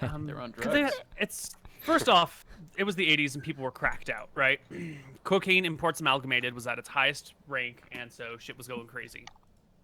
They're on drugs. It's first off, it was the 80s and people were cracked out, right? Cocaine imports amalgamated was at its highest rank, and so shit was going crazy.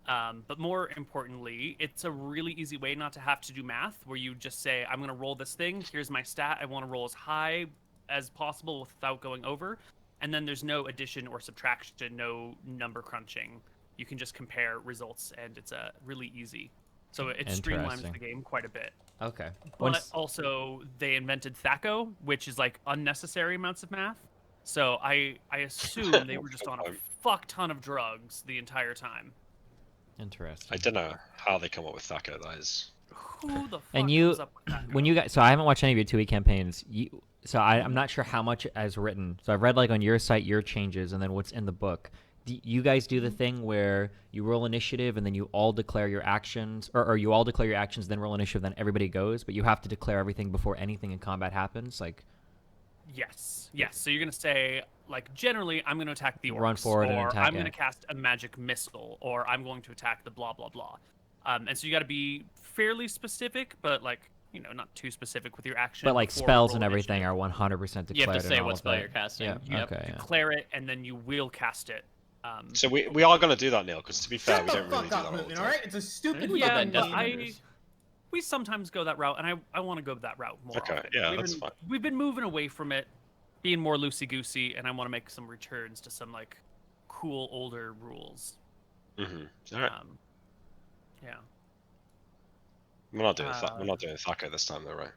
But more importantly, it's a really easy way not to have to do math, where you just say, I'm going to roll this thing. Here's my stat. I want to roll as high as possible without going over. And then there's no addition or subtraction, no number crunching. You can just compare results, and it's really easy. So it streamlines the game quite a bit. Okay. But also, they invented Thaco, which is like unnecessary amounts of math. So I assume they were just on a fuck ton of drugs the entire time. Interesting. I don't know how they come up with Thaco. That is. Who the fuck And comes up with that? when you guys, so I haven't watched any of your 2E campaigns. So I'm not sure how much as written. So I've read like on your site your changes and then what's in the book. Do you guys do the thing where you roll initiative and then you all declare your actions, or you all declare your actions, then roll initiative, then everybody goes, but you have to declare everything before anything in combat happens? Like. Yes. So you're gonna say, like, generally, I'm gonna attack the orcs, Run forward and attack, I'm gonna cast a magic missile, or I'm going to attack the blah blah blah. And so you got to be fairly specific, but like, you know, not too specific with your action. But like spells and everything are 100% declared. You have to say and all what of spell that. you're casting. Yeah. You declare it, and then you will cast it. So we are going to do that, Neil, because to be fair, we don't really do that all the all time. right? It's a stupid. Yeah, that we sometimes go that route, and I want to go that route more Okay, often. yeah, that's fine. We've been moving away from it, being more loosey-goosey, and I want to make some returns to some, like, cool older rules. Mm-hmm. All right. Yeah. We're not doing Thaco this time, though, right?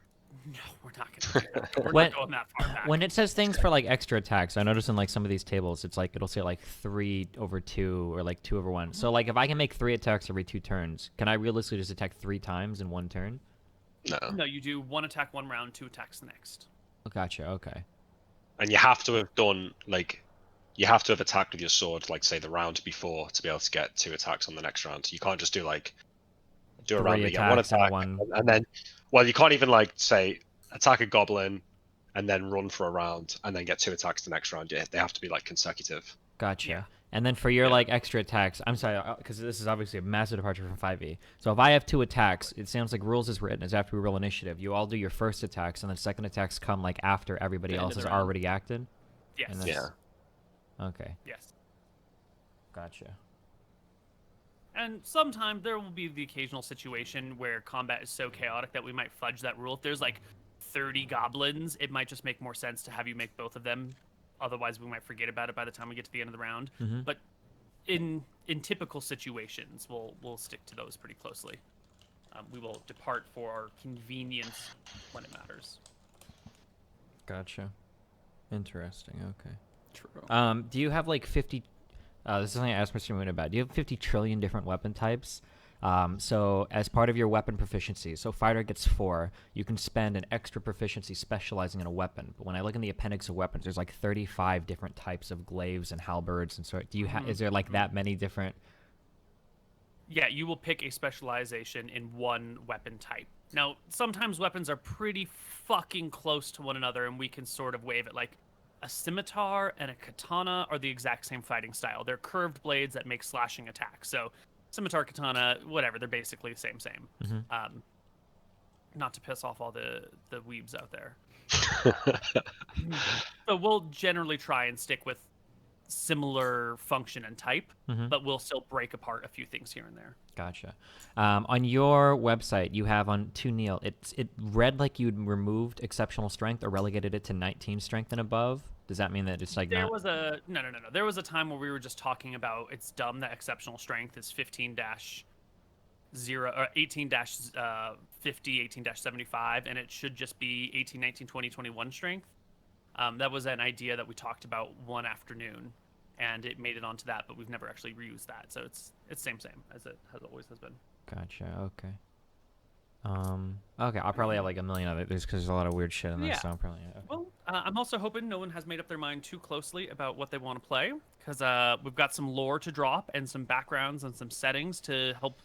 No, we're not gonna do that. We're not going that far back. When it says things for like extra attacks, I notice in like some of these tables, it's like it'll say like 3/2 or like 2/1. So like if I can make 3 attacks every 2 turns, can I realistically just attack 3 times in 1 turn? No, you do 1 attack 1 round, 2 attacks the next. Oh, gotcha. Okay. And you have to have done you have to have attacked with your sword, like say the round before, to be able to get 2 attacks on the next round. You can't just do a round where you get 1 attack and then, well, you can't even like say attack a goblin and then run for a round and then get 2 attacks the next round. Yeah, they have to be like consecutive. Gotcha. Yeah. And then for your like extra attacks, I'm sorry, because this is obviously a massive departure from 5e. So if I have 2 attacks, it sounds like rules is written is after we roll initiative, you all do your first attacks, and then second attacks come like after everybody else has already acted. Yes. Yeah. Okay. Yes. Gotcha. And sometimes there will be the occasional situation where combat is so chaotic that we might fudge that rule. If there's like 30 goblins, it might just make more sense to have you make both of them. Otherwise, we might forget about it by the time we get to the end of the round. Mm-hmm. But in typical situations, we'll stick to those pretty closely. We will depart for our convenience when it matters. Gotcha. Interesting. Okay. True. Do you have like 50? This is something I asked MrMouton about. Do you have 50 trillion different weapon types? So as part of your weapon proficiency, so fighter gets 4, you can spend an extra proficiency specializing in a weapon. But when I look in the appendix of weapons, there's like 35 different types of glaives and halberds and so. Do you is there like that many different? Yeah, you will pick a specialization in one weapon type. Now, sometimes weapons are pretty fucking close to one another, and we can sort of wave it like a scimitar and a katana are the exact same fighting style. They're curved blades that make slashing attacks. So scimitar, katana, whatever, they're basically the same. Mm-hmm. Not to piss off all the weebs out there. So we'll generally try and stick with similar function and type, but we'll still break apart a few things here and there. Gotcha. On your website, you have on to Neil. It read like you'd removed exceptional strength or relegated it to 19 strength and above. Does that mean that it's like no. There was a time where we were just talking about it's dumb that exceptional strength is 15-0 or 18-50, 18-75, and it should just be 18, 19, 20, 21 strength. That was an idea that we talked about one afternoon, and it made it onto that, but we've never actually reused that. So it's same as it always has been. Gotcha. Okay. Okay. I'll probably have like a million of it just because there's a lot of weird shit in this. Yeah. So I'm probably. Okay. Well, I'm also hoping no one has made up their mind too closely about what they want to play, because we've got some lore to drop and some backgrounds and some settings to help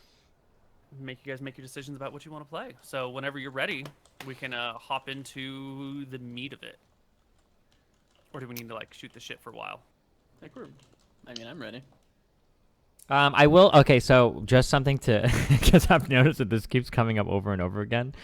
make you guys make your decisions about what you want to play. So whenever you're ready, we can hop into the meat of it. Or do we need to like shoot the shit for a while? I'm ready. I will. Okay, so just something to, because I've noticed that this keeps coming up over and over again.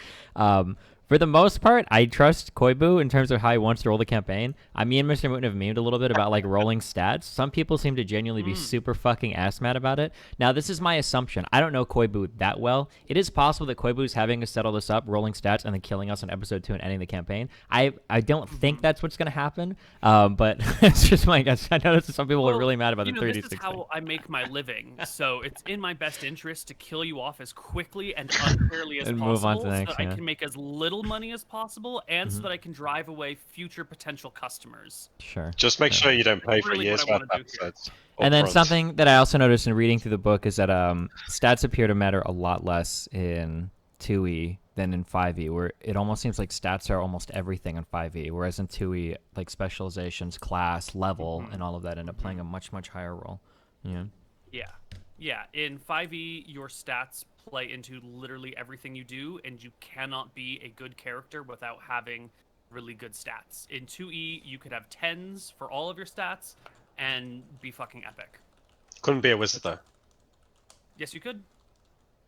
For the most part, I trust Koibu in terms of how he wants to roll the campaign. Me and MrMouton have memed a little bit about like rolling stats. Some people seem to genuinely be super fucking ass mad about it. Now, this is my assumption. I don't know Koibu that well. It is possible that Koibu is having us settle this up, rolling stats, and then killing us on episode 2 and ending the campaign. I don't think that's what's going to happen, but it's just my guess. I know some people are really mad about the 3d6 This is thing. how I make my living, so it's in my best interest to kill you off as quickly and unfairly as And possible move on to the so next, that I yeah. can make as little money as possible and so that I can drive away future potential customers. Sure. Just make sure you don't pay for Really years what I worth wanna of do here. episodes. And then upfront. something that I also noticed in reading through the book is that stats appear to matter a lot less in 2e than in 5e, where it almost seems like stats are almost everything in 5e, whereas in 2e, like specializations, class, level, and all of that end up playing a much, much higher role. Yeah. Yeah. In 5e, your stats play into literally everything you do, and you cannot be a good character without having really good stats. In 2e, you could have 10s for all of your stats and be fucking epic. Couldn't be a wizard though. Yes, you could.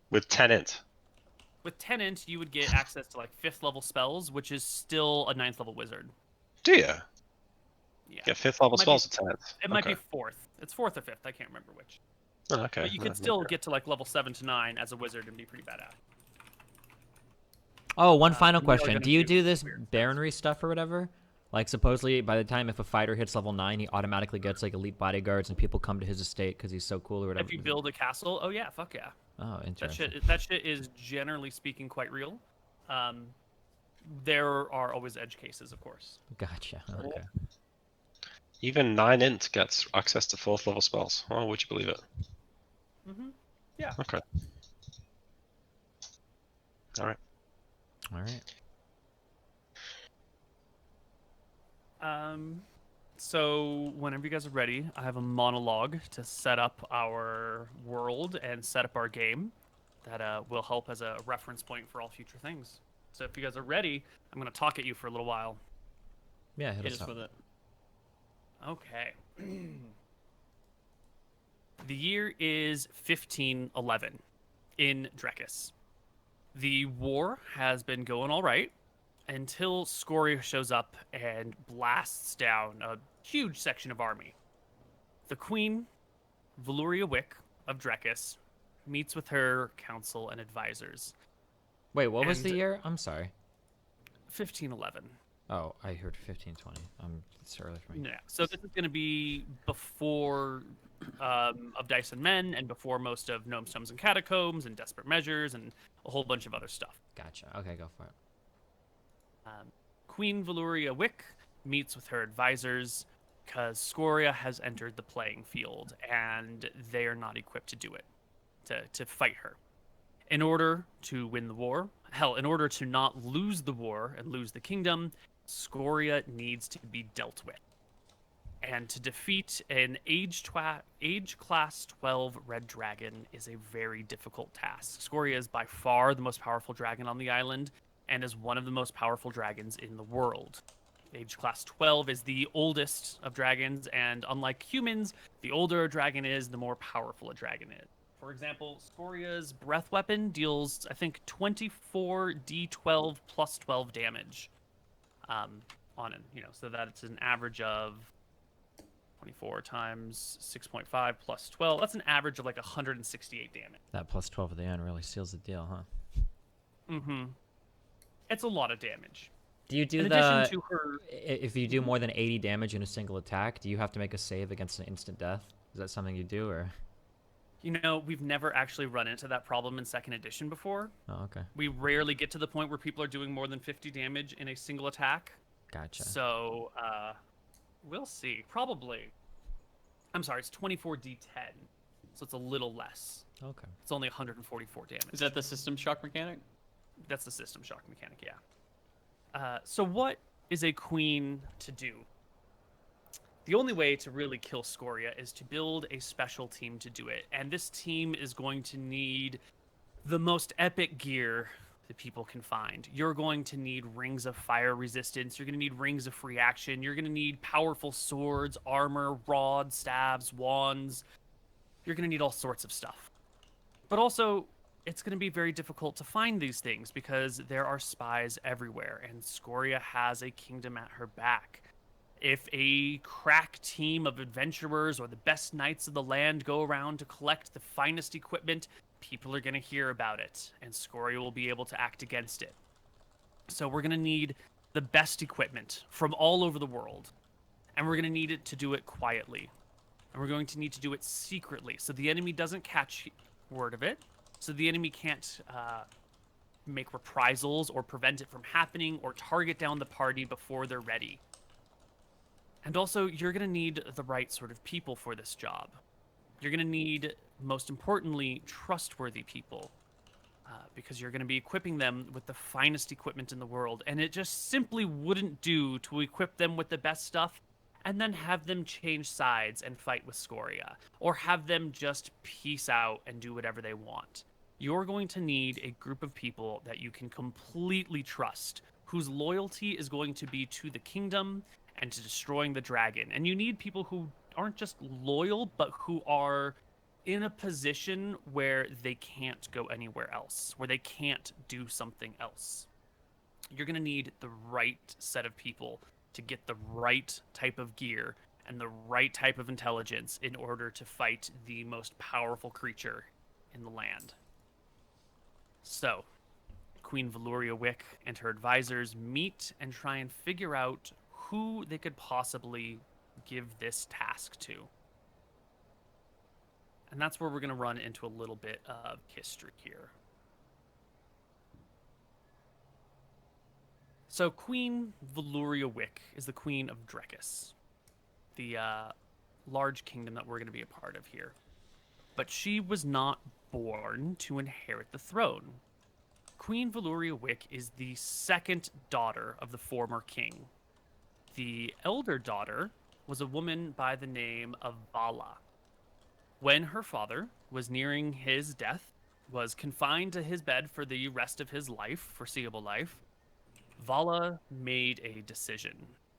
With 10 int. With 10 int, you would get access to like 5th level spells, which is still a 9th level wizard. Do you? Yeah. Get 5th level Might spells be- at 10 int. It might be 4th. It's 4th or 5th. I can't remember which. Oh, okay. But you could still get to like level 7 to 9 as a wizard and be pretty badass. Oh, one final we are question. gonna Do you do do this weird stuff. baronry stuff or whatever? Like, supposedly, by the time if a fighter hits level 9, he automatically gets, like, elite bodyguards and people come to his estate because he's so cool or whatever. If you build a castle, oh yeah, fuck yeah. Oh, That interesting. shit is generally speaking quite real. There are always edge cases, of course. Gotcha. Okay. Even 9 int gets access to 4th level spells. Oh, would you believe it? Yeah. Okay. Alright. All right. So whenever you guys are ready, I have a monologue to set up our world and set up our game that will help as a reference point for all future things. So if you guys are ready, I'm going to talk at you for a little while. Yeah, hit Hit us us up. with it. Okay. The year is 1511 in Drekis. The war has been going all right until Scoria shows up and blasts down a huge section of army. The Queen, Valuria Wick of Drekis, meets with her council and advisors. Wait, what was the And- year? I'm sorry. 1511. Oh, I heard 1520. It's early for me. Yeah. So this is going to be before of Dice and Men and before most of Gnomes, Tomes, and Catacombs and Desperate Measures and a whole bunch of other stuff. Gotcha. Okay, go for it. Queen Valuria Wick meets with her advisors because Scoria has entered the playing field and they are not equipped to do it, to fight her. In order to win the war, hell, in order to not lose the war and lose the kingdom, Scoria needs to be dealt with. And to defeat an age class 12 red dragon is a very difficult task. Scoria is by far the most powerful dragon on the island and is one of the most powerful dragons in the world. Age class 12 is the oldest of dragons, and unlike humans, the older a dragon is, the more powerful a dragon is. For example, Scoria's breath weapon deals, I think, 24 d12 plus 12 damage on it. So that it's an average of 24 times 6.5 plus 12. That's an average of like 168 damage. That plus 12 at the end really seals the deal, huh? Mm-hmm. It's a lot of damage. Do you do In the... addition to her... If you do more than 80 damage in a single attack, do you have to make a save against an instant death? Is that something you do, or...? We've never actually run into that problem in 2nd edition before. Oh, okay. We rarely get to the point where people are doing more than 50 damage in a single attack. Gotcha. So, we'll see. Probably. I'm sorry, it's 24d10. So it's a little less. Okay. It's only 144 damage. Is that the system shock mechanic? That's the system shock mechanic, yeah. So what is a queen to do? The only way to really kill Scoria is to build a special team to do it. And this team is going to need the most epic gear that people can find. You're going to need rings of fire resistance. You're going to need rings of free action. You're going to need powerful swords, armor, rods, staves, wands. You're going to need all sorts of stuff. But also, it's going to be very difficult to find these things because there are spies everywhere, and Scoria has a kingdom at her back. If a crack team of adventurers or the best knights of the land go around to collect the finest equipment, people are going to hear about it, and Scoria will be able to act against it. So we're going to need the best equipment from all over the world, and we're going to need it to do it quietly. And we're going to need to do it secretly, so the enemy doesn't catch word of it, so the enemy can't make reprisals or prevent it from happening or target down the party before they're ready. And also, you're going to need the right sort of people for this job. You're going to need, most importantly, trustworthy people. Because you're going to be equipping them with the finest equipment in the world. And it just simply wouldn't do to equip them with the best stuff and then have them change sides and fight with Scoria. Or have them just peace out and do whatever they want. You're going to need a group of people that you can completely trust, whose loyalty is going to be to the kingdom and to destroying the dragon. And you need people who aren't just loyal, but who are in a position where they can't go anywhere else, where they can't do something else. You're going to need the right set of people to get the right type of gear and the right type of intelligence in order to fight the most powerful creature in the land. So, Queen Valuria Wick and her advisors meet and try and figure out who they could possibly give this task to. And that's where we're going to run into a little bit of history here. So Queen Valuria Wick is the queen of Drekis, the large kingdom that we're going to be a part of here. But she was not born to inherit the throne. Queen Valuria Wick is the second daughter of the former king. The elder daughter was a woman by the name of Vala. When her father was nearing his death, was confined to his bed for the rest of his life, foreseeable life, Vala made a decision.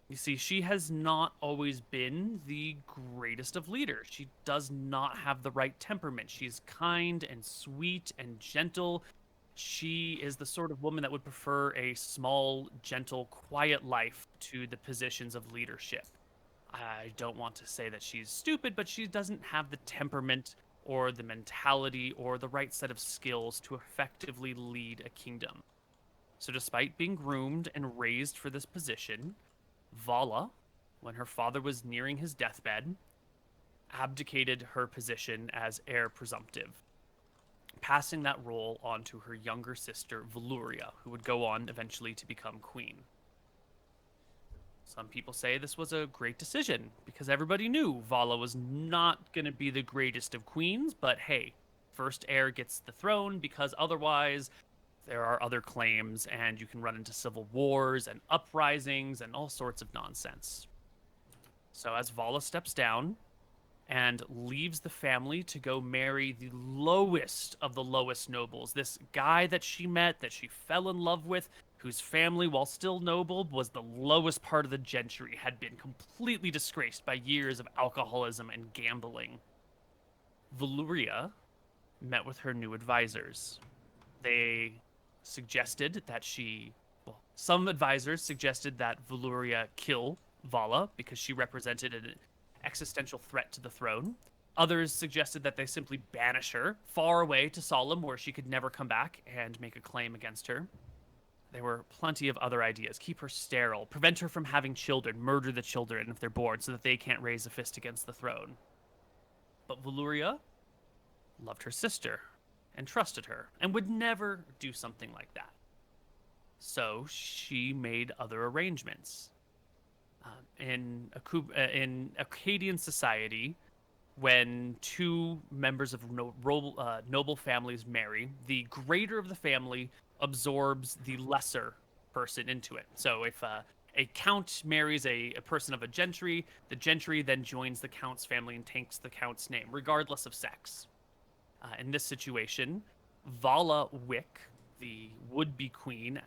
You see, she has not always been the greatest of leaders. She does not have the right temperament. She's kind and sweet and gentle. She is the sort of woman that would prefer a small, gentle, quiet life to the positions of leadership. I don't want to say that she's stupid, but she doesn't have the temperament or the mentality or the right set of skills to effectively lead a kingdom. So despite being groomed and raised for this position, Vala, when her father was nearing his deathbed, abdicated her position as heir presumptive, passing that role on to her younger sister, Valuria, who would go on eventually to become queen. Some people say this was a great decision, because everybody knew Vala was not going to be the greatest of queens, but hey, first heir gets the throne, because otherwise there are other claims, and you can run into civil wars and uprisings and all sorts of nonsense. So as Vala steps down and leaves the family to go marry the lowest of the lowest nobles, this guy that she met, that she fell in love with, whose family, while still noble, was the lowest part of the gentry, had been completely disgraced by years of alcoholism and gambling. Valuria met with her new advisors. They suggested that some advisors suggested that Valuria kill Vala because she represented an existential threat to the throne. Others suggested that they simply banish her far away to Solemn, where she could never come back and make a claim against her. There were plenty of other ideas. Keep her sterile, prevent her from having children, murder the children if they're born so that they can't raise a fist against the throne. But Valuria loved her sister and trusted her and would never do something like that. So she made other arrangements. In Akkadian society, when two members of noble families marry, the greater of the family absorbs the lesser person into it. So if a count marries a person of a gentry, the gentry then joins the count's family and takes the count's name, regardless of sex. In this situation, Vala Wick, the would-be queen,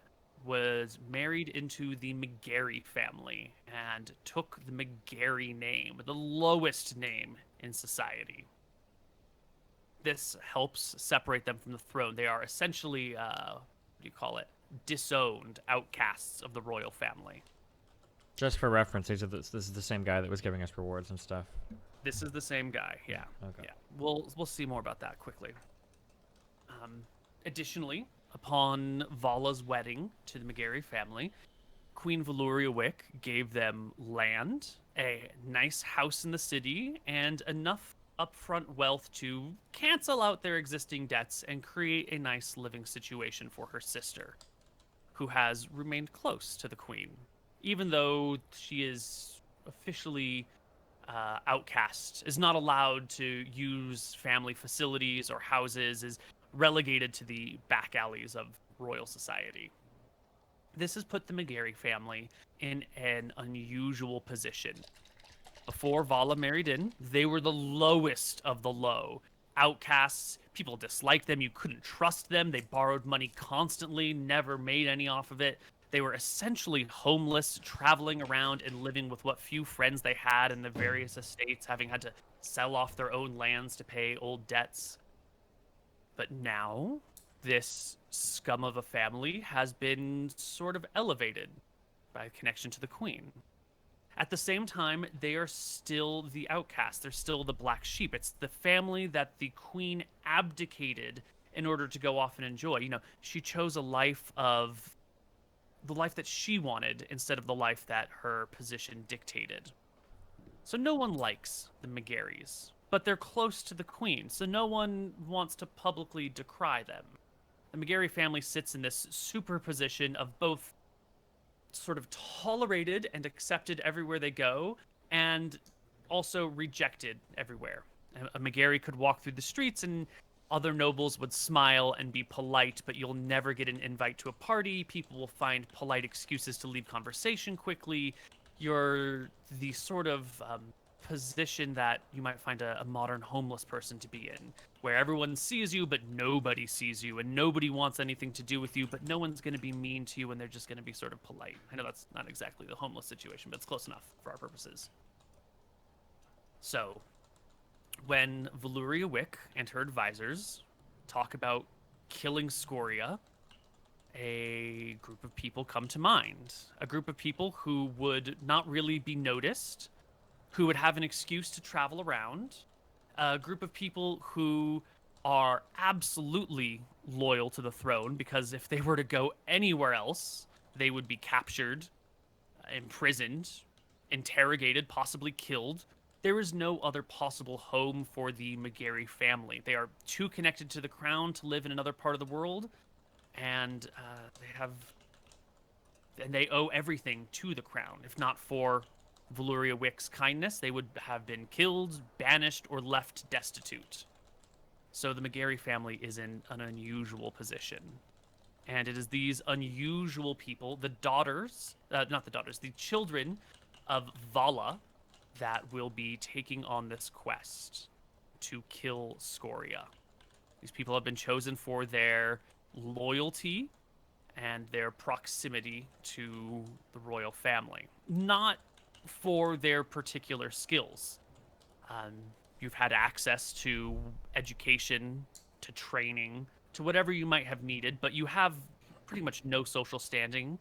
was married into the McGary family and took the McGary name, the lowest name in society. this helps separate them from the throne. They are essentially, what do you call it? Disowned outcasts of the royal family. Just for reference, this is the same guy that was giving us rewards and stuff. This is the same guy, yeah. Okay. Yeah, we'll see more about that quickly. Additionally, upon Vala's wedding to the McGary family, Queen Valuria Wick gave them land, a nice house in the city, and enough upfront wealth to cancel out their existing debts and create a nice living situation for her sister, who has remained close to the queen, even though she is officially outcast, is not allowed to use family facilities or houses, is relegated to the back alleys of royal society. This has put the McGary family in an unusual position. Before Vala married in, they were the lowest of the low. Outcasts, people disliked them, you couldn't trust them, they borrowed money constantly, never made any off of it. They were essentially homeless, traveling around and living with what few friends they had in the various estates, having had to sell off their own lands to pay old debts. But now, this scum of a family has been sort of elevated by connection to the queen. At the same time, they are still the outcast. They're still the black sheep. It's the family that the queen abdicated in order to go off and enjoy. You know, she chose the life that she wanted instead of the life that her position dictated. So no one likes the McGarys, but they're close to the queen, so no one wants to publicly decry them. The McGary family sits in this superposition of both sort of tolerated and accepted everywhere they go, and also rejected everywhere. A McGary could walk through the streets and other nobles would smile and be polite, but you'll never get an invite to a party. People will find polite excuses to leave conversation quickly. You're the sort of position that you might find a modern homeless person to be in, where everyone sees you, but nobody sees you, and nobody wants anything to do with you, but no one's going to be mean to you, and they're just going to be sort of polite. I know that's not exactly the homeless situation, but it's close enough for our purposes. So, when Valuria Wick and her advisors talk about killing Scoria, a group of people come to mind. A group of people who would not really be noticed, who would have an excuse to travel around, a group of people who are absolutely loyal to the throne, because if they were to go anywhere else, they would be captured, imprisoned, interrogated, possibly killed. There is no other possible home for the McGary family. They are too connected to the crown to live in another part of the world, and they owe everything to the crown. If not for Valuria Wick's kindness, they would have been killed, banished, or left destitute. So the McGary family is in an unusual position. And it is these unusual people, the children of Vala, that will be taking on this quest to kill Scoria. These people have been chosen for their loyalty and their proximity to the royal family, not for their particular skills. You've had access to education, to training, to whatever you might have needed, but you have pretty much no social standing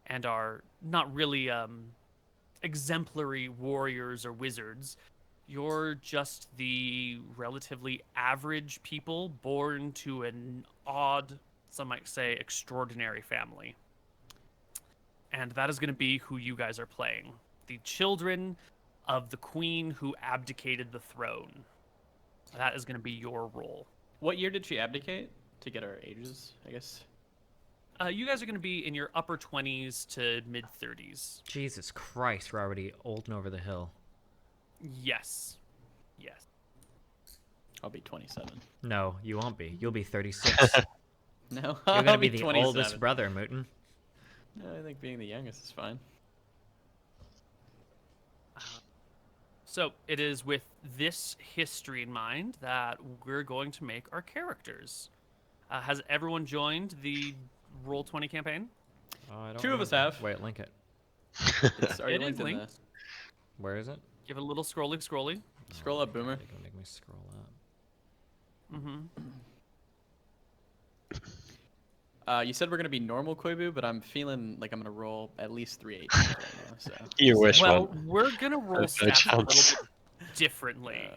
and are not really exemplary warriors or wizards. You're just the relatively average people born to an odd, some might say extraordinary family. And that is going to be who you guys are playing. The children of the queen who abdicated the throne. That is going to be your role. What year did she abdicate? To get our ages, I guess. You guys are going to be in your upper 20s to mid 30s. Jesus Christ, we're already old and over the hill. Yes. Yes. I'll be 27. No, you won't be. You'll be 36. No, You're I'll gonna be be the 27. oldest brother, Mooton. No, I think being the youngest is fine. So it is with this history in mind that we're going to make our characters. Has everyone joined the Roll20 campaign? I don't Two of us remember. have. Wait, link it. It's already It is linked in linked. Where is it? Give it a little scrolly. Scroll up, Boomer. They're gonna make me scroll up. You said we're gonna be normal Koibu, but I'm feeling like I'm gonna roll at least 3 8 right now. So You wish Well, one. we're gonna roll There's no stats a little chance. bit differently.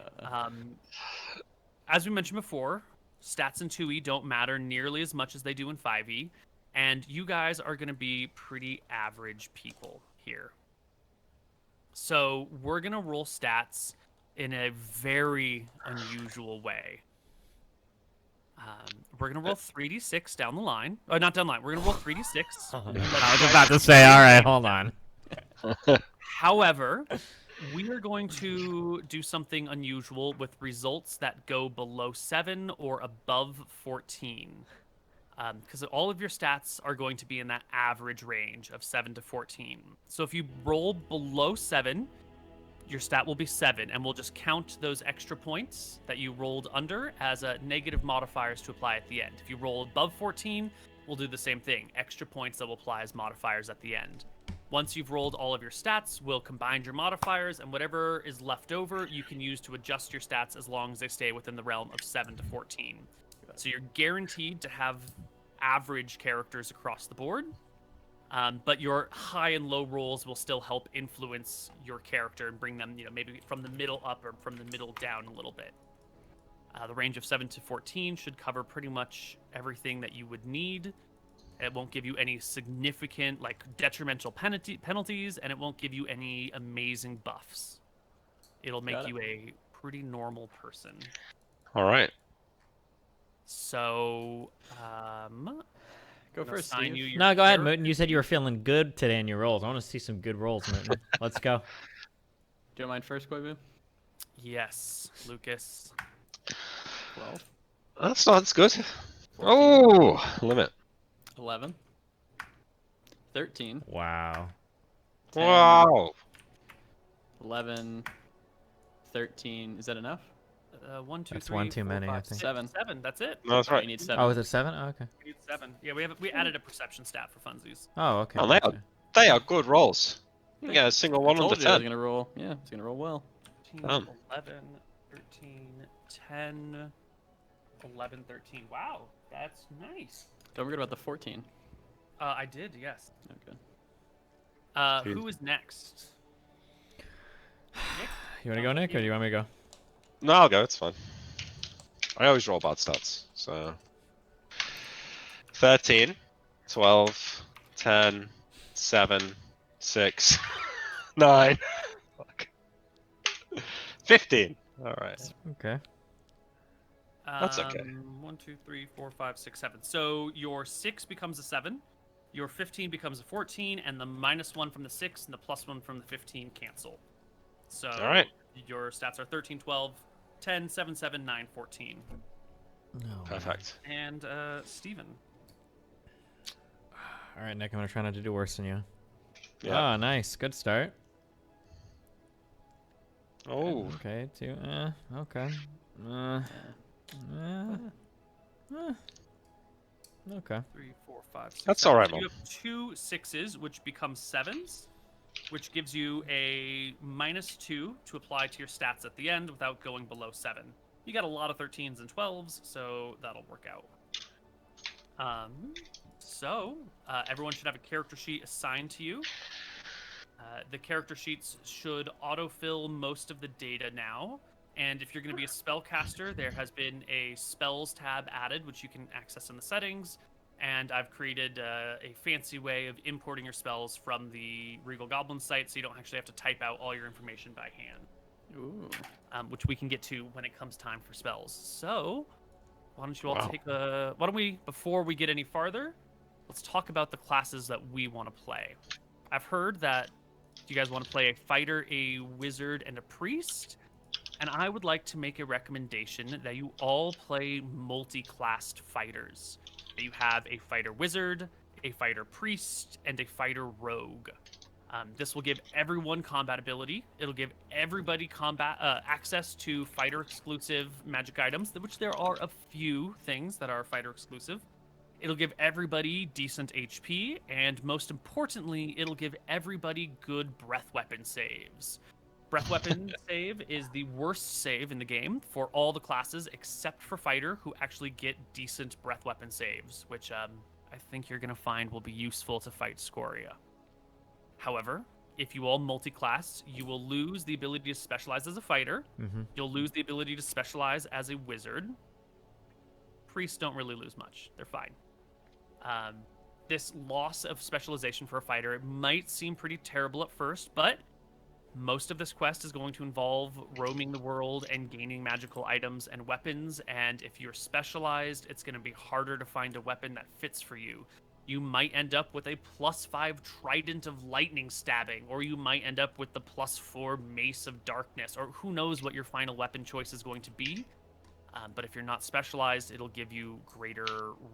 As we mentioned before, stats in 2e don't matter nearly as much as they do in 5e, and you guys are gonna be pretty average people here. So we're gonna roll stats in a very unusual way. We're gonna roll 3d6 down the line. Not down the line. We're gonna roll 3d6. I was about to say, all right, hold on. However, we are going to do something unusual with results that go below 7 or above 14. Because all of your stats are going to be in that average range of 7 to 14. So if you roll below 7, your stat will be 7, and we'll just count those extra points that you rolled under as negative modifiers to apply at the end. If you roll above 14, we'll do the same thing. Extra points that will apply as modifiers at the end. Once you've rolled all of your stats, we'll combine your modifiers, and whatever is left over, you can use to adjust your stats as long as they stay within the realm of 7 to 14. So you're guaranteed to have average characters across the board. But your high and low rolls will still help influence your character and bring them, maybe from the middle up or from the middle down a little bit. The range of 7 to 14 should cover pretty much everything that you would need. It won't give you any significant, detrimental penalties, and it won't give you any amazing buffs. It'll make you a pretty normal person. All right. So, go first, Steve. No, go ahead, Mooton. You said you were feeling good today in your rolls. I want to see some good rolls, Mooton. Let's go. Do you mind first, Koibu? Yes, Lucas. 12. That's good. 14. Oh, limit. 11. 13. Wow. 10, Wow. 11. 13. Is that enough? 1, 2, That's 3, one too 4, many, 5, I think. 7. 7. That's it. No, that's Oh, right. you need 7. Oh, is it 7? Oh, okay. We need 7. Yeah, we added a perception stat for funsies. Oh, okay. Oh, gotcha. they are good rolls. You get a single one I under told you I was 10. gonna roll. Yeah, I was gonna roll well. 13, 11, 13, 10, 11, 13. Wow, that's nice. Don't forget about the 14. I did, yes. Okay. Who is next? Nick? You want to go, Nick, or do you want me to go? No, I'll go. It's fine. I always roll bad stats. So 13, 12, 10, 7, 6, 9, 15. All right. Okay. That's okay. 1, 2, 3, 4, 5, 6, 7. So your 6 becomes a 7, your 15 becomes a 14, and the -1 from the 6 and the +1 from the 15 cancel. So All right. your stats are 13, 12, 10, 7, 7, 9, 14. No. Perfect. And Steven. All right, Nick, I'm going to try not to do worse than you. Yeah. Oh, nice. Good start. Oh. Okay, 2. Okay. Okay. 3, 4, 5, 6. That's 7. all right, So you Mom. have 2 6s, which become 7s, which gives you a -2 to apply to your stats at the end without going below 7. You got a lot of 13s and 12s, so that'll work out. Everyone should have a character sheet assigned to you. The character sheets should autofill most of the data now. And if you're going to be a spellcaster, there has been a spells tab added, which you can access in the settings. And I've created a fancy way of importing your spells from the Regal Goblin site, so you don't actually have to type out all your information by hand. Ooh. Which we can get to when it comes time for spells. So, why don't you all Wow. why don't we, before we get any farther, let's talk about the classes that we want to play. I've heard that you guys want to play a fighter, a wizard, and a priest. And I would like to make a recommendation that you all play multi-classed fighters. That you have a fighter wizard, a fighter priest, and a fighter rogue. This will give everyone combat ability. It'll give everybody combat access to fighter exclusive magic items, which there are a few things that are fighter exclusive. It'll give everybody decent HP, and most importantly, it'll give everybody good breath weapon saves. Breath weapon save is the worst save in the game for all the classes except for fighter, who actually get decent breath weapon saves, which I think you're going to find will be useful to fight Scoria. However, if you all multi-class, you will lose the ability to specialize as a fighter. You'll lose the ability to specialize as a wizard. Priests don't really lose much. They're fine. This loss of specialization for a fighter, it might seem pretty terrible at first, but most of this quest is going to involve roaming the world and gaining magical items and weapons, and if you're specialized, it's going to be harder to find a weapon that fits for you. You might end up with a +5 Trident of Lightning Stabbing, or you might end up with the +4 Mace of Darkness, or who knows what your final weapon choice is going to be. But if you're not specialized, it'll give you greater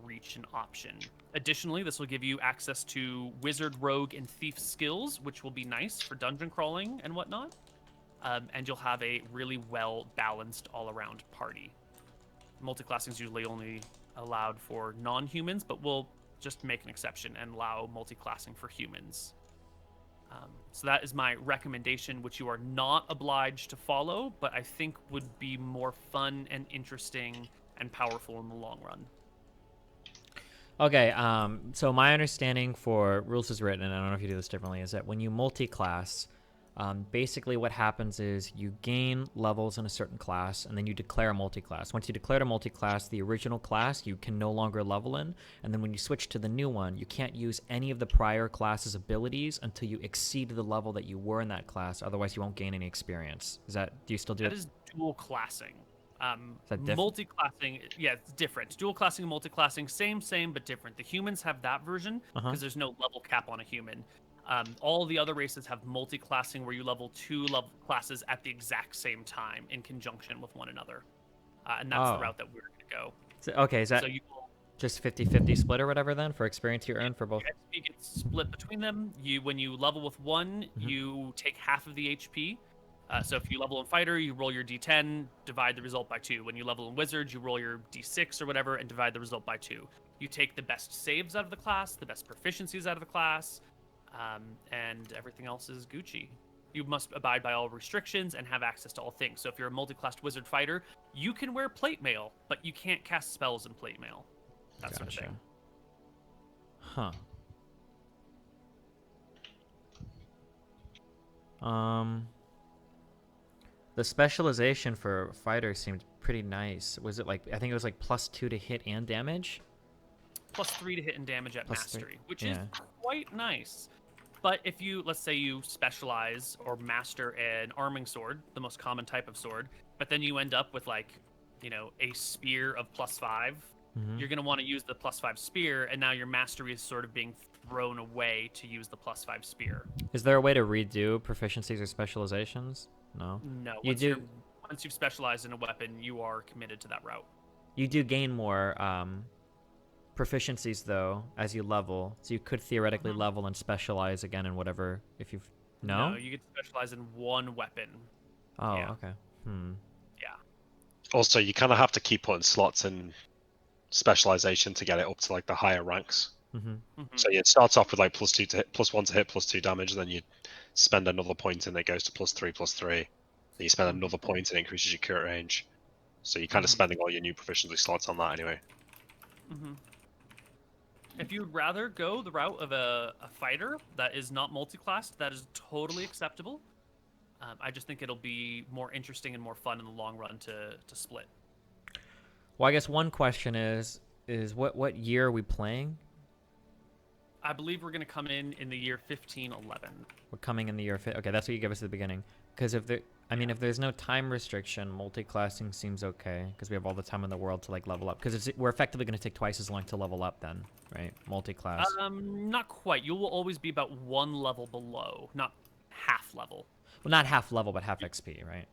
reach and option. Additionally, this will give you access to wizard, rogue, and thief skills, which will be nice for dungeon crawling and whatnot. And you'll have a really well-balanced all-around party. Multiclassing is usually only allowed for non-humans, but we'll just make an exception and allow multiclassing for humans. So that is my recommendation, which you are not obliged to follow, but I think would be more fun and interesting and powerful in the long run. Okay, so my understanding for rules is written, and I don't know if you do this differently, is that when you multi-class, basically what happens is you gain levels in a certain class, and then you declare a multi-class. Once you declare a multi-class, the original class you can no longer level in, and then when you switch to the new one, you can't use any of the prior class's abilities until you exceed the level that you were in that class, otherwise you won't gain any experience. Do you still do it? That is dual classing. Is Multi-classing, yeah, it's different. Dual classing and multi-classing, same, but different. The humans have that version because there's no level cap on a human. All the other races have multi-classing, where you level 2 classes at the exact same time in conjunction with one another. And that's the route that we're going to go. So, okay, is that just 50-50 split or whatever then for experience you earn for both? XP gets split between them. When you level with one, you take half of the HP. So if you level in fighter, you roll your d10, divide the result by 2. When you level in wizard, you roll your d6 or whatever and divide the result by 2. You take the best saves out of the class, the best proficiencies out of the class, and everything else is Gucci. You must abide by all restrictions and have access to all things. So if you're a multi-classed wizard fighter, you can wear plate mail, but you can't cast spells in plate mail. That sort of thing. Huh. The specialization for fighter seemed pretty nice. Was it like, I think it was like +2 to hit and damage? +3 to hit and damage at mastery, which is yeah. quite nice. But if you, let's say you specialize or master an arming sword, the most common type of sword, but then you end up with like, a spear of +5, you're going to want to use the +5 spear, and now your mastery is sort of being thrown away to use the +5 spear. Is there a way to redo proficiencies or specializations? No. No. Once you've specialized in a weapon, you are committed to that route. You do gain more proficiencies though as you level, so you could theoretically level and specialize again in whatever. If you've no, you get to specialize in one weapon. Oh, yeah. Okay. Yeah. Also, you kind of have to keep putting slots in specialization to get it up to like the higher ranks. So it starts off with like +2 to hit, +1 to hit, +2 damage, and then you spend another point and it goes to +3. Then you spend another point and it increases your crit range. So you're kind of spending all your new proficiency slots on that anyway. If you'd rather go the route of a fighter that is not multi-classed, that is totally acceptable. I just think it'll be more interesting and more fun in the long run to split. Well, I guess one question is what year are we playing? I believe we're going to come in the year 1511. We're coming in the year. Okay, that's what you gave us at the beginning. Because if there's no time restriction, multi-classing seems okay. Because we have all the time in the world to like level up. Because we're effectively going to take twice as long to level up then, right? Multi-class. Not quite. You will always be about 1 level below, not half level. Well, not half level, but half XP, right?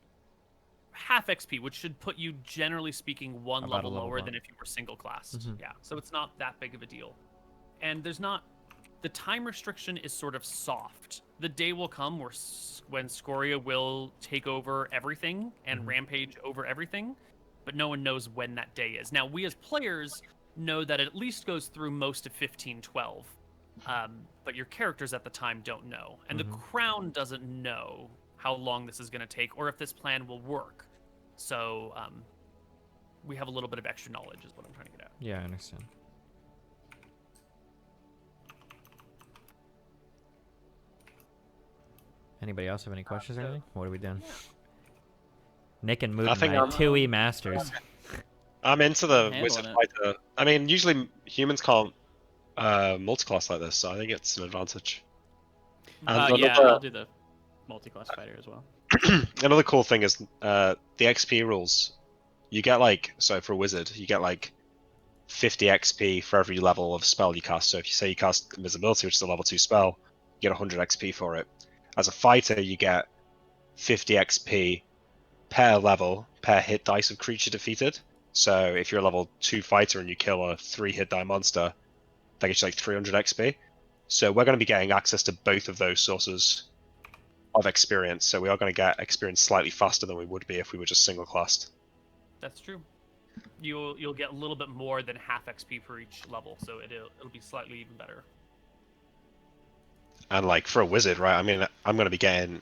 Half XP, which should put you, generally speaking, one level lower than if you were single class. Yeah, so it's not that big of a deal. And the time restriction is sort of soft. The day will come when Scoria will take over everything and rampage over everything, but no one knows when that day is. Now, we as players know that it at least goes through most of 1512, but your characters at the time don't know, and the Crown doesn't know how long this is going to take or if this plan will work. So we have a little bit of extra knowledge is what I'm trying to get at. Yeah, I understand. Anybody else have any questions or anything? What are we doing? Yeah. Nick and Moot I think Knight, I'm- 2E masters. I'm into the handling wizard it. fighter. I mean, usually humans can't multiclass like this, so I think it's an advantage. And Yeah, another- I'll do the multi-class fighter as well. Another cool thing is the XP rules. You get like, so for a wizard, you get like 50 XP for every level of spell you cast. So if you say you cast invisibility, which is a level 2 spell, you get 100 XP for it. As a fighter, you get 50 XP per level, per hit dice of creature defeated. So if you're a level 2 fighter and you kill a 3 hit die monster, that gets you like 300 XP. So we're going to be getting access to both of those sources of experience. So we are going to get experience slightly faster than we would be if we were just single classed. That's true. You'll get a little bit more than half XP for each level, so it'll be slightly even better. And like for a wizard, right? I mean, I'm going to be getting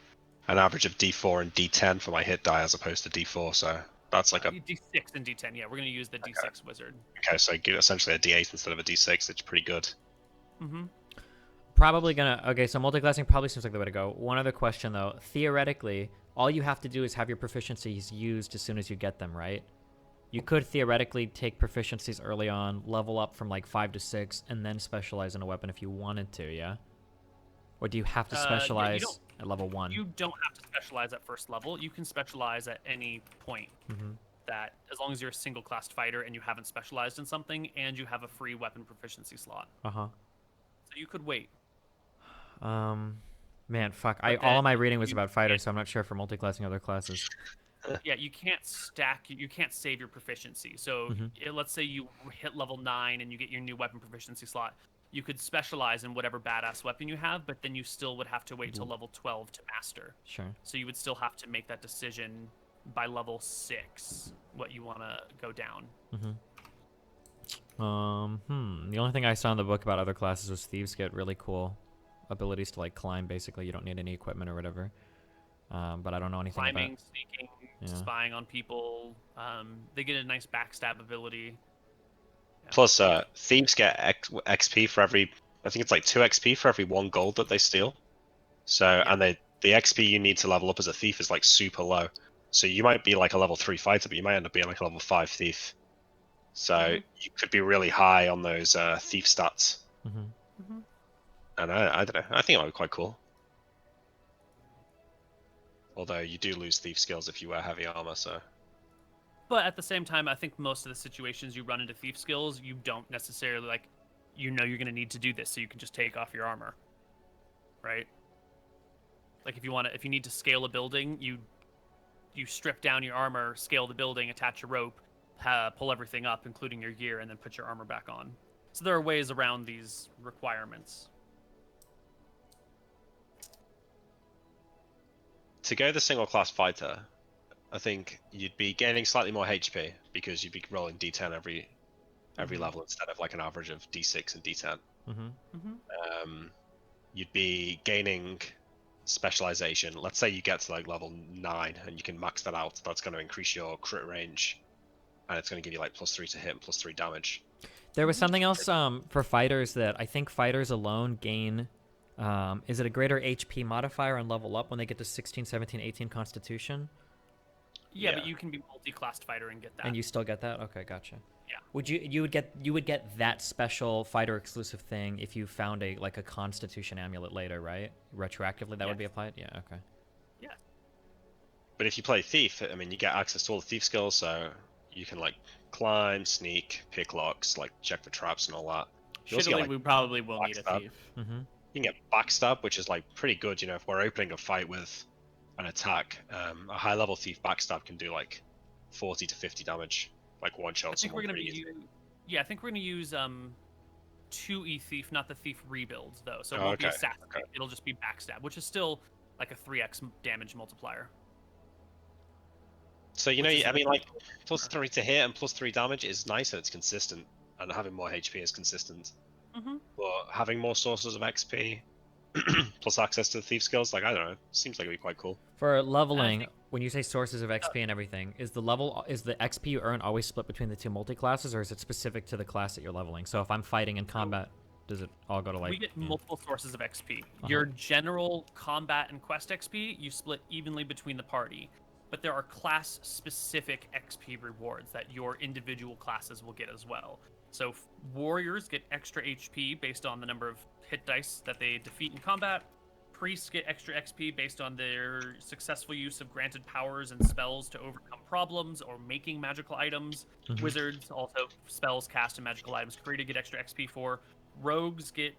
an average of D4 and D10 for my hit die as opposed to D4. So that's like a D6 and D10. Yeah, we're gonna use the D6 wizard. okay. So get essentially a D8 instead of a D6. It's pretty good. Mm-hmm. Probably gonna... Okay, so multiclassing probably seems like the way to go. One other question, though. Theoretically, all you have to do is have your proficiencies used as soon as you get them, right? You could theoretically take proficiencies early on, level up from like 5 to 6, and then specialize in a weapon if you wanted to, yeah? Or do you have to specialize at level 1? You don't have to specialize at first level. You can specialize at any point. Mm-hmm. That as long as you're a single classed fighter and you haven't specialized in something and you have a free weapon proficiency slot. Uh-huh. So you could wait. Man, fuck. But All of then my reading was you about fighters, so I'm not sure for multiclassing other classes. Yeah, you can't stack. You can't save your proficiency. So let's say you hit level 9 and you get your new weapon proficiency slot. You could specialize in whatever badass weapon you have, but then you still would have to wait till level 12 to master. Sure. So you would still have to make that decision by level 6, what you want to go down. The only thing I saw in the book about other classes was thieves get really cool abilities to like climb. Basically, you don't need any equipment or whatever. But I don't know anything Climbing, about... sneaking, Yeah. spying on people. They get a nice backstab ability. Yeah. Plus, thieves get XP for every. I think it's like 2 XP for every 1 gold that they steal. So, and the XP you need to level up as a thief is like super low. So you might be like a level 3 fighter, but you might end up being like a level 5 thief. So you could be really high on those thief stats. And I don't know. I think it might be quite cool. Although you do lose thief skills if you wear heavy armor, so. But at the same time, I think most of the situations you run into thief skills, you don't necessarily like, you're going to need to do this, so you can just take off your armor, right? Like if you need to scale a building, you strip down your armor, scale the building, attach a rope, pull everything up, including your gear, and then put your armor back on. So there are ways around these requirements. To go the single class fighter, I think you'd be gaining slightly more HP because you'd be rolling D10 every level instead of like an average of D6 and D10. You'd be gaining specialization. Let's say you get to like level 9 and you can max that out. That's going to increase your crit range, and it's going to give you like +3 to hit and +3 damage. There was something else for fighters that I think fighters alone gain. Is it a greater HP modifier on level up when they get to 16, 17, 18 Constitution? Yeah, but you can be multi-classed fighter and get that. And you still get that? Okay, gotcha. Yeah. You would get that special fighter exclusive thing if you found a Constitution amulet later, right? Retroactively, that would be applied. Yeah. Okay. Yeah. But if you play thief, I mean, you get access to all the thief skills, so you can like climb, sneak, pick locks, like check for traps and all that. You also get, Shittily, like, we probably will need a backstab. thief. You can get backstab, which is like pretty good. You know, if we're opening a fight with an attack, a high level thief backstab can do like 40 to 50 damage, like one shot. I think we're gonna I think we're gonna use 2E thief, not the thief rebuilds though. So it won't be assassin. Okay. It'll just be backstab, which is still like a 3x damage multiplier. So you know, I mean, like +3 to hit and +3 damage is nice and it's consistent, and having more HP is consistent. But having more sources of XP plus access to the thief skills. Like, I don't know. Seems like it'd be quite cool. For leveling, when you say sources of XP and everything, is the XP you earn always split between the two multi-classes, or is it specific to the class that you're leveling? So if I'm fighting in combat, does it all go to like... We get multiple sources of XP. Your general combat and quest XP, you split evenly between the party. But there are class-specific XP rewards that your individual classes will get as well. So warriors get extra HP based on the number of hit dice that they defeat in combat. Priests get extra XP based on their successful use of granted powers and spells to overcome problems or making magical items. Wizards also spells cast and magical items created get extra XP for. Rogues get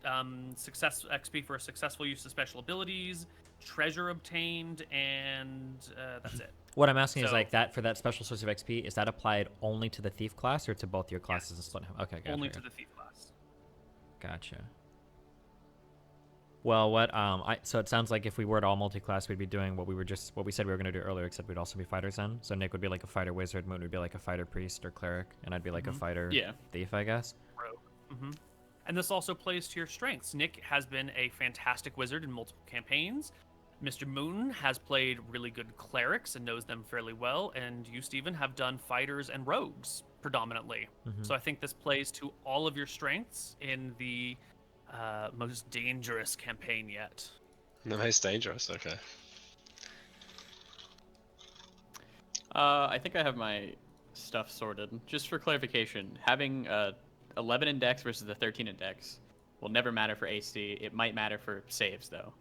success XP for successful use of special abilities, treasure obtained, and that's it. What I'm asking is like that for that special source of XP, is that applied only to the thief class or to both your classes and split? Okay, gotcha. Only to the thief class. Gotcha. Well, so it sounds like if we were to all multi-class, we'd be doing what we said we were going to do earlier, except we'd also be fighters then. So Nick would be like a fighter wizard, Moon would be like a fighter priest or cleric, and I'd be like a fighter thief, I guess. Rogue. And this also plays to your strengths. Nick has been a fantastic wizard in multiple campaigns. MrMouton has played really good clerics and knows them fairly well, and you, Steven, have done fighters and rogues predominantly. So I think this plays to all of your strengths in the most dangerous campaign yet. The most dangerous, okay. I think I have my stuff sorted. Just for clarification, having 11 in dex versus the 13 in dex will never matter for AC. It might matter for saves, though.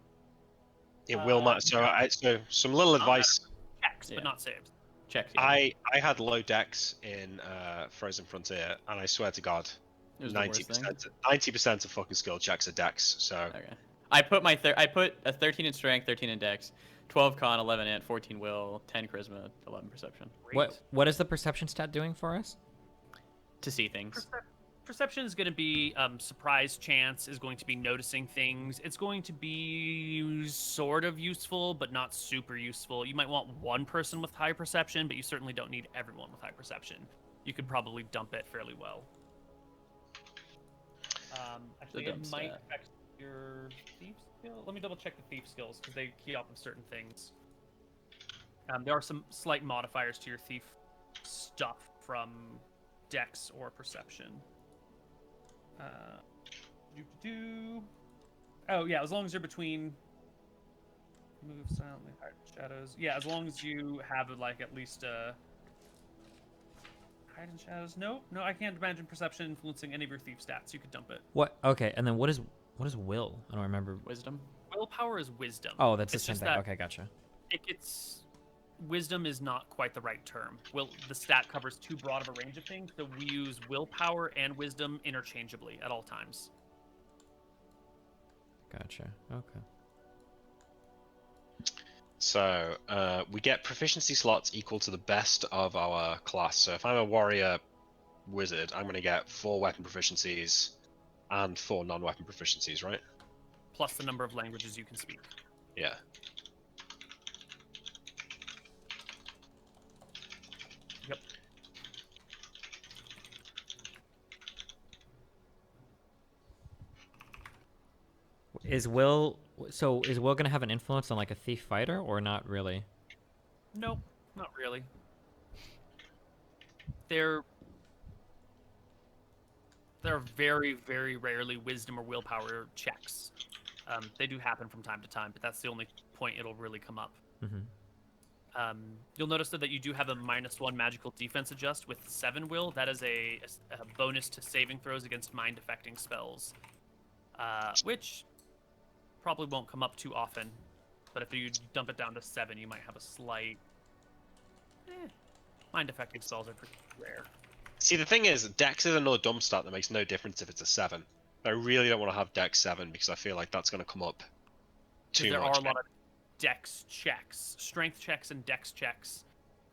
It will matter. So some little advice. Checks, but not saves. Checks. Yeah. I had low dex in Frozen Frontier, and I swear to God, 90% of fucking skill checks are dex. So okay. I put I put a 13 in strength, 13 in dex, 12 con, 11 int, 14 will, 10 charisma, 11 perception. What is the perception stat doing for us? To see things. Perception is going to be surprise chance, is going to be noticing things. It's going to be sort of useful, but not super useful. You might want one person with high perception, but you certainly don't need everyone with high perception. You could probably dump it fairly well. Actually, it might affect your thief skill. Let me double check the thief skills, because they key off of certain things. There are some slight modifiers to your thief stuff from dex or perception. Oh yeah, as long as you're between move silently, hide in shadows. Yeah, as long as you have like at least hide in shadows. No, I can't imagine perception influencing any of your thief stats. You could dump it. What? Okay, and then what is will? I don't remember. Wisdom. Willpower is wisdom. Oh, that's the same thing. Okay, gotcha. Wisdom is not quite the right term. The stat covers too broad of a range of things, so we use willpower and wisdom interchangeably at all times. Gotcha. Okay. So we get proficiency slots equal to the best of our class. So if I'm a warrior wizard, I'm going to get 4 weapon proficiencies and 4 non-weapon proficiencies, right? Plus the number of languages you can speak. Yeah. Yep. Is Will gonna have an influence on like a thief fighter or not really? Nope, not really. There are very, very rarely wisdom or willpower checks. They do happen from time to time, but that's the only point it'll really come up. You'll notice that you do have a -1 magical defense adjust with 7 will. That is a bonus to saving throws against mind-affecting spells, which probably won't come up too often. But if you dump it down to 7, you might have a slight... mind-affecting spells are pretty rare. See, the thing is, Dex is another dumb stat that makes no difference if it's a 7. I really don't want to have Dex 7 because I feel like that's going to come up too much. There are a lot of Dex checks, strength checks, and Dex checks.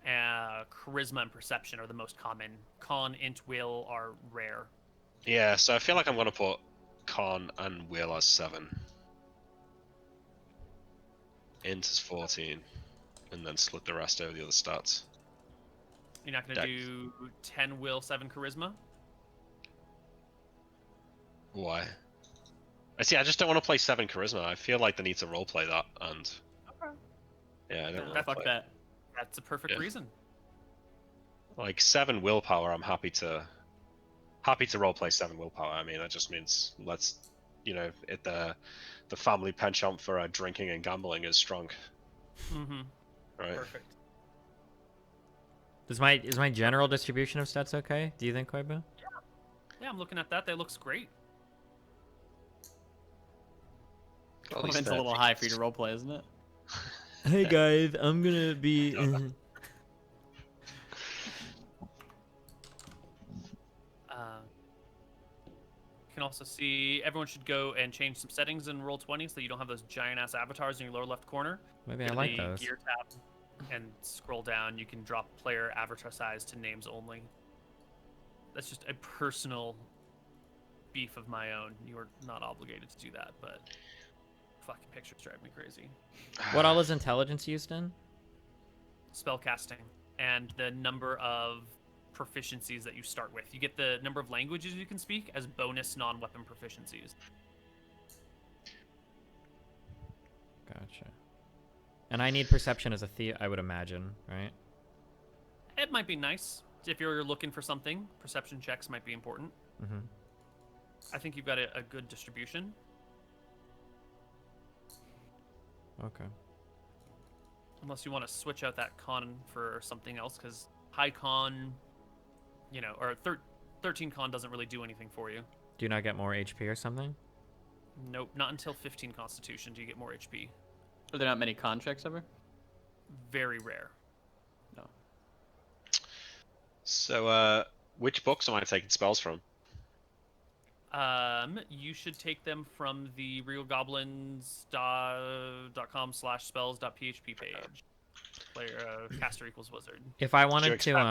Charisma and perception are the most common. Con, int, will are rare. Yeah, so I feel like I'm going to put Con and will as 7. Int is 14, and then split the rest over the other stats. You're not going to do 10 will, 7 charisma? Why? I see. I just don't want to play 7 charisma. I feel like they need to roleplay that, and Okay. yeah, I don't want to Fuck play. that. That's a perfect Yeah. reason. Like 7 willpower, I'm happy to roleplay 7 willpower. I mean, that just means the family penchant for drinking and gambling is strong, Mm-hmm. right? Perfect. Is my general distribution of stats okay? Do you think, Koibu? Yeah, I'm looking at that. That looks great. At least It's a little high for you to roleplay, isn't it? Hey guys, I'm gonna be. You can also see everyone should go and change some settings in Roll20 so you don't have those giant ass avatars in your lower left corner. Maybe Go I to like the those. gear tab and scroll down. You can drop player avatar size to names only. That's just a personal beef of my own. You are not obligated to do that, but fucking pictures drive me crazy. What all is intelligence used in? Spellcasting and the number of proficiencies that you start with. You get the number of languages you can speak as bonus non-weapon proficiencies. Gotcha. And I need perception as a I would imagine, right? It might be nice. If you're looking for something, perception checks might be important. Mm-hmm. I think you've got a good distribution. Okay. Unless you want to switch out that con for something else, because high con, or 13 con doesn't really do anything for you. Do you not get more HP or something? Nope, not until 15 constitution do you get more HP. Are there not many con checks ever? Very rare. No. So, which books am I taking spells from? You should take them from the realgoblins.com/spells.php page. Player caster equals wizard. If I wanted to, sorry,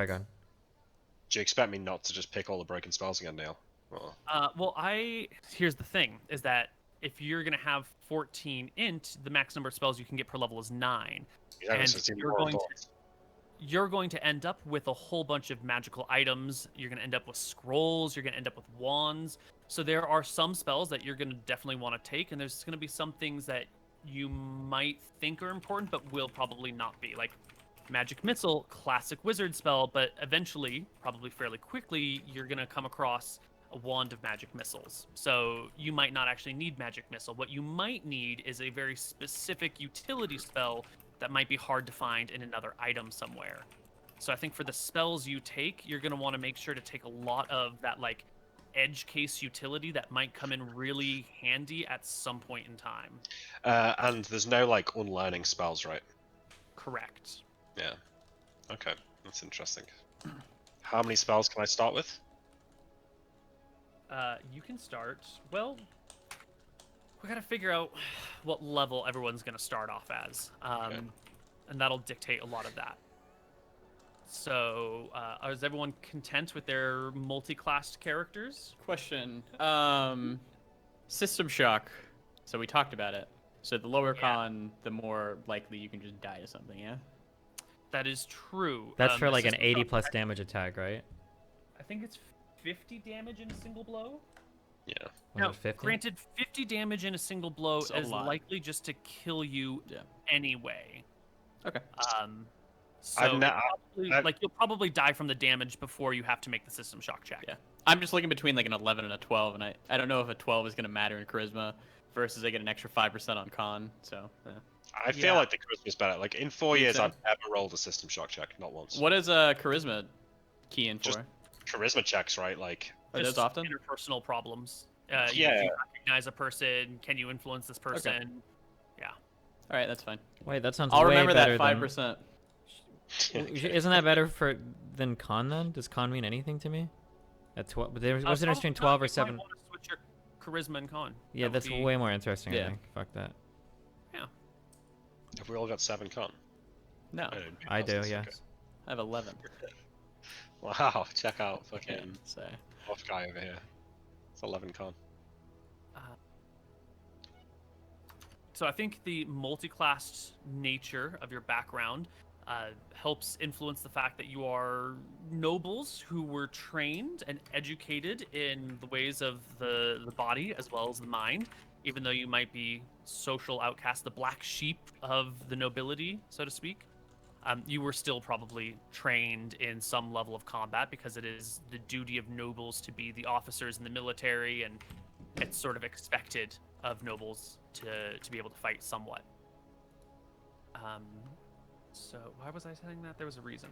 go on. Do you expect me not to just pick all the broken spells again, Neil? Or... Well, here's the thing: is that if you're gonna have 14 int, the max number of spells you can get per level is 9, and you're going to end up with a whole bunch of magical items. You're going to end up with scrolls. You're going to end up with wands. So there are some spells that you're going to definitely want to take, and there's going to be some things that you might think are important, but will probably not be. Like Magic Missile, classic wizard spell, but eventually, probably fairly quickly, you're going to come across a wand of magic missiles. So you might not actually need Magic Missile. What you might need is a very specific utility spell that might be hard to find in another item somewhere. So I think for the spells you take, you're going to want to make sure to take a lot of that like edge case utility that might come in really handy at some point in time. And there's no like unlearning spells, right? Correct. Yeah. Okay, that's interesting. How many spells can I start with? You can start, well, we gotta figure out what level everyone's gonna start off as, and that'll dictate a lot of that. So, is everyone content with their multi-classed characters? Question. System shock. So we talked about it. So the lower con, the more likely you can just die to something, yeah? That is true. That's for like an 80 plus damage attack, right? I think it's 50 damage in a single blow. Yeah. Now, granted, 50 damage in a single blow is likely just to kill you anyway. Okay. So you'll probably die from the damage before you have to make the system shock check. Yeah. I'm just looking between like an 11 and a 12, and I don't know if a 12 is going to matter in charisma versus I get an extra 5% on con. So. I feel like the charisma's better. Like in 4 years, I've never rolled a system shock check, not once. What is a charisma key in for? Just charisma checks, right? Like are those often? Interpersonal problems. Yeah. You recognize a person. Can you influence this person? Okay. Yeah. All right, that's fine. Wait, that sounds. I'll way remember better that 5%. Isn't that better than con then? Does con mean anything to me? At 12, but there was a difference between 12 or 7. You might want to switch your charisma and con. Yeah, that's way more interesting. I think. Fuck that. Yeah. Have we all got 7 con? No. I do. Yes. Okay. I have 11. Wow! Check out fucking So. off guy over here. It's 11 con. So I think the multi-classed nature of your background helps influence the fact that you are nobles who were trained and educated in the ways of the body as well as the mind, even though you might be social outcasts, the black sheep of the nobility, so to speak. You were still probably trained in some level of combat because it is the duty of nobles to be the officers in the military, and it's sort of expected of nobles to be able to fight somewhat. So why was I saying that? There was a reason.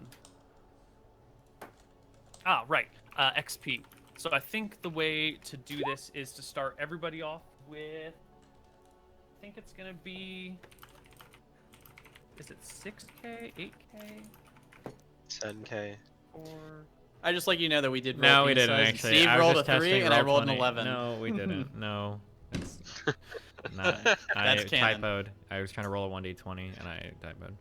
Ah, right. XP. So I think the way to do this is to start everybody off with... I think it's going to be... Is it 6k, 8k, 10k? or... I just like you know that we did. No, roll we bean didn't size, and actually. Steve I was rolled a just 3 testing and I rolled an Roll20. 11. No, we didn't. No, it's not. I That's canon. typoed. I was trying to roll a 1d20 and I typoed.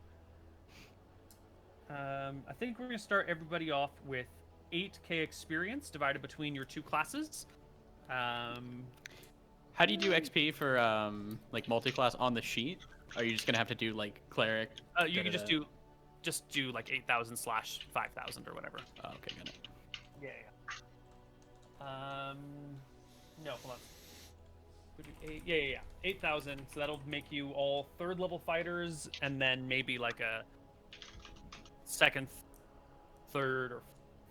I think we're going to start everybody off with 8k experience divided between your two classes. How do you do XP for like multi-class on the sheet? Are you just gonna have to do like cleric? You can just do like 8,000 / 5,000 or whatever. Oh, okay, got it. Yeah. No, hold on. Would be yeah. 8,000. So that'll make you all 3rd level fighters, and then maybe like a 2nd, 3rd, or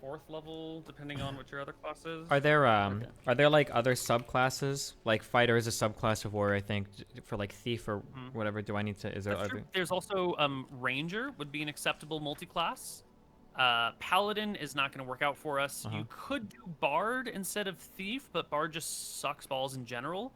4th level, depending on what your other class is. Are there like other subclasses? Like fighter is a subclass of warrior, I think, for like thief or whatever. Do I need to? Is there That's other? true. There's also ranger would be an acceptable multi-class. Paladin is not going to work out for us. You could do bard instead of thief, but bard just sucks balls in general.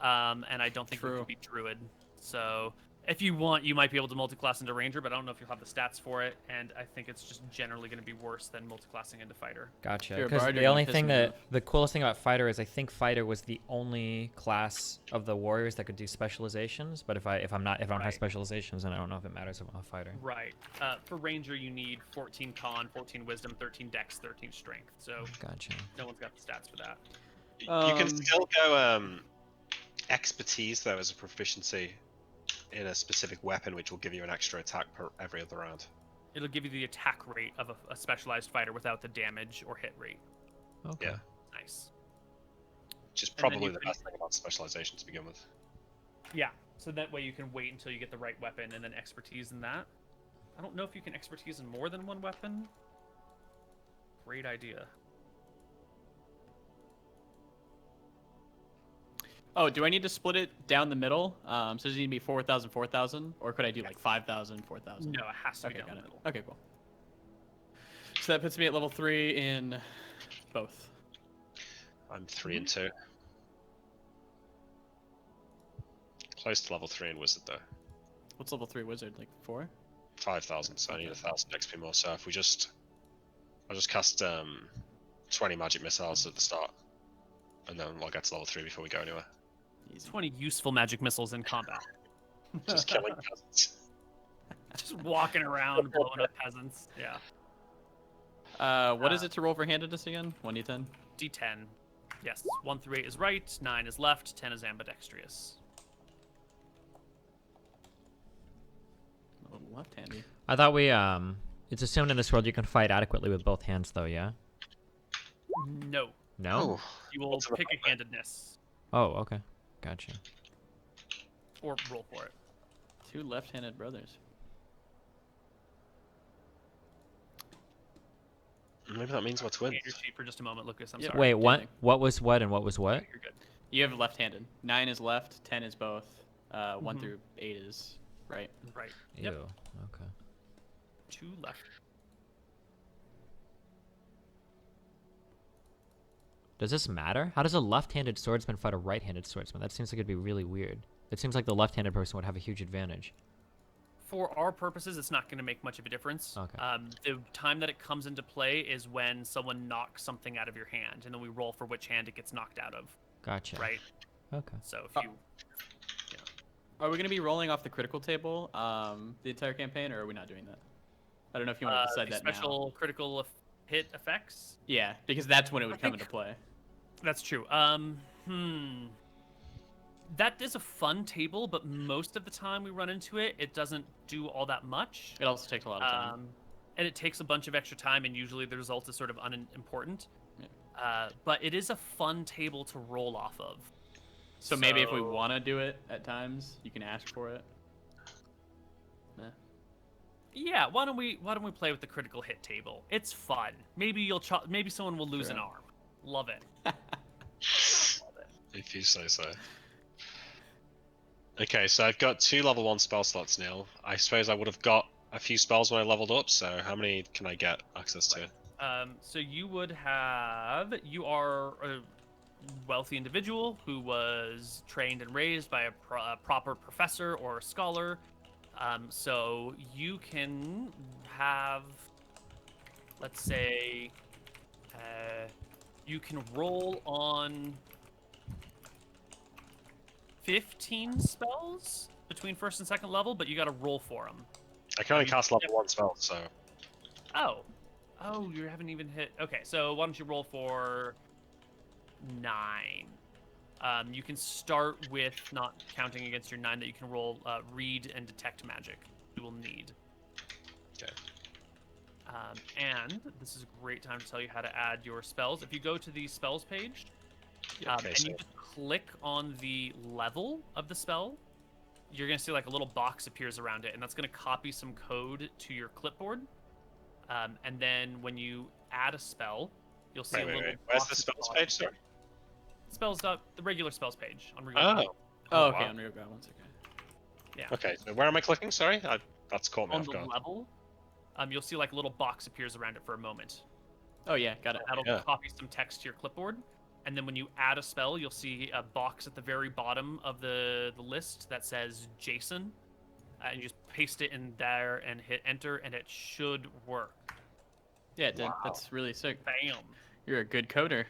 And I don't think you could be druid. So if you want, you might be able to multi-class into ranger, but I don't know if you'll have the stats for it. And I think it's just generally going to be worse than multi-classing into fighter. Gotcha. You're a Because bard, the you're only gonna thing piss me the coolest thing about fighter is I think fighter was the only class of the warriors that could do specializations. But if I don't have specializations, then I don't know if it matters if I'm a fighter. Right. For ranger, you need 14 con, 14 wisdom, 13 dex, 13 strength. So Gotcha. no one's got the stats for that. You can still go expertise though as a proficiency in a specific weapon, which will give you an extra attack per every other round. It'll give you the attack rate of a specialized fighter without the damage or hit rate. Okay. Yeah. Nice. Which is probably the best thing about specialization to begin with. Yeah. So that way you can wait until you get the right weapon and then expertise in that. I don't know if you can expertise in more than one weapon. Great idea. Oh, do I need to split it down the middle? So does it need to be 4,000, 4,000? Or could I do like 5,000, 4,000? No, it has to be Okay, down got the it. middle. Okay, cool. So that puts me at level 3 in both. I'm 3 and 2. Close to level 3 in wizard though. What's level 3 wizard? Like 4? 5,000, so I need 1,000 XP more. So if I'll just cast 20 magic missiles at the start, and then I'll get to level 3 before we go anywhere. Easy. 20 useful magic missiles in combat. Just killing peasants. Just walking around blowing up peasants. Yeah. What is it to roll for handedness again? 1d10? D10. Yes. 1 through 8 is right, 9 is left, 10 is ambidextrous. A little left-handy. I thought it's assumed in this world you can fight adequately with both hands, though. Yeah. No. No. You will pick a handedness. Oh, okay. Gotcha. Or roll for it. 2 left-handed brothers. Maybe that means what's win. Your sheet for just a moment, Lucas. I'm Yep. sorry. Wait, what? What was what and what was what? You're good. You have left-handed. 9 is left, 10 is both. 1 through 8 is right. Right. Ew. Yep. Okay. 2 left. Does this matter? How does a left-handed swordsman fight a right-handed swordsman? That seems like it'd be really weird. It seems like the left-handed person would have a huge advantage. For our purposes, it's not going to make much of a difference. Okay. The time that it comes into play is when someone knocks something out of your hand, and then we roll for which hand it gets knocked out of. Gotcha. Right? Okay. So if you... Are we going to be rolling off the critical table the entire campaign, or are we not doing that? I don't know if you want to decide that special now. critical hit effects? Yeah, because that's when it would come into play. That's true. That is a fun table, but most of the time we run into it, it doesn't do all that much. It also takes a lot of time. And it takes a bunch of extra time, and usually the result is sort of unimportant. Yeah. But it is a fun table to roll off of. So maybe if we want to do it at times, you can ask for it. Yeah, why don't we play with the critical hit table? It's fun. Maybe maybe someone will lose an arm. Love it. Love it. If you say so. Okay, so I've got 2 level 1 spell slots now. I suppose I would have got a few spells when I leveled up, so how many can I get access to? So you are a wealthy individual who was trained and raised by a proper professor or a scholar. So you can have, let's say, you can roll on 15 spells between first and second level, but you got to roll for them. I can only cast level 1 spells, so... Oh, you haven't even hit... Okay, so why don't you roll for 9? You can start with, not counting against your 9, that you can roll read and detect magic. You will need. Okay. And this is a great time to tell you how to add your spells. If you go to the spells page, and you just click on the level of the spell, you're going to see like a little box appears around it, and that's going to copy some code to your clipboard. And then when you add a spell, you'll see a little box. Where's the spells page, sorry? The regular spells page on Regal. Oh, okay, on Regal. 1 second. Yeah. Okay, so where am I clicking? Sorry, that's caught me on off the guard. level. You'll see like a little box appears around it for a moment. Oh yeah, got it. That'll copy some text to your clipboard, and then when you add a spell, you'll see a box at the very bottom of the list that says Jason, and you just paste it in there and hit enter, and it should work. Yeah, it did. Wow. That's really sick. Bam. You're a good coder.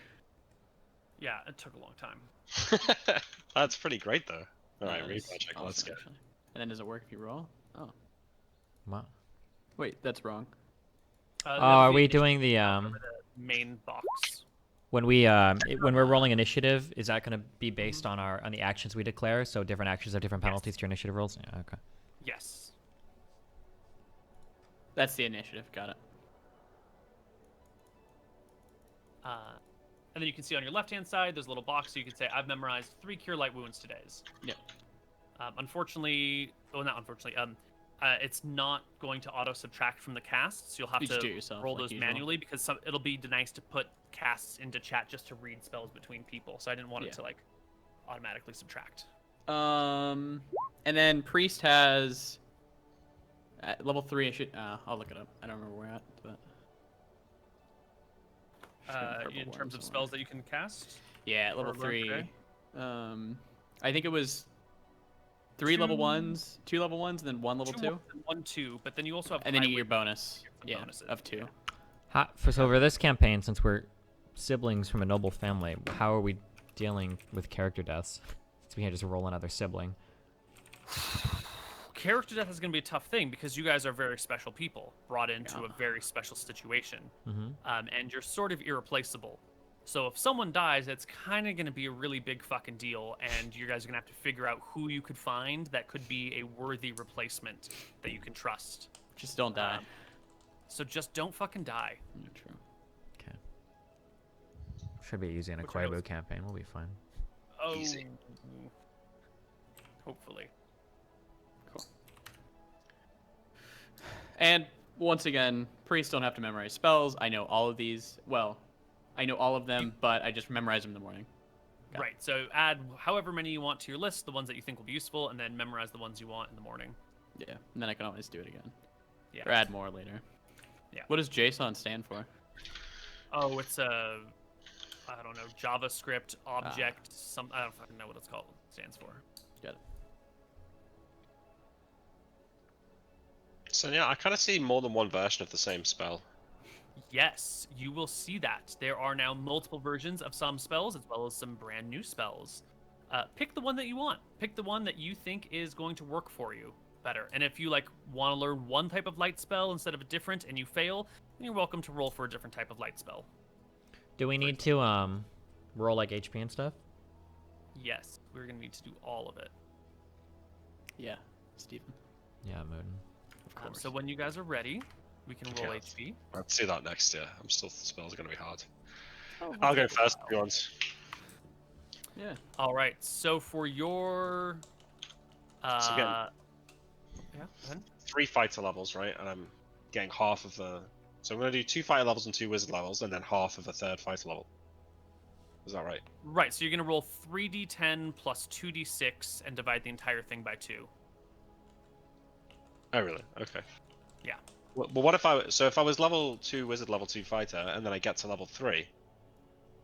Yeah, it took a long time. That's pretty great though. All right, read magic. Awesome, Let's go. actually. And then does it work if you roll? Oh. What? Wait, that's wrong. Are we doing the main box? when we're rolling initiative? Is that going to be based on the actions we declare? So different actions have different penalties to your initiative rolls. Yeah, okay. Yes. That's the initiative. Got it. And then you can see on your left-hand side, there's a little box, so you can say, I've memorized 3 Cure Light Wounds today. Yep. Not unfortunately, it's not going to auto-subtract from the casts. You'll have to roll those manually, because it'll be nice to put casts into chat just to read spells between people, so I didn't want it to, automatically subtract. And then Priest has... At level 3, I'll look it up. I don't remember where we're at, but... in terms of spells that you can cast? Yeah, at level 3. I think it was 3 level 1s, 2 level 1s, and then 1 level 2. 1, 2, but then you also have... And then you get your bonus. Yeah, bonuses. of 2. So for this campaign, since we're siblings from a noble family, how are we dealing with character deaths? So we can't just roll another sibling. Character death is going to be a tough thing because you guys are very special people brought into a very special situation, and you're sort of irreplaceable. So if someone dies, it's kind of going to be a really big fucking deal, and you guys are going to have to figure out who you could find that could be a worthy replacement that you can trust. Just don't die. So just don't fucking die. True. Okay. Should be easy in a Koibu campaign. We'll be fine. Oh, easy. Hopefully. And once again, priests don't have to memorize spells. I know all of these. Well, I know all of them, but I just memorize them in the morning. Right. So add however many you want to your list, the ones that you think will be useful, and then memorize the ones you want in the morning. Yeah, and then I can always do it again. Yeah. Or add more later. Yeah. What does JSON stand for? Oh, it's a, I don't know, JavaScript object. I don't fucking know what it's called. It stands for. Got it. So yeah, I kind of see more than one version of the same spell. Yes, you will see that. There are now multiple versions of some spells, as well as some brand new spells. Pick the one that you want. Pick the one that you think is going to work for you better. And if you want to learn one type of light spell instead of a different, and you fail, then you're welcome to roll for a different type of light spell. Do we need to roll HP and stuff? Yes, we're gonna need to do all of it. Yeah, Stephen. Yeah, Mooden. Of course. So when you guys are ready, we can roll Okay. HP. Let's see that next year. I'm still spells are gonna be hard. Oh, I'll go first. If you want. Yeah. All right. So for your, So again, yeah, go ahead. 3 fighter levels, right? And I'm getting half of the. So I'm gonna do 2 fighter levels and 2 wizard levels, and then half of a 3rd fighter level. Is that right? Right. So you're gonna roll 3d10 plus 2d6 and divide the entire thing by 2. Oh, really? Okay. Yeah. But what if if I was level 2 wizard, level 2 fighter, and then I get to level 3,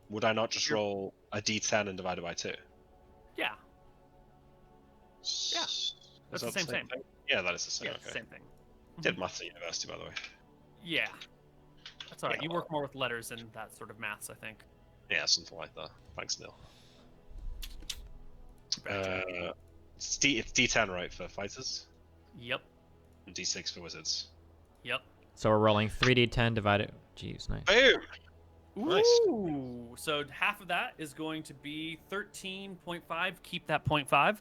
would I not just roll a d10 and divide it by 2? Yeah. Yeah. Is That's that the same thing. Yeah, that is the same. Yeah, it's the Okay. same thing. Did maths at university, by the way. Yeah. That's all right. Yeah, You well- work more with letters and that sort of maths, I think. Yeah, something like that. Thanks, Neil. Right. It's D10, right, for fighters? Yep. And D6 for wizards. Yep. So we're rolling 3d10 divided. Jeez, nice. Boom! Nice. Ooh. So half of that is going to be 13.5. Keep that 0.5.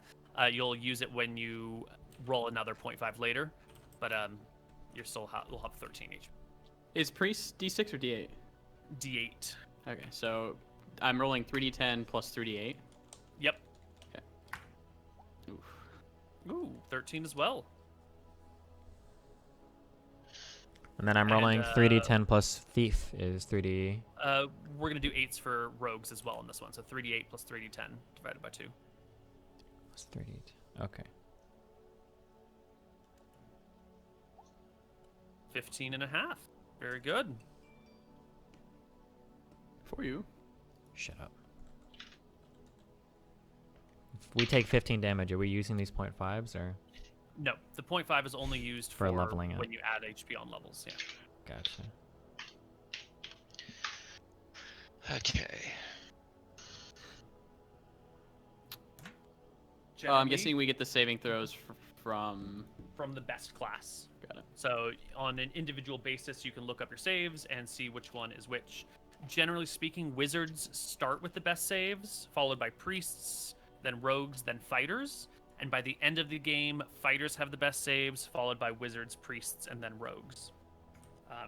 You'll use it when you roll another 0.5 later, but you're still you'll have 13 each. Is priest D6 or D8? D8. Okay, so I'm rolling 3d10 plus 3d8. Yep. Okay. Oof. Ooh, 13 as well. And then I'm rolling 3d10 plus thief is 3d. We're gonna do 8s for rogues as well in this one. So 3d8 plus 3d10 divided by 2. Plus 3d. Okay. 15 and a half. Very good. For you. Shut up. If we take 15 damage, are we using these 0.5s or? No, the 0.5 is only used For for leveling up. when you add HP on levels. Yeah. Gotcha. Okay. I'm Jeremy, guessing we get the saving throws from. from the best class. Got it. So on an individual basis, you can look up your saves and see which one is which. Generally speaking, wizards start with the best saves, followed by priests, then rogues, then fighters. And by the end of the game, fighters have the best saves, followed by wizards, priests, and then rogues.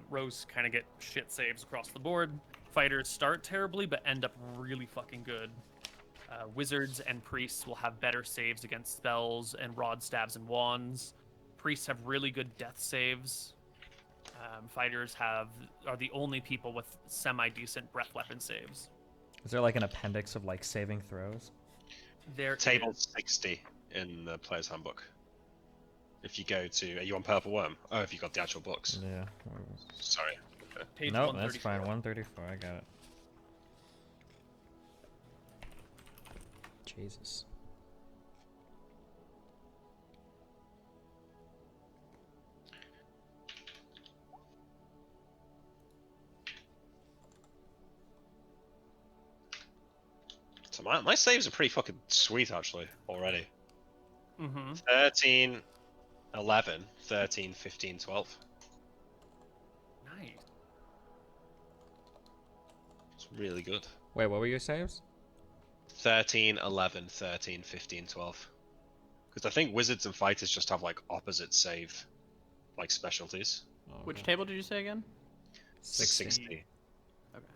Rogues kind of get shit saves across the board. Fighters start terribly, but end up really fucking good. Wizards and priests will have better saves against spells and rod, stabs, and wands. Priests have really good death saves. Fighters are the only people with semi-decent breath weapon saves. Is there like an appendix of like saving throws? There Table is- 60 in the player's handbook. If you go to, are you on Purple Worm? Oh, if you got the actual books. Yeah. Sorry. Okay. page Nope, that's 134. fine. 134. I got it. Jesus. So my saves are pretty fucking sweet, actually, already. Mm-hmm. 13, 11, 13, 15, 12. Nice. It's really good. Wait, what were your saves? 13, 11, 13, 15, 12. Because I think wizards and fighters just have like opposite save, like specialties. Oh, Which okay. table did you say again? 60.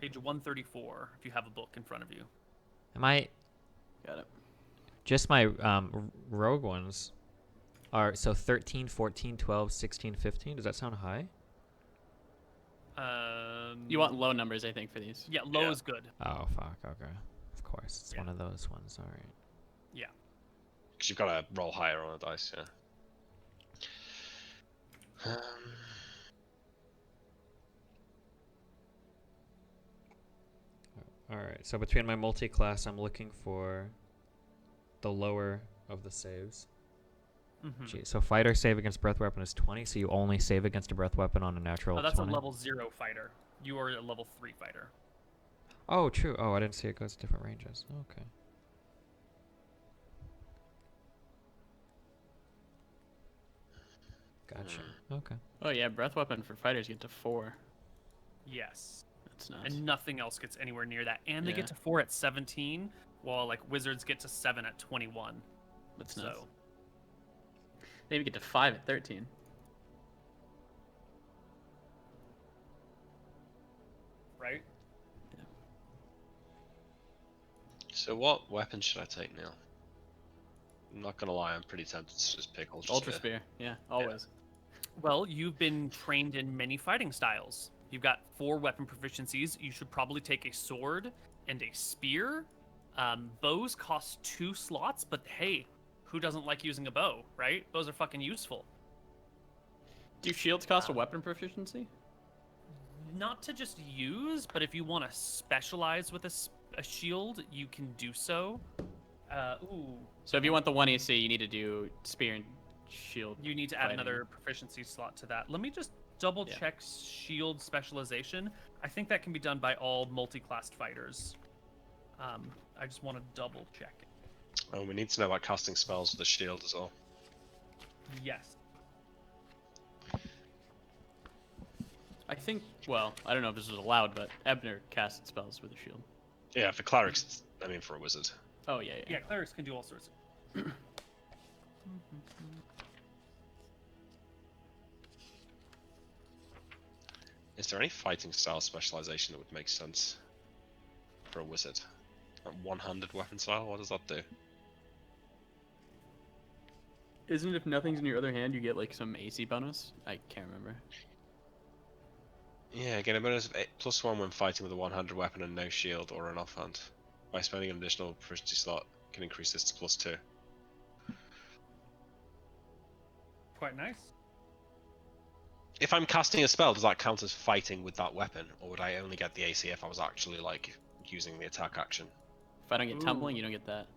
Page 134, if you have a book in front of you. Am I Got it. just my rogue ones are so 13, 14, 12, 16, 15? Does that sound high? You want low numbers, I think, for these. Yeah, low Yeah. is good. Oh fuck. Okay. Of course, it's Yeah. one of those ones. All right. Yeah. Because you've got to roll higher on the dice, yeah. All right. So between my multi-class, I'm looking for the lower of the saves. Mm-hmm. Gee, so fighter save against breath weapon is 20, so you only save against a breath weapon on a natural Oh, that's 20? a level 0 fighter. You are a level 3 fighter. Oh, true. Oh, I didn't see it goes to different ranges. Okay. Gotcha. Okay. Oh yeah, breath weapon for fighters get to 4. Yes. That's nuts. And nothing else gets anywhere near that. And they Yeah. get to 4 at 17, while like wizards get to 7 at 21. That's So nuts. They even get to 5 at 13. right. So what weapon should I take now? I'm not gonna lie, I'm pretty tempted to just pick Ultra Spear, yeah, always. Well, you've been trained in many fighting styles. You've got 4 weapon proficiencies. You should probably take a sword and a spear. Bows cost 2 slots, but hey, who doesn't like using a bow, right? Bows are fucking useful. Do shields cost a weapon proficiency? Not to just use, but if you want to specialize with a shield, you can do so. Ooh. So if you want the 1 AC, you need to do spear and shield. You need to add fighting. another proficiency slot to that. Let me just double check shield specialization. I think that can be done by all multi-classed fighters. I just want to double check it. Oh, we need to know about casting spells with the shield as well. Yes. I think, well, I don't know if this was allowed, but Ebner cast spells with a shield. Yeah, for clerics, I mean for a wizard. Oh, yeah. Yeah, clerics can do all sorts. Is there any fighting style specialization that would make sense for a wizard? Like one-handed weapon style, what does that do? Isn't it if nothing's in your other hand, you get like some AC bonus? I can't remember. Yeah, get a bonus of +1 when fighting with a one-handed weapon and no shield or an offhand. By spending an additional proficiency slot, you can increase this to +2. Quite nice. If I'm casting a spell, does that count as fighting with that weapon, or would I only get the AC if I was actually like using the attack action? If I don't get tumbling, Ooh. you don't get that.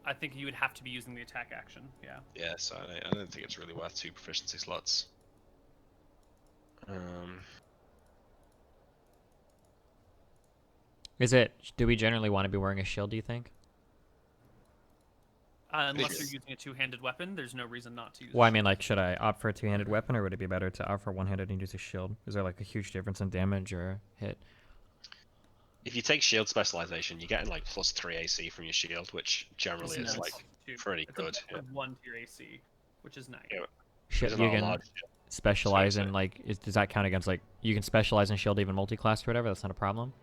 I think you would have to be using the attack action. Yeah. Yeah, so I don't think it's really worth 2 proficiency slots. Do we generally want to be wearing a shield, do you think? Unless you're using a two-handed weapon, there's no reason not to use. Well, I mean, like, should I opt for a two-handed weapon, or would it be better to opt for one-handed and use a shield? Is there like a huge difference in damage or hit? If you take shield specialization, you're getting like +3 AC from your shield, which generally is like pretty good. It's a 1 to your AC, which is nice. Yeah. You Isn't that a can large- specialize Sorry, in like. Does that count against like you can specialize in shield even multi-class or whatever? That's not a problem.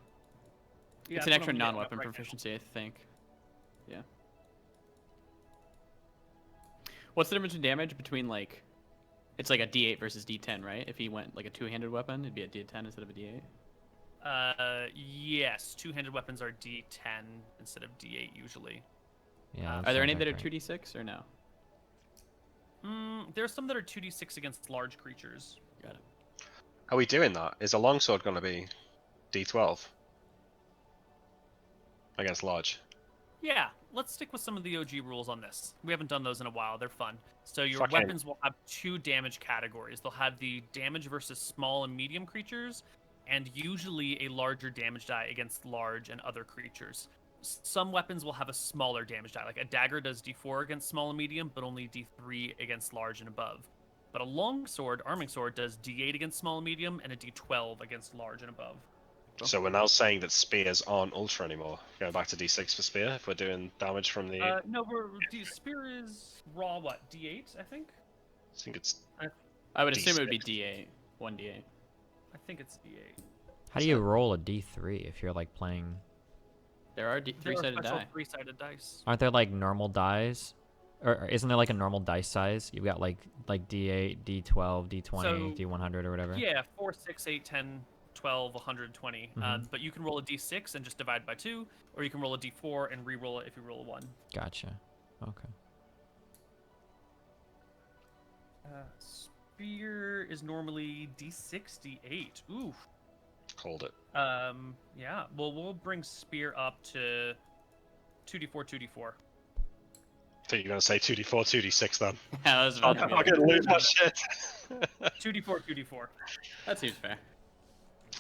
Yeah, It's that's an what extra I'm getting at non-weapon right now. proficiency, I think. Yeah. What's the difference in damage between like, it's like a D8 versus D10, right? If he went like a two-handed weapon, it'd be a D10 instead of a D8. Yes, two-handed weapons are D10 instead of D8 usually. Yeah. Are there any sounds that are like right. 2d6 or no? There's some that are 2d6 against large creatures. Got it. Are we doing that? Is a longsword going to be D12 against large? Yeah, let's stick with some of the OG rules on this. We haven't done those in a while. They're fun. So your Fucking- weapons will have 2 damage categories. They'll have the damage versus small and medium creatures, and usually a larger damage die against large and other creatures. Some weapons will have a smaller damage die. Like a dagger does D4 against small and medium, but only D3 against large and above. But a longsword, arming sword, does D8 against small and medium, and a D12 against large and above. So we're now saying that spears aren't ultra anymore. Going back to D6 for spear if we're doing damage from the. No, spear is raw. What D8? I think. I think it's. I would assume it would be D6. D8. 1d8. I think it's D8. How do you roll a D3 if you're like playing? There are three-sided special die. 3-sided dice. Aren't there like normal dice? Or isn't there like a normal dice size? You've got like D8, D12, D20, So, D100 or whatever. Yeah, 4, 6, 8, 10, 12, 120. But you can roll a D6 and just divide by 2, or you can roll a D4 and re-roll it if you roll a 1. Gotcha. Okay. Spear is normally D6, D8. Oof. Called it. Yeah. Well, we'll bring spear up to 2d4, 2d4. I think you're going to say 2d4, 2d6 then. Yeah, that was I'm about to be not going to lose that shit. 2d4, 2d4. That seems fair.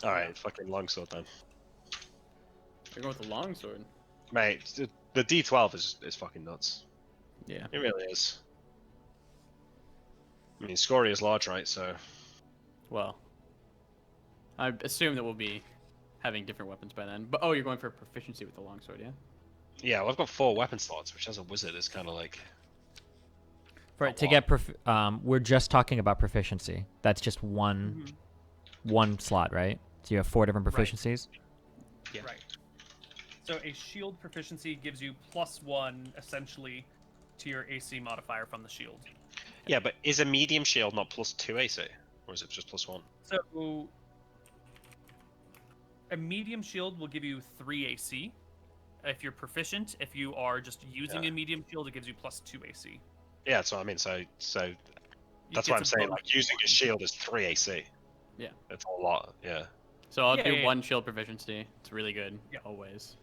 Alright, fucking longsword then. You're going with the longsword. Mate, the D12 is fucking nuts. Yeah. It really is. I mean, Scoria is large, right? So. Well, I assume that we'll be having different weapons by then. But oh, you're going for proficiency with the longsword, yeah? Yeah, well, I've got 4 weapon slots, which as a wizard is kind of like. For to get we're just talking about proficiency. That's just one slot, right? So you have 4 different proficiencies. Yeah. Right. So a shield proficiency gives you +1 essentially to your AC modifier from the shield. Yeah, but is a medium shield not +2 AC, or is it just +1? So a medium shield will give you 3 AC. If you're proficient, if you are just using a medium shield, it gives you +2 AC. Yeah, that's what I mean. So that's why I'm saying like using a shield is 3 AC. Yeah. That's a lot. Yeah. So I'll do 1 shield proficiency. It's really good. Yep. Always.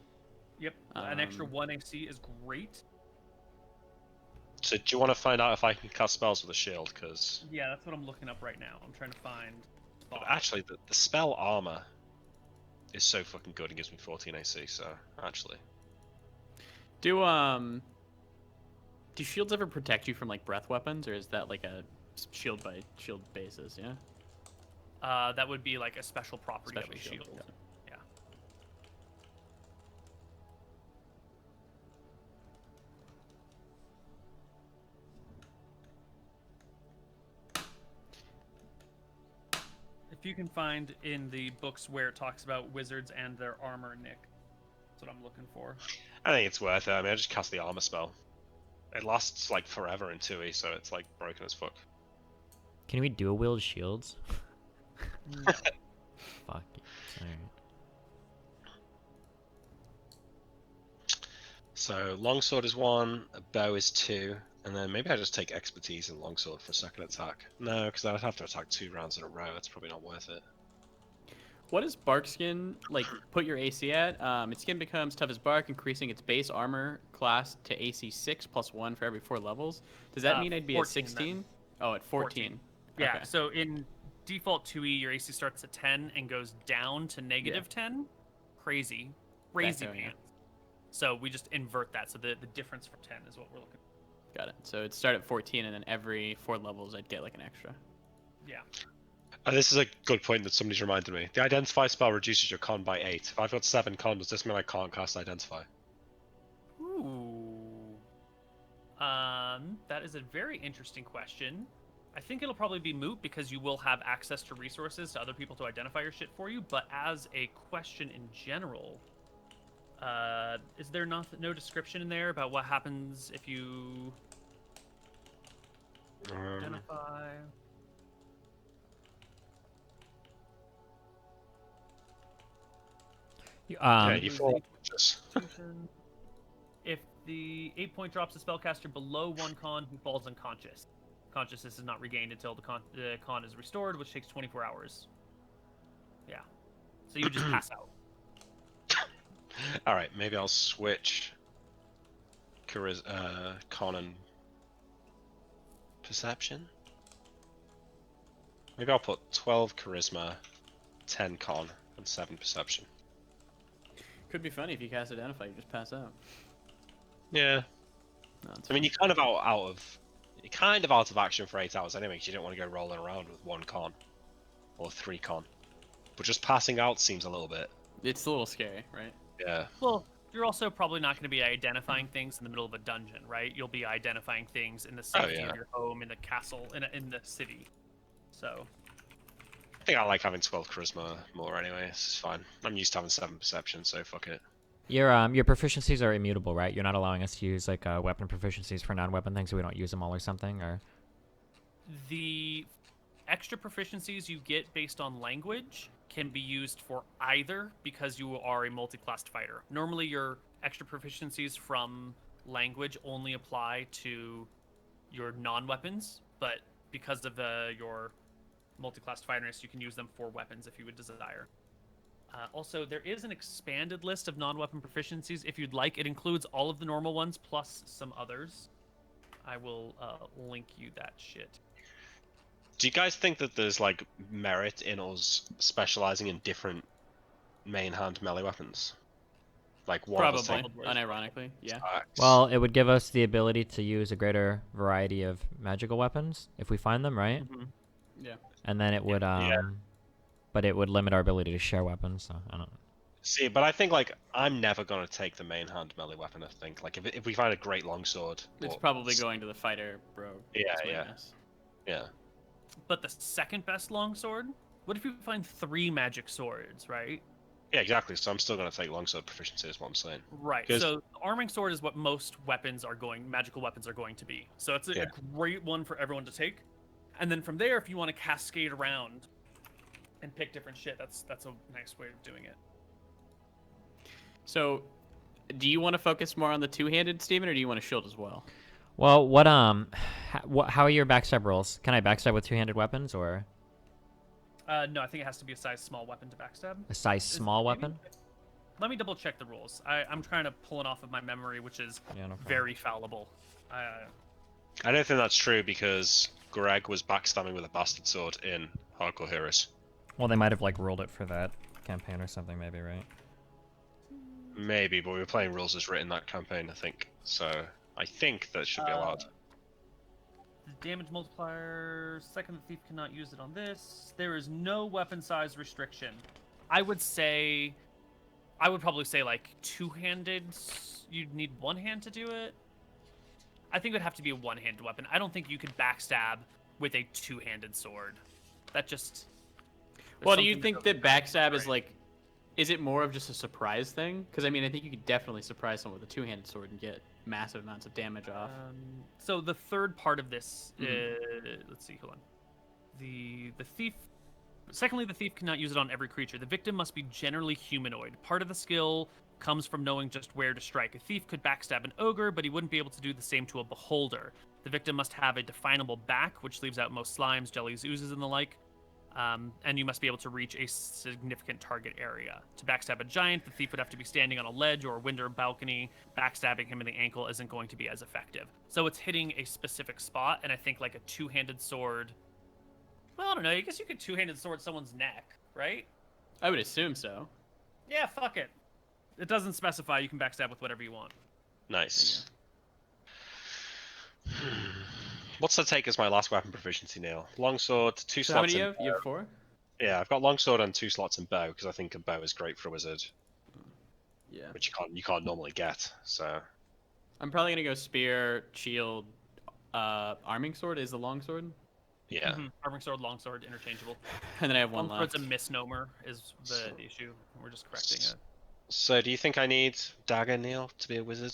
Yep. An extra 1 AC is great. So do you want to find out if I can cast spells with a shield? Because yeah, that's what I'm looking up right now. I'm trying to find. But actually, the spell armor is so fucking good. It gives me 14 AC. So actually, do shields ever protect you from like breath weapons, or is that like a shield by shield basis? Yeah. That would be like a special property of a shield. Yeah. If you can find in the books where it talks about wizards and their armor, Nick, that's what I'm looking for. I think it's worth it. I mean, I just cast the armor spell. It lasts like forever in 2e, so it's like broken as fuck. Can we dual wield shields? No. Fuck it. Alright. So longsword is 1, a bow is 2, and then maybe I just take expertise in longsword for second attack. No, because I'd have to attack 2 rounds in a row. It's probably not worth it. What does bark skin like put your AC at? Its skin becomes tough as bark, increasing its base armor class to AC 6 +1 for every 4 levels. Does that mean I'd be at 16? Then. Oh, at 14. Yeah. Okay. So in default 2e, your AC starts at 10 and goes down to -10. Crazy pants. Yeah. So we just invert that. So the difference from 10 is what we're looking for. Got it. So it'd start at 14, and then every 4 levels I'd get like an extra. Yeah. This is a good point that somebody's reminded me. The Identify spell reduces your con by 8. If I've got 7 con, does this mean I can't cast Identify? Ooh. That is a very interesting question. I think it'll probably be moot because you will have access to resources to other people to identify your shit for you. But as a question in general, is there no description in there about what happens if you identify? Yeah, you fall unconscious. If the 8-point drops a spellcaster below 1 con, he falls unconscious. Consciousness is not regained until the con is restored, which takes 24 hours. Yeah. So you just pass out. Alright, maybe I'll switch con and perception. Maybe I'll put 12 charisma, 10 con, and 7 perception. Could be funny if you cast Identify, you just pass out. Yeah. No, I mean, you're kind of out of action for 8 hours anyway, because you don't want to go rolling around with 1 con or 3 con. But just passing out seems a little bit. It's a little scary, right? Yeah. Well, you're also probably not going to be identifying things in the middle of a dungeon, right? You'll be identifying things in the safety of your home, in the castle, in the city. So. I think I like having 12 charisma more anyway. This is fine. I'm used to having 7 perception, so fuck it. Your proficiencies are immutable, right? You're not allowing us to use like weapon proficiencies for non-weapon things, so we don't use them all or something, or. The extra proficiencies you get based on language can be used for either because you are a multi-classed fighter. Normally, your extra proficiencies from language only apply to your non-weapons, but because of your multi-classed fighterness, you can use them for weapons if you would desire. Also, there is an expanded list of non-weapon proficiencies. If you'd like, it includes all of the normal ones plus some others. I will link you that shit. Do you guys think that there's like merit in us specializing in different main hand melee weapons? Like one Probably, unironically, yeah. Well, it would give us the ability to use a greater variety of magical weapons if we find them, right? Mm-hmm. Yeah. And then it would but it would limit our ability to share weapons. So I don't know. See, but I think like I'm never gonna take the main hand melee weapon. I think like if we find a great longsword, It's or- probably going to the fighter, bro. Yeah, That's my yeah. guess. Yeah. But the second best longsword? What if you find 3 magic swords, right? Yeah, exactly. So I'm still gonna take longsword proficiency, is what I'm saying. Right. 'Cause- So arming sword is what most magical weapons are going to be. So it's a Yeah. great one for everyone to take. And then from there, if you want to cascade around and pick different shit, that's a nice way of doing it. So, do you want to focus more on the two-handed, Steven, or do you want to shield as well? Well, how are your backstab rolls? Can I backstab with two-handed weapons or No, I think it has to be a size small weapon to backstab. a size small weapon? Let me double check the rules. I'm trying to pull it off of my memory, which is Yeah, no problem. very fallible. I don't think that's true because Greg was backstabbing with a bastard sword in Hardcore Heroes. Well, they might have like ruled it for that campaign or something, maybe, right? Maybe, but we were playing rules as written that campaign, I think. So I think that should be allowed. The damage multiplier. Second, the thief cannot use it on this. There is no weapon size restriction. I would probably say like two-handed. You'd need one hand to do it. I think it would have to be a one-handed weapon. I don't think you could backstab with a two-handed sword. That just. Well, do you think that backstab is like, is it more of just a surprise thing? Because I mean, I think you could definitely surprise someone with a two-handed sword and get massive amounts of damage off. So the third part of this, let's see, hold on. The thief. Secondly, the thief cannot use it on every creature. The victim must be generally humanoid. Part of the skill comes from knowing just where to strike. A thief could backstab an ogre, but he wouldn't be able to do the same to a beholder. The victim must have a definable back, which leaves out most slimes, jellies, oozes, and the like. And you must be able to reach a significant target area. To backstab a giant, the thief would have to be standing on a ledge or a window or balcony. Backstabbing him in the ankle isn't going to be as effective. So it's hitting a specific spot, and I think like a two-handed sword. Well, I don't know. I guess you could two-handed sword someone's neck, right? I would assume so. Yeah, fuck it. It doesn't specify. You can backstab with whatever you want. Nice. What's the take as my last weapon proficiency, Neil? Longsword, two So how slots many in you have? You have 4? Yeah, I've got longsword and 2 slots in bow because I think a bow is great for a wizard, Yeah. which you can't normally get. So I'm probably gonna go spear, shield, arming sword is the long sword, yeah, Arming sword, longsword, interchangeable. and then I have one Longsword's left. a misnomer, is the issue. We're just correcting it. So do you think I need dagger, Neil, to be a wizard?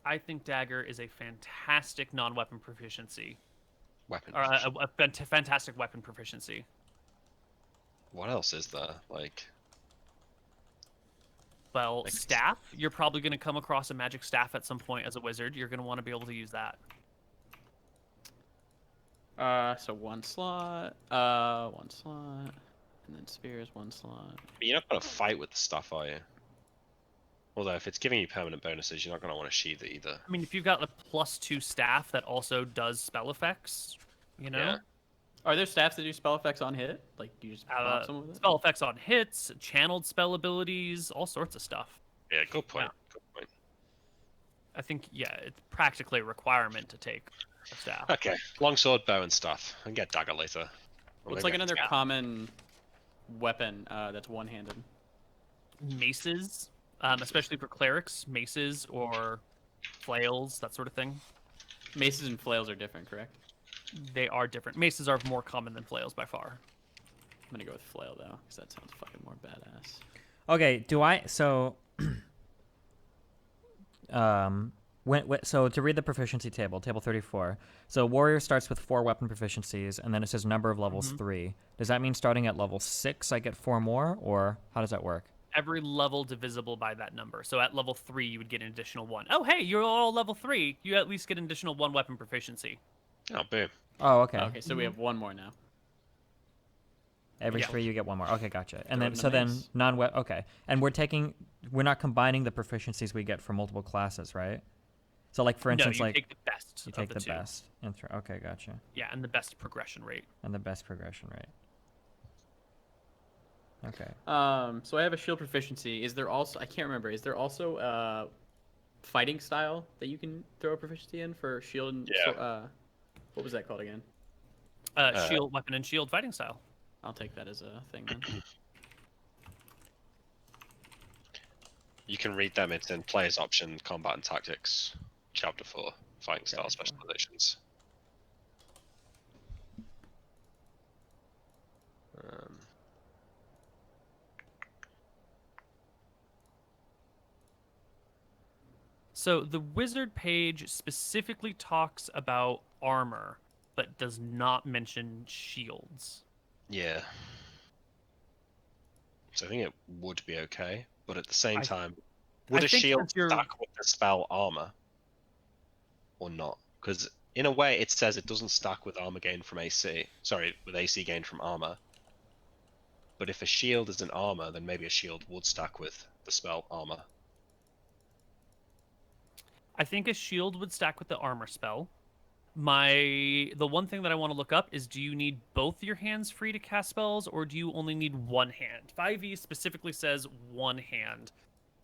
I think dagger is a fantastic non-weapon proficiency, Weapon. or a fantastic weapon proficiency. What else is there? Like, Well, Like- staff. You're probably going to come across a magic staff at some point as a wizard. You're going to want to be able to use that. So one slot, and then spears, one slot. you're not gonna fight with the stuff, are you? Although if it's giving you permanent bonuses, you're not gonna want to sheath it either. I mean, if you've got a +2 staff that also does spell effects, you know, Yeah. Are there staffs that do spell effects on hit? Like, do you just pop someone with it? spell effects on hits, channeled spell abilities, all sorts of stuff. Yeah, good point. Good point. I think, yeah, it's practically a requirement to take a staff. Okay, longsword, bow, and stuff. I can get dagger later. Well, it's like another common weapon that's one-handed. Maces, especially for clerics, maces or flails, that sort of thing. Maces and flails are different, correct? They are different. Maces are more common than flails by far. I'm gonna go with flail though, because that sounds fucking more badass. Okay, so to read the proficiency table, table 34. So warrior starts with 4 weapon proficiencies, and then it says number of levels 3. Does that mean starting at level 6 I get 4 more, or how does that work? Every level divisible by that number. So at level 3, you would get an additional 1. Oh, hey, you're all level 3. You at least get an additional 1 weapon proficiency. Oh, boom. Oh, okay. Okay, so we have one more now. Every Yeah. 3 you get 1 more. Okay, gotcha. And Throw it then in so the then mace. non-weapon. Okay, and we're not combining the proficiencies we get for multiple classes, right? So like for instance, no, you like take the best. you take of the two. best. Okay, gotcha. Yeah, and the best progression rate. And the best progression rate. Okay. So I have a shield proficiency. Is there also? I can't remember. Is there also fighting style that you can throw a proficiency in for shield and Yeah. what was that called again? Shield, weapon, and shield fighting style. I'll take that as a thing then. You can read them. It's in Player's Option, Combat and Tactics, Chapter 4, Fighting Style Chapter 4. Specializations. So the wizard page specifically talks about armor, but does not mention shields. Yeah. So I think it would be okay, but at the same time, would a think shield since you're- stack with the spell armor? Or not? Because in a way it says it doesn't stack with armor gain from AC. Sorry, with AC gain from armor. But if a shield is an armor, then maybe a shield would stack with the spell armor. I think a shield would stack with the armor spell. The one thing that I want to look up is, do you need both your hands free to cast spells, or do you only need one hand? 5e specifically says one hand.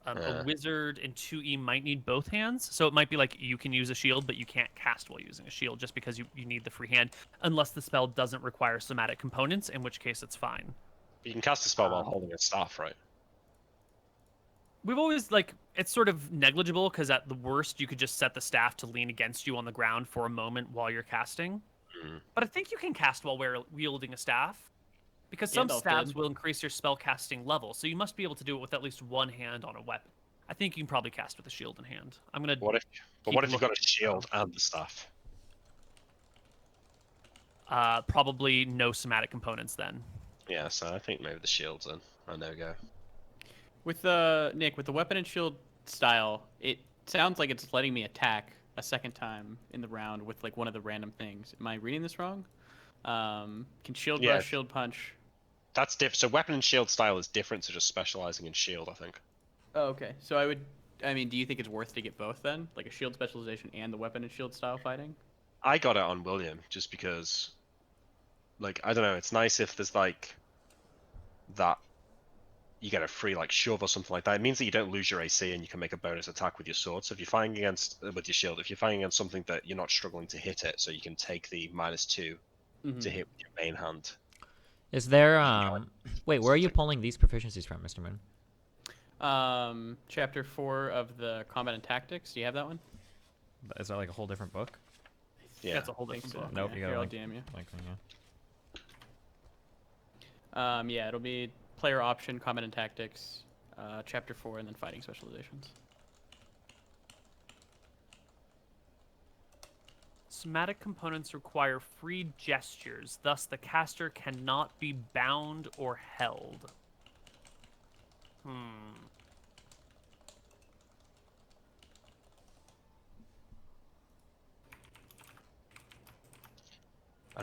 A wizard in 2e might need both hands, so it might be like you can use a shield, but you can't cast while using a shield just because you need the free hand, unless the spell doesn't require somatic components, in which case it's fine. You can cast a spell while holding a staff, right? We've always, it's sort of negligible, because at the worst, you could just set the staff to lean against you on the ground for a moment while you're casting. But I think you can cast while wielding a staff, because some staffs will increase your spell casting level, so you must be able to do it with at least one hand on a weapon. I think you can probably cast with a shield in hand. What if you've got a shield and the staff? Probably no somatic components then. Yeah, so I think maybe the shield's in. I know go. With Nick, with the weapon and shield style, it sounds like it's letting me attack a second time in the round with like one of the random things. Am I reading this wrong? Can shield rush, shield punch? That's different. So weapon and shield style is different to just specializing in shield, I think. Oh, okay. So do you think it's worth to get both then? Like a shield specialization and the weapon and shield style fighting? I got it on William just because, I don't know, it's nice if there's that you get a free shove or something like that. It means that you don't lose your AC and you can make a bonus attack with your sword. So if you're fighting with your shield, if you're fighting against something that you're not struggling to hit it, so you can take the -2 to hit with your main hand. Is there wait, where are you pulling these proficiencies from, Mr. Moon? Chapter 4 of the Combat and Tactics. Do you have that one? Is that like a whole different book? Yeah. That's a whole different book. Nope, you gotta DM you. Yeah. Yeah, it'll be player option, Combat and Tactics, Chapter 4, and then fighting specializations. Somatic components require free gestures, thus the caster cannot be bound or held. I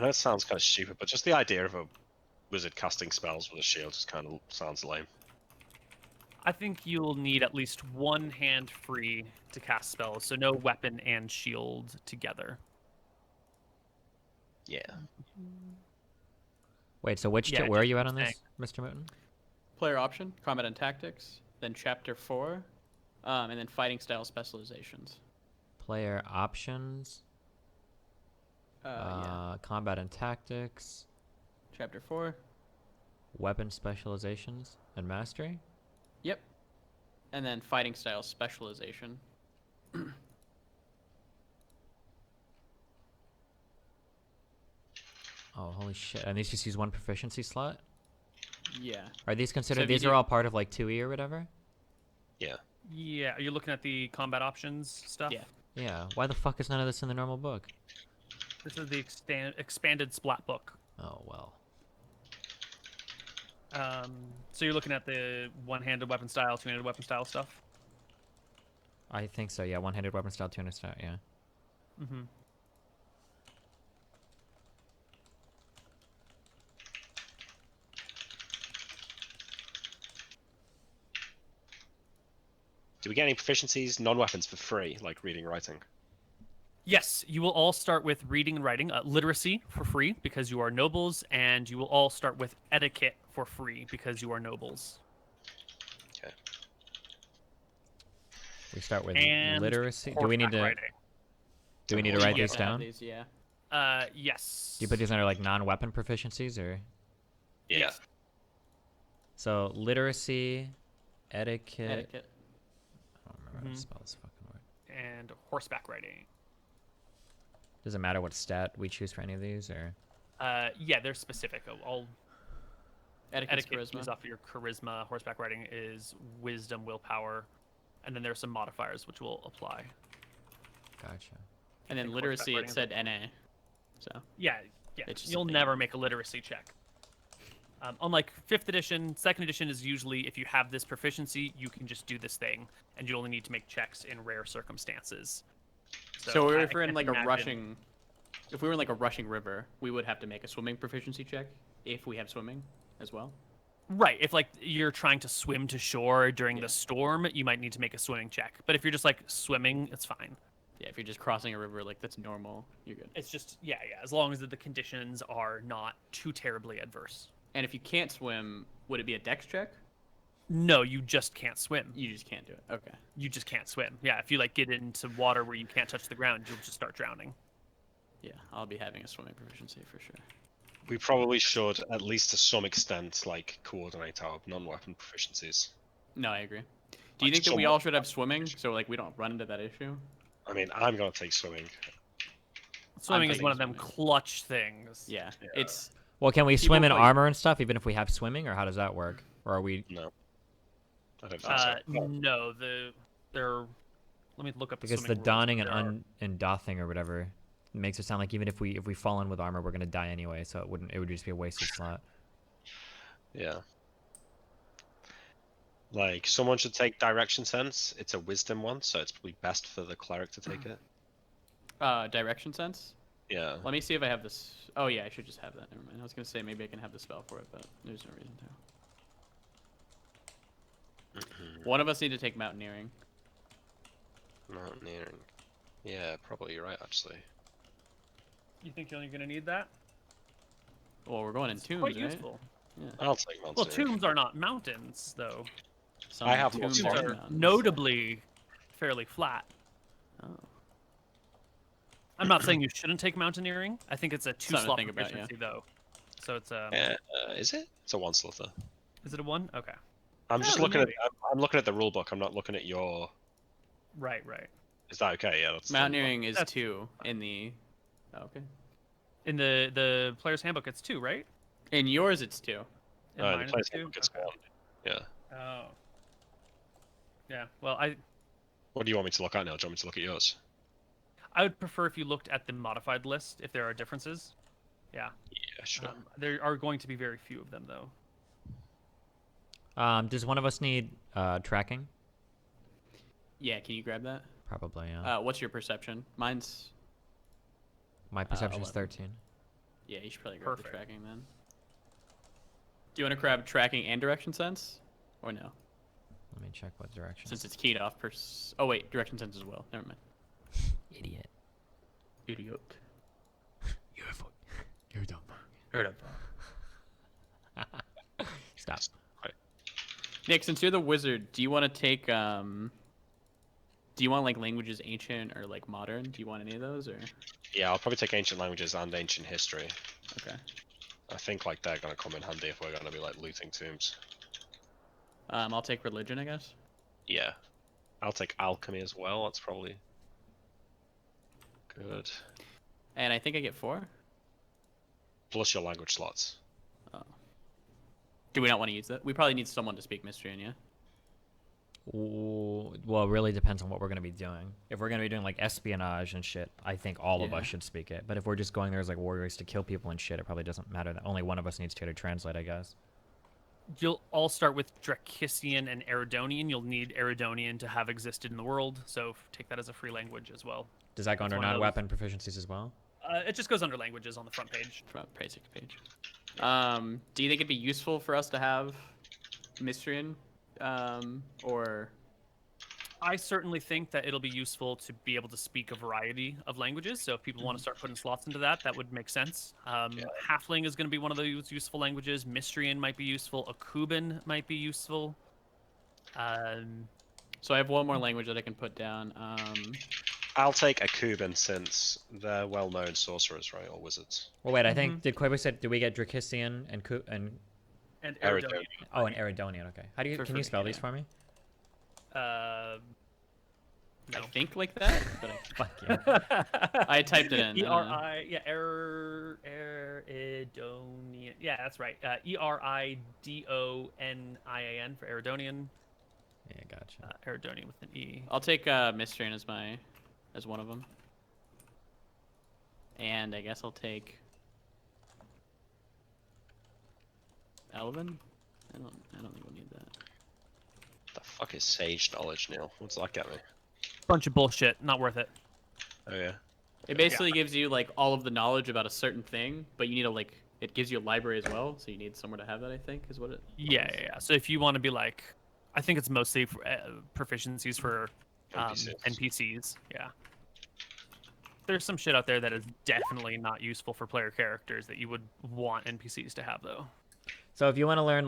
know it sounds kind of stupid, but just the idea of a wizard casting spells with a shield just kind of sounds lame. I think you'll need at least one hand free to cast spells, so no weapon and shield together. Yeah. Wait, so where are you at on this, Mr. Moton? Player option, Combat and Tactics, then Chapter 4, and then fighting style specializations. Player options. Yeah. Combat and tactics. Chapter 4. Weapon specializations and mastery. Yep. And then fighting style specialization. Oh, holy shit. And these just use one proficiency slot? Yeah. Are these considered, So these are all part of 2E or whatever? Yeah. Yeah, are you looking at the combat options stuff? Yeah. Yeah. Why the fuck is none of this in the normal book? This is the expanded splat book. Oh, well. So you're looking at the one-handed weapon style, two-handed weapon style stuff? I think so, yeah. One-handed weapon style, two-handed style, yeah. Mm-hmm. Do we get any proficiencies, non-weapons for free, like reading, writing? Yes, you will all start with reading and writing, literacy for free because you are nobles, and you will all start with etiquette for free because you are nobles. Okay. We start with And literacy. Do we need to? writing. Do we need to write these Have down? these, yeah. Yes. Do you put these under non-weapon proficiencies or? Yeah. Yes. So literacy, etiquette, How to spell this fucking word. And horseback riding. Does it matter what stat we choose for any of these, or? Yeah, they're specific. All Etiquette, etiquette charisma. is off of your charisma. Horseback riding is wisdom, willpower, and then there's some modifiers which will apply. Gotcha. And then think literacy, horseback it said NA. So Yeah. It's just You'll something- never make a literacy check. Unlike 5th edition, 2nd edition is usually if you have this proficiency, you can just do this thing, and you only need to make checks in rare circumstances. So I if we're in can't like imagine- if we were in like a rushing river, we would have to make a swimming proficiency check if we have swimming as well. Right, if like you're trying to swim to shore during Yeah. the storm, you might need to make a swimming check. But if you're just like swimming, it's fine. Yeah, if you're just crossing a river, like that's normal, you're good. It's just as long as the conditions are not too terribly adverse. And if you can't swim, would it be a dex check? No, you just can't swim. You just can't do it. Okay. You just can't swim. Yeah, if you like get into water where you can't touch the ground, you'll just start drowning. Yeah, I'll be having a swimming proficiency for sure. We probably should, at least to some extent, like coordinate our non-weapon proficiencies. No, I agree. Do you Like think that we somewhat. all should have swimming so like we don't run into that issue? I mean, I'm gonna take swimming. Swimming is thinking one of them swimming. clutch things. Yeah, Yeah. it's Well, can we People swim in play- armor and stuff even if we have swimming, or how does that work? Or are we? No, I don't think so. No, they're. Let me look up Because the swimming rules. donning There are- and dothing or whatever makes it sound like even if we fall in with armor, we're gonna die anyway. So it would just be a wasted slot. Yeah. Like, someone should take direction sense. It's a wisdom one, so it's probably best for the cleric to take it. direction sense. Yeah. Let me see if I have this. Oh yeah, I should just have that. Never mind. I was gonna say maybe I can have the spell for it, but there's no reason to. One of us need to take mountaineering. Mountaineering. Yeah, probably you're right, actually. You think you're only going to need that? Well, we're going in It's tombs, quite right? useful. Yeah. I'll take mountaineering. Well, tombs are not mountains, though. Some I have tombs lots are of- mountains. Notably, fairly flat. Oh. I'm not saying you shouldn't take mountaineering. I think it's a Something to 2-slot think about, yeah. proficiency, though. So it's a. Is it? It's a one slother. Is it a 1? Okay. I'm just Yeah, looking at. maybe. I'm looking at the rule book. I'm not looking at your. Right. Is that okay? Yeah, that's Mountaineering is That's 2 in the. Oh, okay. In the player's handbook, it's 2, right? In yours, it's 2. In The mine, it's player's 2? handbook is Okay. one. Yeah. Oh. Yeah. Well, I What do you want me to look at now? Do you want me to look at yours? would prefer if you looked at the modified list if there are differences. Yeah. Yeah, sure. There are going to be very few of them, though. Does one of us need tracking? Yeah, can you grab that? Probably. Yeah. What's your perception? Mine's. My perception is 11. 13. Yeah, you should probably grab Perfect. the tracking then. Do you want to grab tracking and direction sense, or no? Let me check what direction. Since it's keyed off. Oh wait, direction sense as well. Never mind. Idiot. Idiot. You're dumb. Heard of. Stop. Nick, since you're the wizard, do you want to take Do you want like languages ancient or like modern? Do you want any of those or? Yeah, I'll probably take ancient languages and ancient history. Okay. I think like they're gonna come in handy if we're gonna be like looting tombs. I'll take religion, I guess. Yeah. I'll take alchemy as well. That's probably good. And I think I get 4. Plus your language slots. Do we not want to use that? We probably need someone to speak Mystrian, yeah? Ooh, well, it really depends on what we're gonna be doing. If we're gonna be doing like espionage and shit, I think all of Yeah. us should speak it. But if we're just going there as like warriors to kill people and shit, it probably doesn't matter. That only one of us needs to translate, I guess. You'll all start with Dracissian and Eridonian. You'll need Eridonian to have existed in the world, so take that as a free language as well. Does that go It's under one of those. non-weapon proficiencies as well? It just goes under languages on the front page. From basic page. Do you think it'd be useful for us to have Mystrian? Or I certainly think that it'll be useful to be able to speak a variety of languages. So if people want to start putting slots into that, that would make sense. Halfling is going to be one of those useful languages. Mystrian might be useful. Akuban might be useful. so I have one more language that I can put down. I'll take a Kuban since they're well-known sorcerers, right, or wizards. Well, wait. I think did Koibu said did we get Dracissian and And Eridonian. Eridonian. oh and Eridonian? Okay. How do you For can you free, spell these yeah. for me? No. I think like that, but Fuck yeah. I typed it in. Eridonian. Yeah, that's right. Eridonian for Eridonian. Yeah, gotcha. Eridonian with an E. I'll take Mystrian as one of them, and I guess I'll take Elven. I don't think we'll need that. The fuck is sage knowledge, Neil? What's that get me? Bunch of bullshit. Not worth it. Oh yeah. It basically gives you like all of the knowledge about a certain thing, but you need to it gives you a library as well, so you need somewhere to have that. I think is what it. Yeah. So if you want to be like, I think it's mostly for, proficiencies for NPCs. Yeah. There's some shit out there that is definitely not useful for player characters that you would want NPCs to have though. So if you want to learn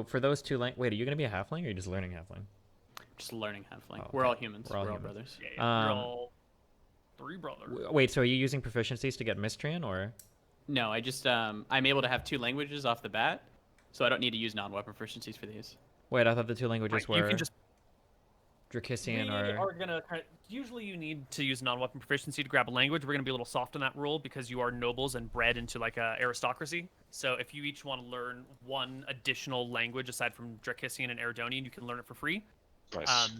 for those two wait, are you gonna be a halfling or are you just learning halfling? Just learning halfling. Oh, We're okay. all humans. We're all humans. brothers. Yeah. We're all 3 brothers. Wait, so are you using proficiencies to get Mystrian or? No, I just I'm able to have 2 languages off the bat, so I don't need to use non-weapon proficiencies for these. Wait, I thought the 2 languages were You can just Drakissian we or. are gonna usually you need to use non-weapon proficiency to grab a language. We're gonna be a little soft on that rule because you are nobles and bred into like a aristocracy. So if you each want to learn one additional language aside from Drakissian and Eridonian, you can learn it for free. Nice.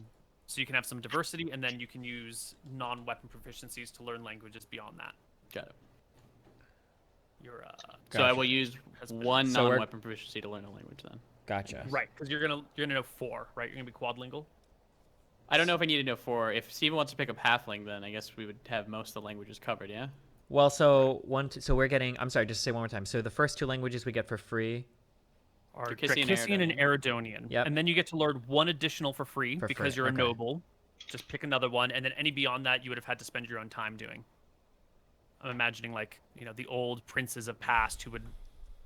So you can have some diversity, and then you can use non-weapon proficiencies to learn languages beyond that. Got it. Your So I will use one So we're- non-weapon proficiency to learn a language then. Gotcha. right, because you're gonna know 4, right? You're gonna be quadlingual. I don't know if I need to know 4. If Steven wants to pick up halfling, then I guess we would have most of the languages covered. Yeah. Well, so we're getting. I'm sorry, just say one more time. So the first 2 languages we get for free. Are Drakissian Drakissian and and Eridonian. Yep. And then you get to learn one additional for free For because free, you're a okay. noble. Just pick another one, and then any beyond that you would have had to spend your own time doing. I'm imagining the old princes of past who would,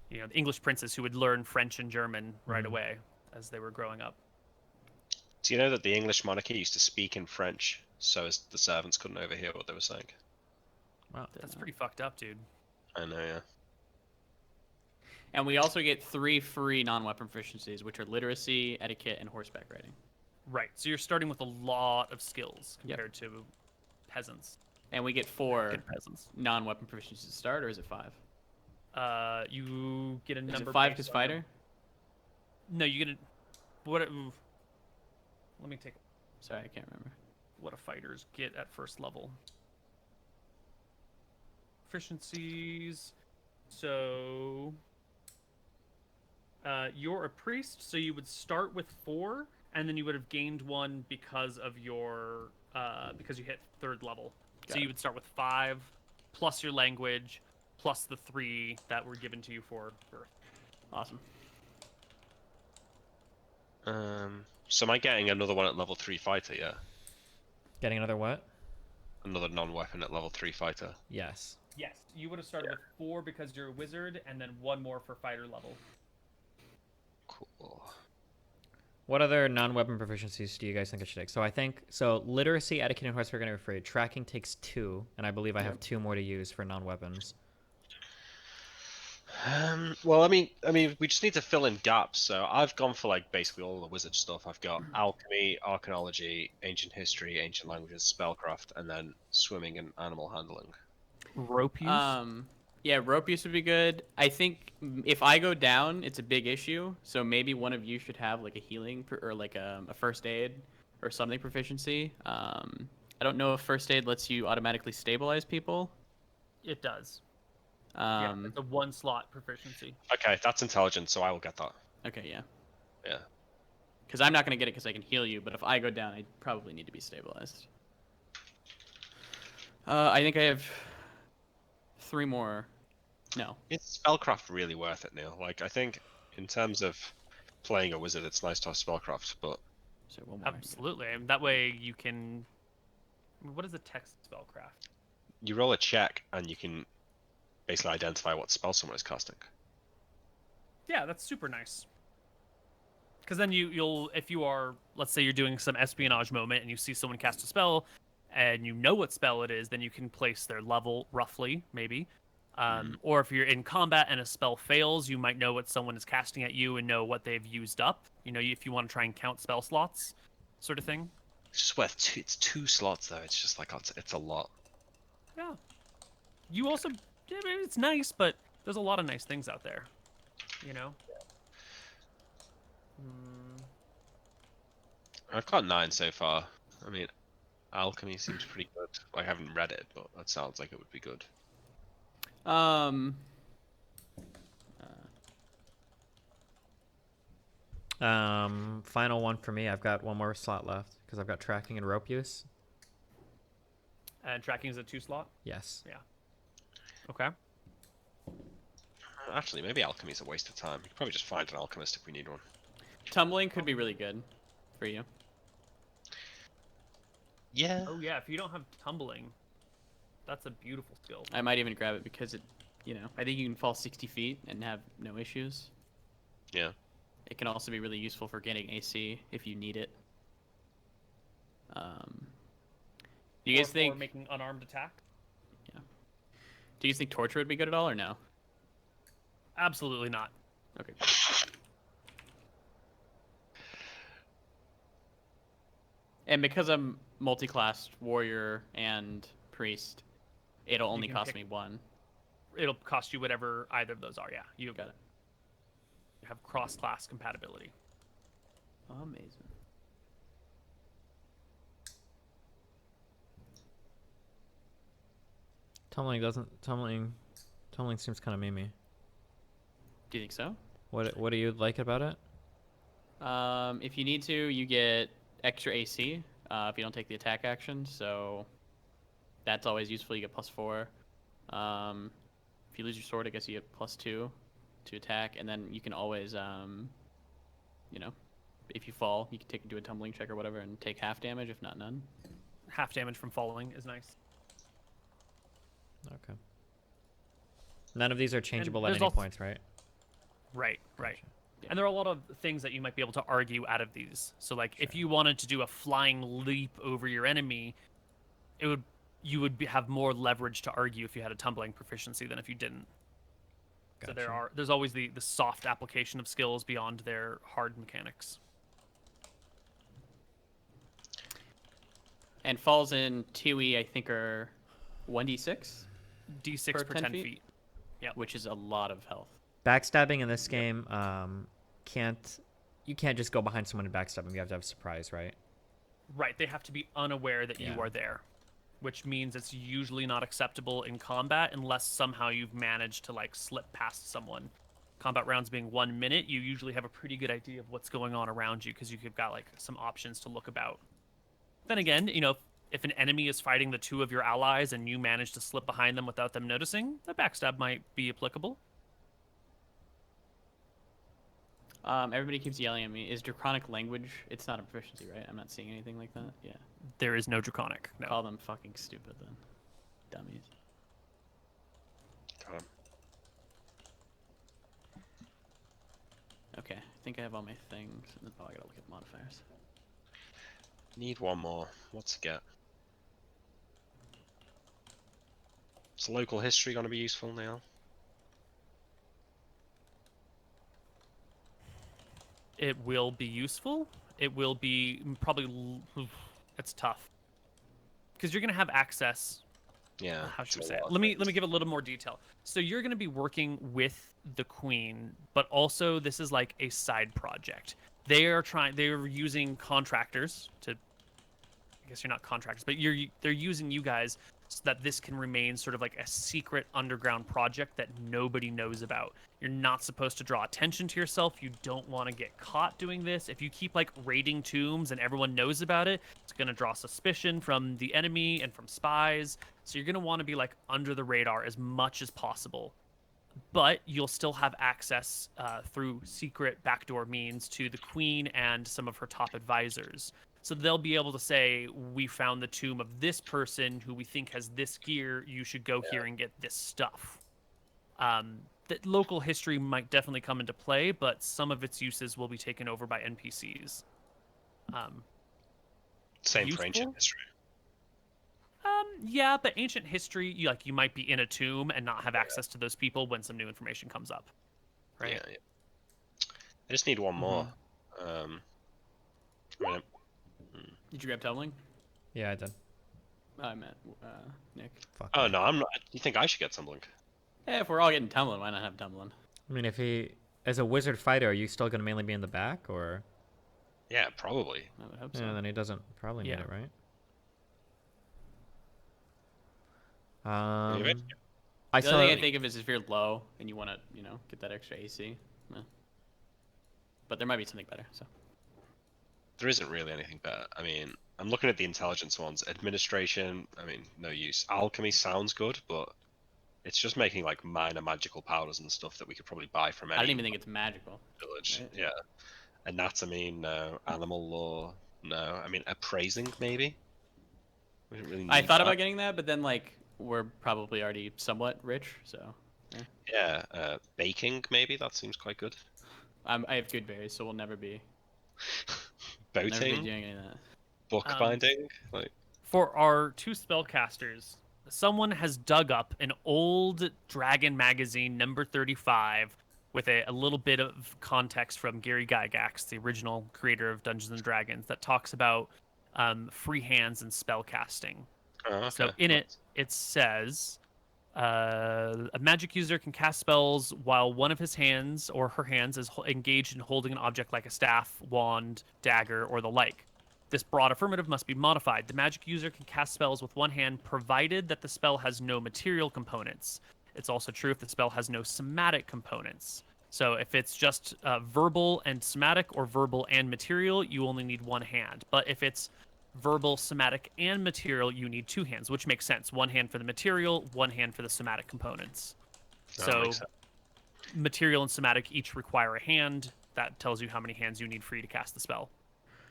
the English princes who would learn French and German right away as they were growing up. Do you know that the English monarchy used to speak in French so as the servants couldn't overhear what they were saying? Wow. That's pretty fucked up, dude. I know, yeah. And we also get 3 free non-weapon proficiencies, which are literacy, etiquette, and horseback riding. Right. So you're starting with a lot of skills compared to peasants. And we get 4 Good peasants. non-weapon proficiencies to start, or is it 5? You get a Is number. it 5 based because on- fighter? No, you get a. What? Let me take. Sorry, I can't remember. What do fighters get at first level? Proficiencies. So you're a priest, so you would start with 4, and then you would have gained 1 because of your because you hit 3rd level. Got So it. you would start with 5 plus your language plus the 3 that were given to you for birth. Awesome. So am I getting another one at level 3 fighter? Yeah. Getting another what? Another non-weapon at level 3 fighter. Yes. Yes, you would have started with 4 because you're a wizard, and then 1 more for fighter level. Cool. What other non-weapon proficiencies do you guys think I should take? So I think literacy, etiquette, and horseback riding are free. Tracking takes 2, and I believe I have 2 more to use for non-weapons. Well, I mean, we just need to fill in gaps. So I've gone for basically all the wizard stuff. I've got alchemy, arcanology, ancient history, ancient languages, spellcraft, and then swimming and animal handling. Rope use? Yeah, rope use would be good. I think if I go down, it's a big issue. So maybe one of you should have a healing or a first aid or something proficiency. I don't know if first aid lets you automatically stabilize people. It does. Yeah, it's a 1-slot proficiency. Okay, that's intelligent, so I will get that. Okay, yeah. Yeah. Because I'm not going to get it because I can heal you, but if I go down, I probably need to be stabilized. I think I have 3 more. No. Is spellcraft really worth it, Neil? I think in terms of playing a wizard, it's nice to have spellcraft, but So one more. Absolutely. And that way you can... What is a text spellcraft? you roll a check and you can basically identify what spell someone is casting. Yeah, that's super nice. Because then you'll, if you are, let's say you're doing some espionage moment and you see someone cast a spell and you know what spell it is, then you can place their level roughly, maybe. Or if you're in combat and a spell fails, you might know what someone is casting at you and know what they've used up. If you want to try and count spell slots, sort of thing. It's just worth it's 2 slots though. It's just like it's a lot. Yeah. You also, it's nice, but there's a lot of nice things out there. You know. I've got 9 so far. I mean, alchemy seems pretty good. I haven't read it, but that sounds like it would be good. Final one for me. I've got one more slot left because I've got tracking and rope use. And tracking is a 2 slot. Yes. Yeah. Okay. Actually, maybe alchemy's a waste of time. We could probably just find an alchemist if we need one. Tumbling could be really good for you. Yeah. Oh yeah, if you don't have tumbling, that's a beautiful skill. I might even grab it because it, I think you can fall 60 feet and have no issues. Yeah. It can also be really useful for getting AC if you need it. Do you guys think making unarmed attack? Yeah. Do you think torture would be good at all or no? Absolutely not. Okay. And because I'm multi-classed warrior and priest, it'll only cost me 1. It'll cost you whatever either of those are. Yeah, you Got it. You have cross-class compatibility. Amazing. Tumbling seems kind of memey. Do you think so? What do you like about it? If you need to, you get extra AC if you don't take the attack action, so that's always useful. You get +4. If you lose your sword, I guess you get +2 to attack, and then you can always, if you fall, you can do a tumbling check or whatever and take half damage, if not none. Half damage from falling is nice. Okay. None of these are changeable at any points, right? Right. Gotcha. Yeah. And there are a lot of things that you might be able to argue out of these. So, like, if you wanted to do a flying leap over your enemy, you would have more leverage to argue if you had a tumbling proficiency than if you didn't. Gotcha. So there's always the soft application of skills beyond their hard mechanics. And falls in 2E, I think, are 1d6? D6 per 10 feet. Yeah. Which is a lot of health. Backstabbing in this game, you can't just go behind someone and backstab them. You have to have a surprise, right? Right. They have to be unaware that you are there, which means it's usually not acceptable in combat unless somehow you've managed to slip past someone. Combat rounds being 1 minute, you usually have a pretty good idea of what's going on around you because you've got some options to look about. Then again, if an enemy is fighting the 2 of your allies and you manage to slip behind them without them noticing, a backstab might be applicable. Everybody keeps yelling at me. Is Draconic language? It's not a proficiency, right? I'm not seeing anything like that. Yeah. There is no Draconic. No. Call them fucking stupid then. Dummies. Got him. Okay, I think I have all my things. Oh, I gotta look at modifiers. Need one more. What's it get? Is local history going to be useful now? It will be useful. It will be probably... It's tough. Because you're going to have access... Yeah. How should we say it? Let me give a little more detail. So you're going to be working with the Queen, but also this is like a side project. They're using contractors to... I guess you're not contractors, but they're using you guys so that this can remain sort of like a secret underground project that nobody knows about. You're not supposed to draw attention to yourself. You don't want to get caught doing this. If you keep raiding tombs and everyone knows about it, it's going to draw suspicion from the enemy and from spies. So you're going to want to be under the radar as much as possible. But you'll still have access through secret backdoor means to the Queen and some of her top advisors. So they'll be able to say, we found the tomb of this person who we think has this gear. You should go here and get this stuff. That local history might definitely come into play, but some of its uses will be taken over by NPCs. Same useful? for ancient history. Yeah, but ancient history, you might be in a tomb and not have access to those people when some new information comes up. Right? Yeah. I just need one more. Did you grab tumbling? Yeah, I did. I meant Nick. Fuck. Oh Nick. no, I'm not. You think I should get tumbling? Yeah, if we're all getting tumbling, why not have tumbling? I mean, if he, as a wizard fighter, are you still going to mainly be in the back, or? Yeah, probably. I would hope so. Yeah, then he doesn't probably need Yeah. it, right? Anyway. I The saw. other thing I think of is if you're low and you want to, get that extra AC. But there might be something better. So. There isn't really anything better. I mean, I'm looking at the intelligence ones. Administration, I mean, no use. Alchemy sounds good, but it's just making like minor magical powders and stuff that we could probably buy from any I don't even think it's magical. village. Right? Yeah. Anatomy, no. Animal law, no. I mean, appraising, maybe? We don't really I need thought that. about getting that, but then we're probably already somewhat rich, so. Yeah, baking, maybe? That seems quite good. I have good berries, so we'll never be doing Boating, any of that. bookbinding, like. For our 2 spellcasters, someone has dug up an old Dragon magazine, number 35, with a little bit of context from Gary Gygax, the original creator of Dungeons and Dragons, that talks about free hands and spellcasting. Oh, okay. So in it says a magic user can cast spells while one of his hands or her hands is engaged in holding an object like a staff, wand, dagger, or the like. This broad affirmative must be modified. The magic user can cast spells with one hand provided that the spell has no material components. It's also true if the spell has no somatic components. So if it's just verbal and somatic or verbal and material, you only need one hand. But if it's verbal, somatic, and material, you need 2 hands, which makes sense. 1 hand for the material, 1 hand for the somatic components. So makes sense. material and somatic each require a hand. That tells you how many hands you need for you to cast the spell.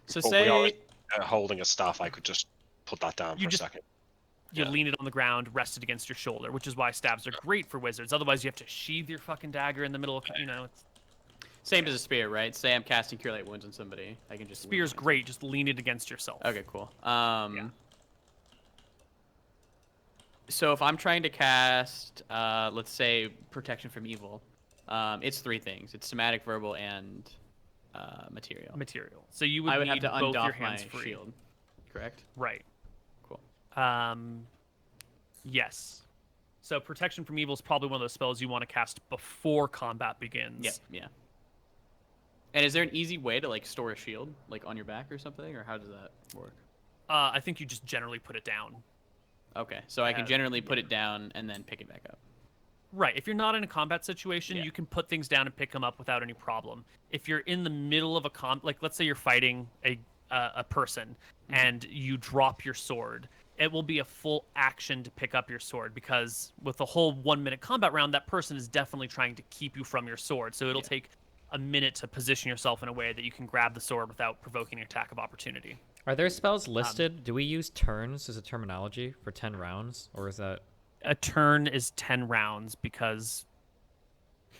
So But we say already, holding a staff, I could just put that down You for just- a second. You Yeah. lean it on the ground, rest it against your shoulder, which is why stabs are great for wizards. Otherwise, you have to sheathe your fucking dagger in the middle of, it's... same as a spear, right? Say I'm casting Cure Light Wounds on somebody, I can just Spear's wound myself. great, just lean it against yourself. Okay, cool. So if I'm trying to cast, let's say, Protection from Evil, it's 3 things. It's somatic, verbal, and material. Material. So you would I would need have to both your undoff hands my free. shield, correct? Right. Cool. Yes. So protection from evil is probably one of those spells you want to cast before combat begins. Yeah. And is there an easy way to store a shield, on your back or something, or how does that work? I think you just generally put it down. Okay, so I can generally put it down and then pick it back up. Right. If you're not in a combat situation, Yeah. you can put things down and pick them up without any problem. If you're in the middle of a let's say you're fighting a person and you drop your sword, it will be a full action to pick up your sword because with the whole 1-minute combat round, that person is definitely trying to keep you from your sword. So it'll take a minute to position yourself in a way that you can grab the sword without provoking an attack of opportunity. Are there spells listed? Do we use turns as a terminology for 10 rounds, or is that? A turn is 10 rounds because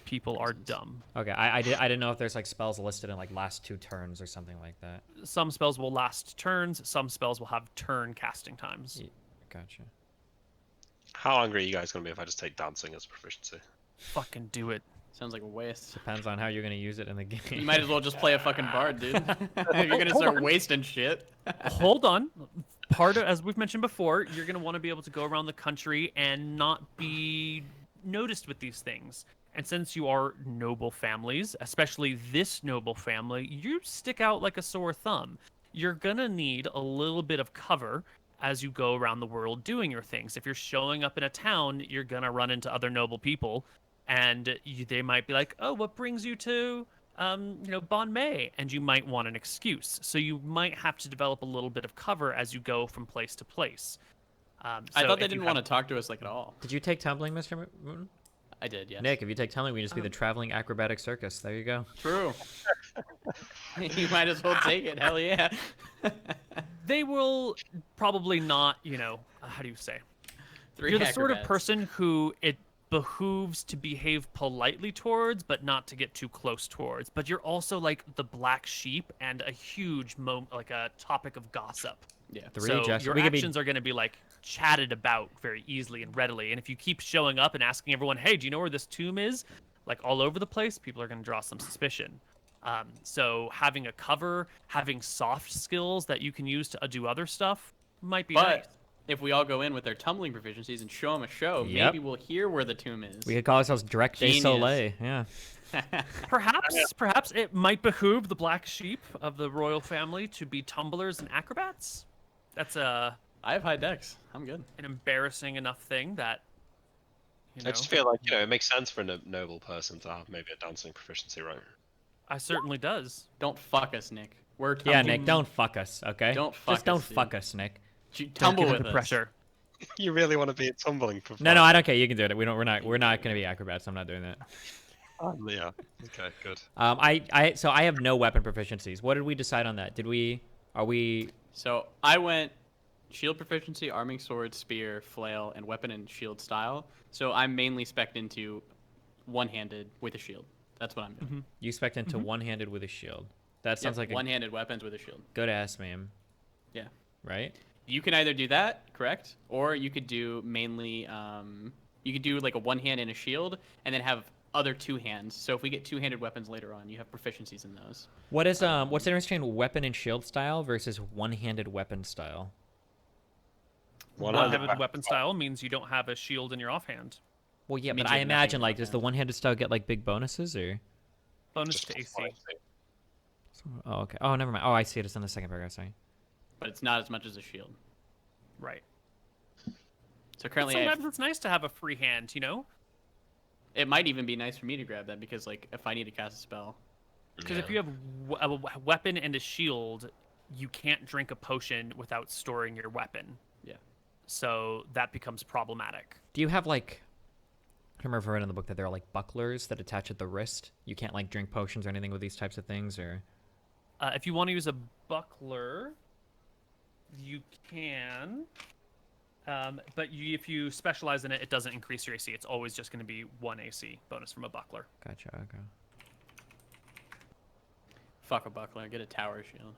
people are dumb. Okay, I didn't know if there's spells listed in last 2 turns or something like that. Some spells will last turns. Some spells will have turn casting times. Gotcha. How angry are you guys going to be if I just take dancing as proficiency? Fucking do it. Sounds like a waste. Depends on how you're gonna use it in the game. You might as well just play a fucking bard, dude. You're gonna start wasting shit. Hold on. As we've mentioned before, you're going to want to be able to go around the country and not be noticed with these things. And since you are noble families, especially this noble family, you stick out like a sore thumb. You're going to need a little bit of cover as you go around the world doing your things. If you're showing up in a town, you're going to run into other noble people. And they might be like, oh, what brings you to, Bon May? And you might want an excuse. So you might have to develop a little bit of cover as you go from place to place. I thought they didn't want to talk to us at all. Did you take tumbling, MrMouton? I did, yes. Nick, if you take tumbling, we just be the traveling acrobatic circus. There you go. True. You might as well take it. Hell yeah. They will probably not, how do you say? You're the sort of person who it behooves to behave politely towards, but not to get too close towards. But you're also like the black sheep and a huge a topic of gossip. Yeah. So your actions are going to be chatted about very easily and readily. And if you keep showing up and asking everyone, hey, do you know where this tomb is? All over the place, people are going to draw some suspicion. So having a cover, having soft skills that you can use to do other stuff might be But nice. if we all go in with our tumbling proficiencies and show them a show, Yep. maybe we'll hear where the tomb is. We could call ourselves Direct de Genius. Soleil. Yeah. Perhaps it might behoove the black sheep of the royal family to be tumblers and acrobats. That's I have high dex. I'm good. an embarrassing enough thing that, you know, I just feel like it makes sense for a noble person to have maybe a dancing proficiency, right? I certainly does. Don't fuck us, Nick. We're Yeah, tumbling. Nick, don't fuck us, okay? Don't fuck Just don't us, dude. fuck us, Nick. Don't Tumble give with it the us. pressure. You really want to be a tumbling prof? No, I don't care. You can do it. We're not gonna be acrobats. I'm not doing that. Yeah. Okay. Good. So I have no weapon proficiencies. What did we decide on that? Are we? So I went shield proficiency, arming sword, spear, flail, and weapon and shield style. So I'm mainly spec'd into one-handed with a shield. That's what I'm doing. You spec into one-handed with a shield. That sounds like a one-handed weapons with a shield. good ass meme, Yeah. right? You can either do that, correct? Or you could do mainly, you could do like a one hand and a shield, and then have other two hands. So if we get two-handed weapons later on, you have proficiencies in those. What's the difference between weapon and shield style versus one-handed weapon style? One-handed weapon style means you don't have a shield in your offhand. Well, yeah, Means but you I have imagine nothing like in does your the one-handed style get like big bonuses or? Bonus Just to AC. Oh, okay. Oh, never mind. Oh, I see it. It's in the second paragraph. Sorry. But it's not as much as a shield. Right. So currently, I Sometimes have, it's nice to have a free hand, you know? it might even be nice for me to grab that because, like, if I need to cast a spell, Because if you have a weapon and a shield, you can't drink a potion without storing your weapon. yeah. So that becomes problematic. Do you have like? I remember if I read in the book that there are like bucklers that attach at the wrist. You can't like drink potions or anything with these types of things, or. If you want to use a buckler, you can. But if you specialize in it, it doesn't increase your AC. It's always just going to be 1 AC bonus from a buckler. Gotcha. Okay. Fuck a buckler. Get a tower shield.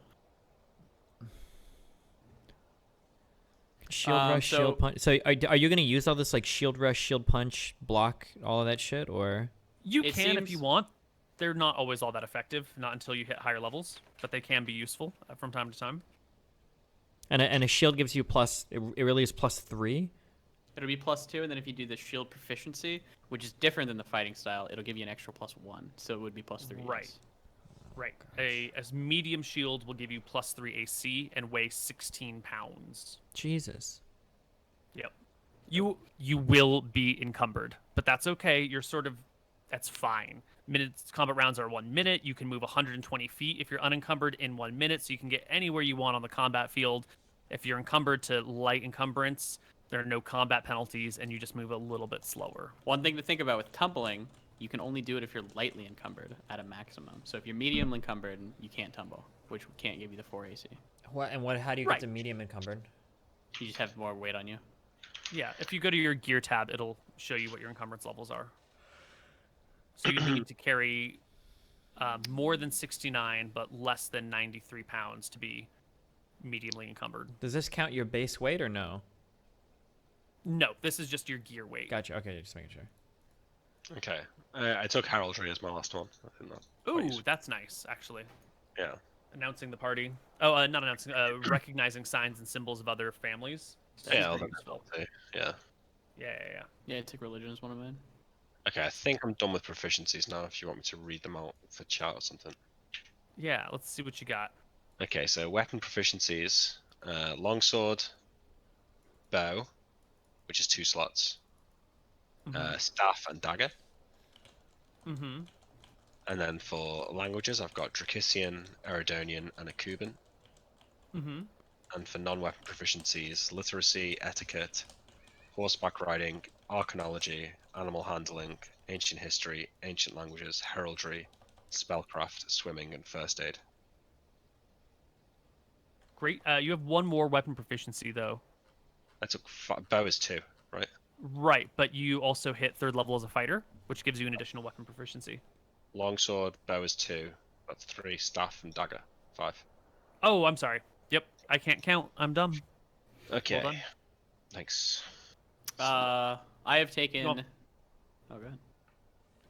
Shield rush, shield punch. So are you gonna use all this like shield rush, shield punch, block, all of that shit, or? You It can if you seems- want. They're not always all that effective, not until you hit higher levels, but they can be useful from time to time. And a shield gives you plus. It really is +3. It'll be +2, and then if you do the shield proficiency, which is different than the fighting style, it'll give you an extra +1. So it would be +3. Right. yes. Right. A medium shield will give you +3 AC and weigh 16 pounds. Jesus. Yep. You will be encumbered, but that's okay. That's fine. Combat rounds are 1 minute. You can move 120 feet if you're unencumbered in 1 minute, so you can get anywhere you want on the combat field. If you're encumbered to light encumbrance, there are no combat penalties, and you just move a little bit slower. One thing to think about with tumbling, you can only do it if you're lightly encumbered at a maximum. So if you're medium encumbered, you can't tumble, which can't give you the 4 AC. How do you Right. get to medium encumbered? You just have more weight on you. Yeah, if you go to your gear tab, it'll show you what your encumbrance levels are. So you need to carry more than 69, but less than 93 pounds to be mediumly encumbered. Does this count your base weight or no? No, this is just your gear weight. Gotcha. Okay, just making sure. Okay. I took heraldry as my last one. I think that's quite Ooh, useful. that's nice, actually. Yeah. Announcing the party. Oh, not announcing. Recognizing signs and symbols of other families. That's Yeah, pretty that's useful. too. Yeah. Yeah. Yeah, I took religion as one of mine. Okay, I think I'm done with proficiencies now. If you want me to read them out for chat or something. Yeah, let's see what you got. Okay, so weapon proficiencies: longsword, bow, which is 2 slots, staff and dagger. Mm-hmm. And then for languages, I've got Dracissian, Eridonian, and Akuban. Mm-hmm. And for non-weapon proficiencies, literacy, etiquette, horseback riding, arcanology, animal handling, ancient history, ancient languages, heraldry, spellcraft, swimming, and first aid. Great. You have one more weapon proficiency, though. I took bow is 2, right? Right, but you also hit 3rd level as a fighter, which gives you an additional weapon proficiency. Longsword, bow is 2, that's 3, staff and dagger, 5. Oh, I'm sorry. Yep, I can't count. I'm dumb. Okay. done. Thanks. I have taken. Well- Oh, go ahead.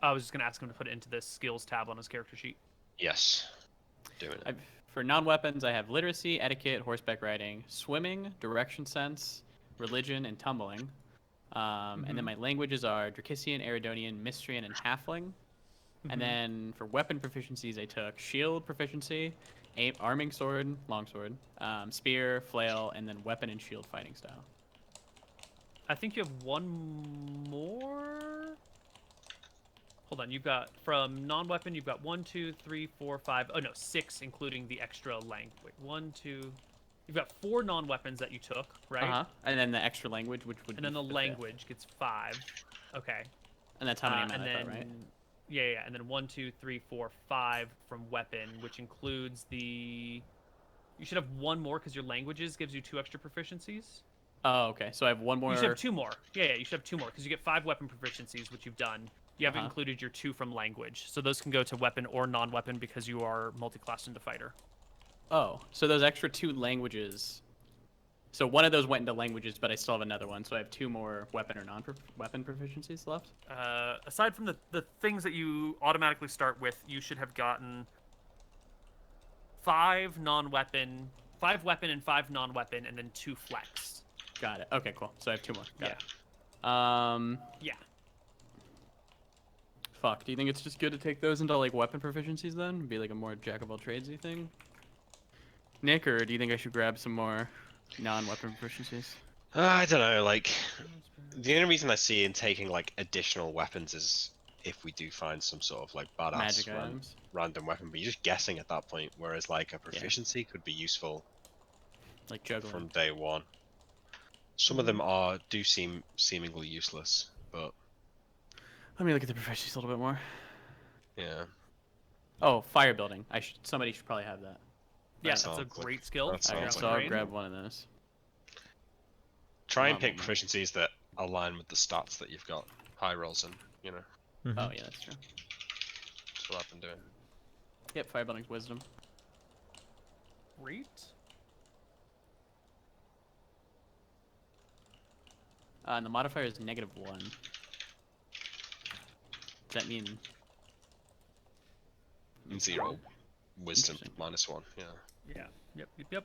I was just going to ask him to put it into the skills tab on his character sheet. Yes. Doing it. For non-weapons, I have literacy, etiquette, horseback riding, swimming, direction sense, religion, and tumbling. And then my languages are Dracissian, Eridonian, Mystrian, and Halfling. And then for weapon proficiencies, I took shield proficiency, arming sword, longsword, spear, flail, and then weapon and shield fighting style. I think you have one more. Hold on, you've got from non-weapon. You've got 1, 2, 3, 4, 5. Oh no, 6, including the extra language. Wait, 1, 2. You've got 4 non-weapons that you took, right? And then the extra language, which would. And then the language gets 5. Okay. And that's how many men I thought, right? Yeah. And then 1, 2, 3, 4, 5 from weapon, which includes the. You should have one more because your languages gives you 2 extra proficiencies. Oh, okay. So I have one more. You should have 2 more. Yeah, you should have 2 more because you get 5 weapon proficiencies, which you've done. You haven't included your 2 from language, so those can go to weapon or non-weapon because you are multi-classed into fighter. Oh, so those extra 2 languages. So one of those went into languages, but I still have another one, so I have 2 more weapon or non-weapon proficiencies left. Aside from the things that you automatically start with, you should have gotten 5 non-weapon, 5 weapon and 5 non-weapon, and then 2 flex. Got it. Okay, cool. So I have 2 more. Got it. Yeah. Fuck. Do you think it's just good to take those into like weapon proficiencies then? Be like a more jack of all tradesy thing? Nick, or do you think I should grab some more non-weapon proficiencies? I don't know. Like, the only reason I see in taking like additional weapons is if we do find some sort of like badass random weapon, but you're just guessing at that point. Whereas like a proficiency could be useful, like juggling from day one. Some of them do seem seemingly useless, but. Let me look at the proficiencies a little bit more. Yeah. Oh, fire building. Somebody should probably have that. Yeah, that's a great skill. So I'll grab one of those. Try and pick proficiencies that align with the stats that you've got. High rolls in, you know. Oh yeah, that's true. That's what I've been doing. Yep, fire building's wisdom. Great. And the modifier is -1. Does that mean 0? Wisdom -1. Yeah. Yeah. Yep.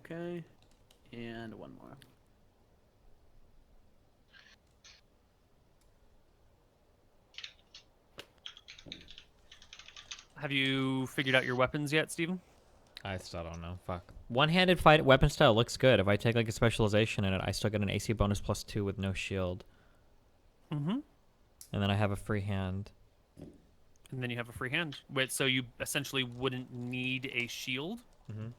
Okay. And one more. Have you figured out your weapons yet, Steven? I still don't know. Fuck. One-handed fight weapon style looks good. If I take like a specialization in it, I still get an AC bonus +2 with no shield. And then I have a free hand. And then you have a free hand. Wait, so you essentially wouldn't need a shield? I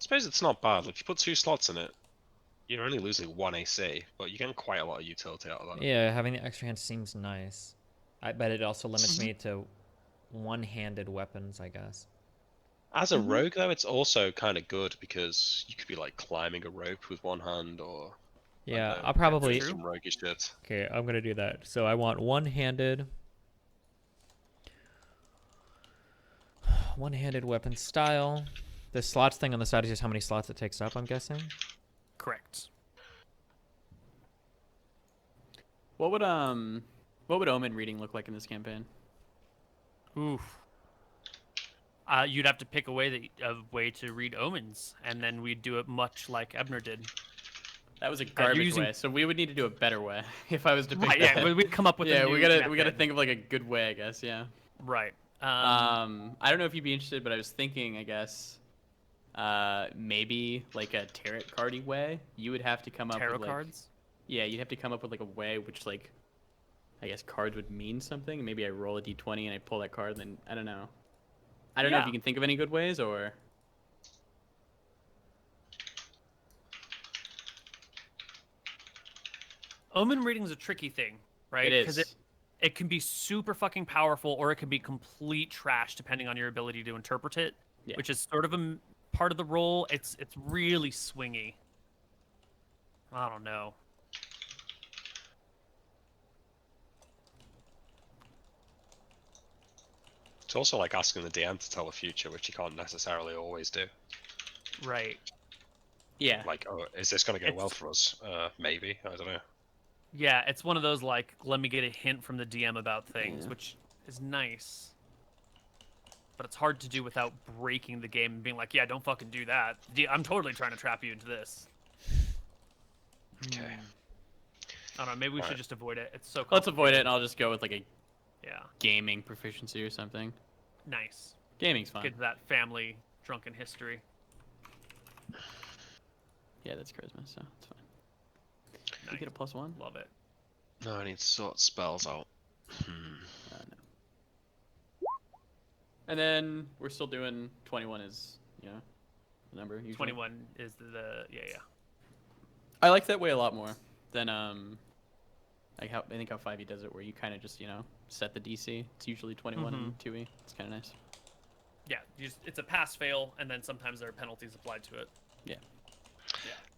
suppose it's not bad. If you put 2 slots in it, you're only losing 1 AC, but you're getting quite a lot of utility out of that. Yeah, having the extra hand seems nice. I bet it also limits me to one-handed weapons, I guess. As a rogue, though, it's also kind of good because you could be like climbing a rope with one hand, or yeah, I'll probably some roguish shit. Okay, I'm gonna do that. So I want one-handed weapon style. The slots thing on the side is just how many slots it takes up, I'm guessing. Correct. What would omen reading look like in this campaign? Oof. You'd have to pick a way to read omens, and then we'd do it much like Ebner did. That was a garbage way, so we would need to do a better way if I was to pick that. Yeah, we'd come up with a new we gotta think of like a good way, I guess. Yeah. Right. I don't know if you'd be interested, but I was thinking, I guess, maybe like a tarot cardy way. You would have to come up tarot with cards. Yeah, you'd have to come up with like a way which like, I guess cards would mean something. Maybe I roll a d20 and I pull that card, and then I don't know. I don't know if you can think of any good ways or. Omen reading is a tricky thing, right? It is. Because it can be super fucking powerful, or it can be complete trash depending on your ability to interpret it, which is sort of a part of the role. It's really swingy. I don't know. It's also like asking the DM to tell the future, which you can't necessarily always do. Right. Yeah. Like, oh, is this going to go well for us? Maybe. I don't know. Yeah, it's one of those like, let me get a hint from the DM about things, Yeah. which is nice. But it's hard to do without breaking the game and being like, yeah, don't fucking do that. I'm totally trying to trap you into this. Okay. I don't know, maybe we should Alright. just avoid it. It's so Let's complicated. avoid it, and I'll just go with like a Yeah, gaming proficiency or something. nice. Gaming's fine. Get to that family drunken history. Yeah, that's charisma, so it's fine. Nice. You get a +1? Love it. No, I need to sort spells out. No. And then we're still doing 21 is, the number usually. 21 is yeah. I like that way a lot more than like how I think how 5e does it, where you kind of just set the DC. It's usually 21 in 2e. It's kind of nice. Yeah, it's a pass-fail, and then sometimes there are penalties applied to it. Yeah.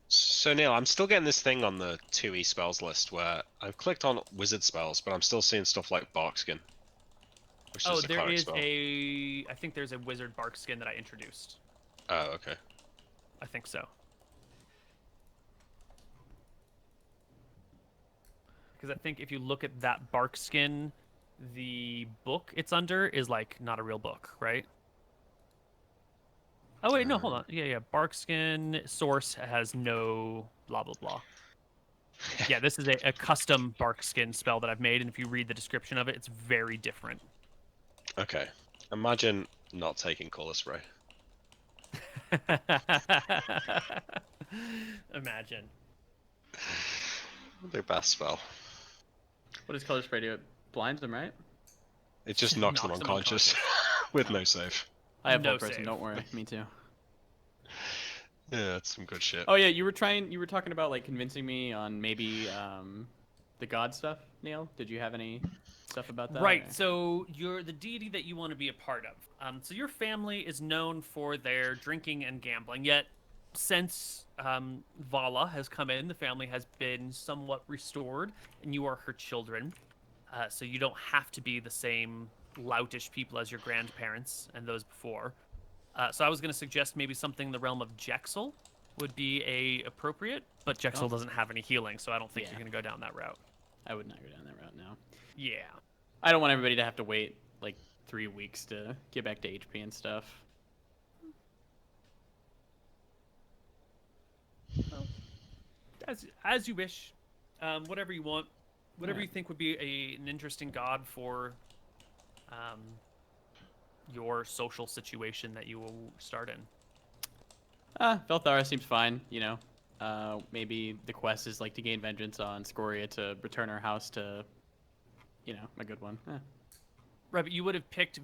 So Neil, I'm still getting this thing on the 2e spells list where I've clicked on wizard spells, but I'm still seeing stuff like Barkskin. Which is a There cleric is spell. I think there's a wizard bark skin that I introduced. Oh, okay. I think so. Because I think if you look at that bark skin, the book it's under is like not a real book, right? Oh wait, no, hold on. Yeah. Barkskin source has no blah blah blah. Yeah, this is a custom barkskin spell that I've made, and if you read the description of it, it's very different. Okay. Imagine not taking color spray. Imagine. The best spell. What does color spray do? It blinds them, right? It just knocks them Knocks them unconscious with no save. I have No one person. save. Don't worry. Me too. Yeah, that's some good shit. Oh yeah, you were talking about like convincing me on maybe the god stuff, Neil. Did you have any stuff about that? Right. or- So you're the deity that you want to be a part of. So your family is known for their drinking and gambling. Yet, since Vala has come in, the family has been somewhat restored, and you are her children. So you don't have to be the same loutish people as your grandparents and those before. So I was going to suggest maybe something in the realm of Jexel would be appropriate, but Jexel Oh. doesn't have any healing, so I don't think Yeah. you're going to go down that route. I would not go down that route now. Yeah. I don't want everybody to have to wait like 3 weeks to get back to HP and stuff. As you wish, whatever you want, whatever Alright. you think would be an interesting god for your social situation that you will start in. Velthara seems fine, maybe the quest is like to gain vengeance on Scoria to return our house to, a good one. Right, but you would have picked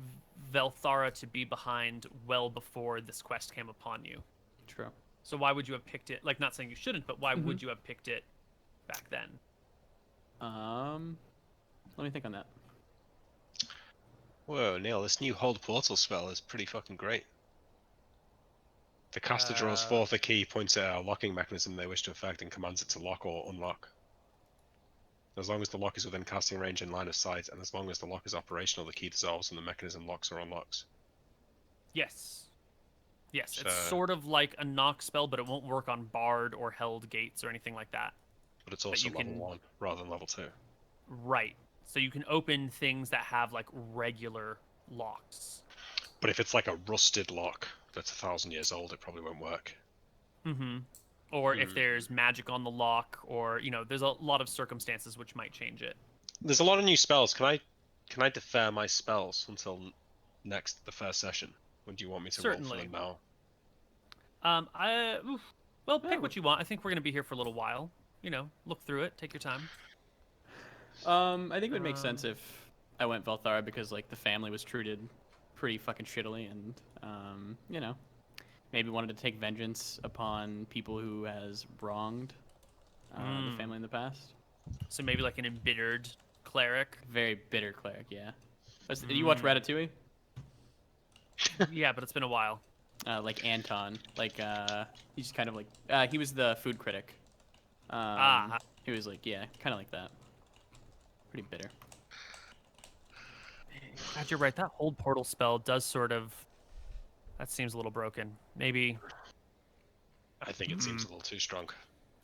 Velthara to be behind well before this quest came upon you. True. So why would you have picked it? Like, not saying you shouldn't, but why would you have picked it back then? Let me think on that. Whoa, Neil, this new hold portal spell is pretty fucking great. The caster draws forth a key, points at a locking mechanism they wish to affect, and commands it to lock or unlock. As long as the lock is within casting range and line of sight, and as long as the lock is operational, the key dissolves and the mechanism locks or unlocks. Yes. Yes, So- it's sort of like a knock spell, but it won't work on barred or held gates or anything like that. But it's also you level can- 1 rather than level 2. Right. So you can open things that have like regular locks. But if it's like a rusted lock that's 1,000 years old, it probably won't work. Mm-hmm. Or if there's magic on the lock, or there's a lot of circumstances which might change it. There's a lot of new spells. Can I defer my spells until the first session? Or do you want me to roll for Certainly. them now? Pick what you want. I think we're gonna be here for a little while. Look through it, take your time. I think it would make sense if I went Velthara because like the family was treated pretty fucking shittily, and maybe wanted to take vengeance upon people who has wronged the family in the past. So maybe like an embittered cleric. Very bitter cleric, yeah. Did you watch Ratatouille? Yeah, but it's been a while. Like Anton, like he's kind of like he was the food critic. He was like, yeah, kind of like that. Pretty bitter. God, you're right. That hold portal spell does sort of. That seems a little broken. Maybe. I think it seems a little too strong.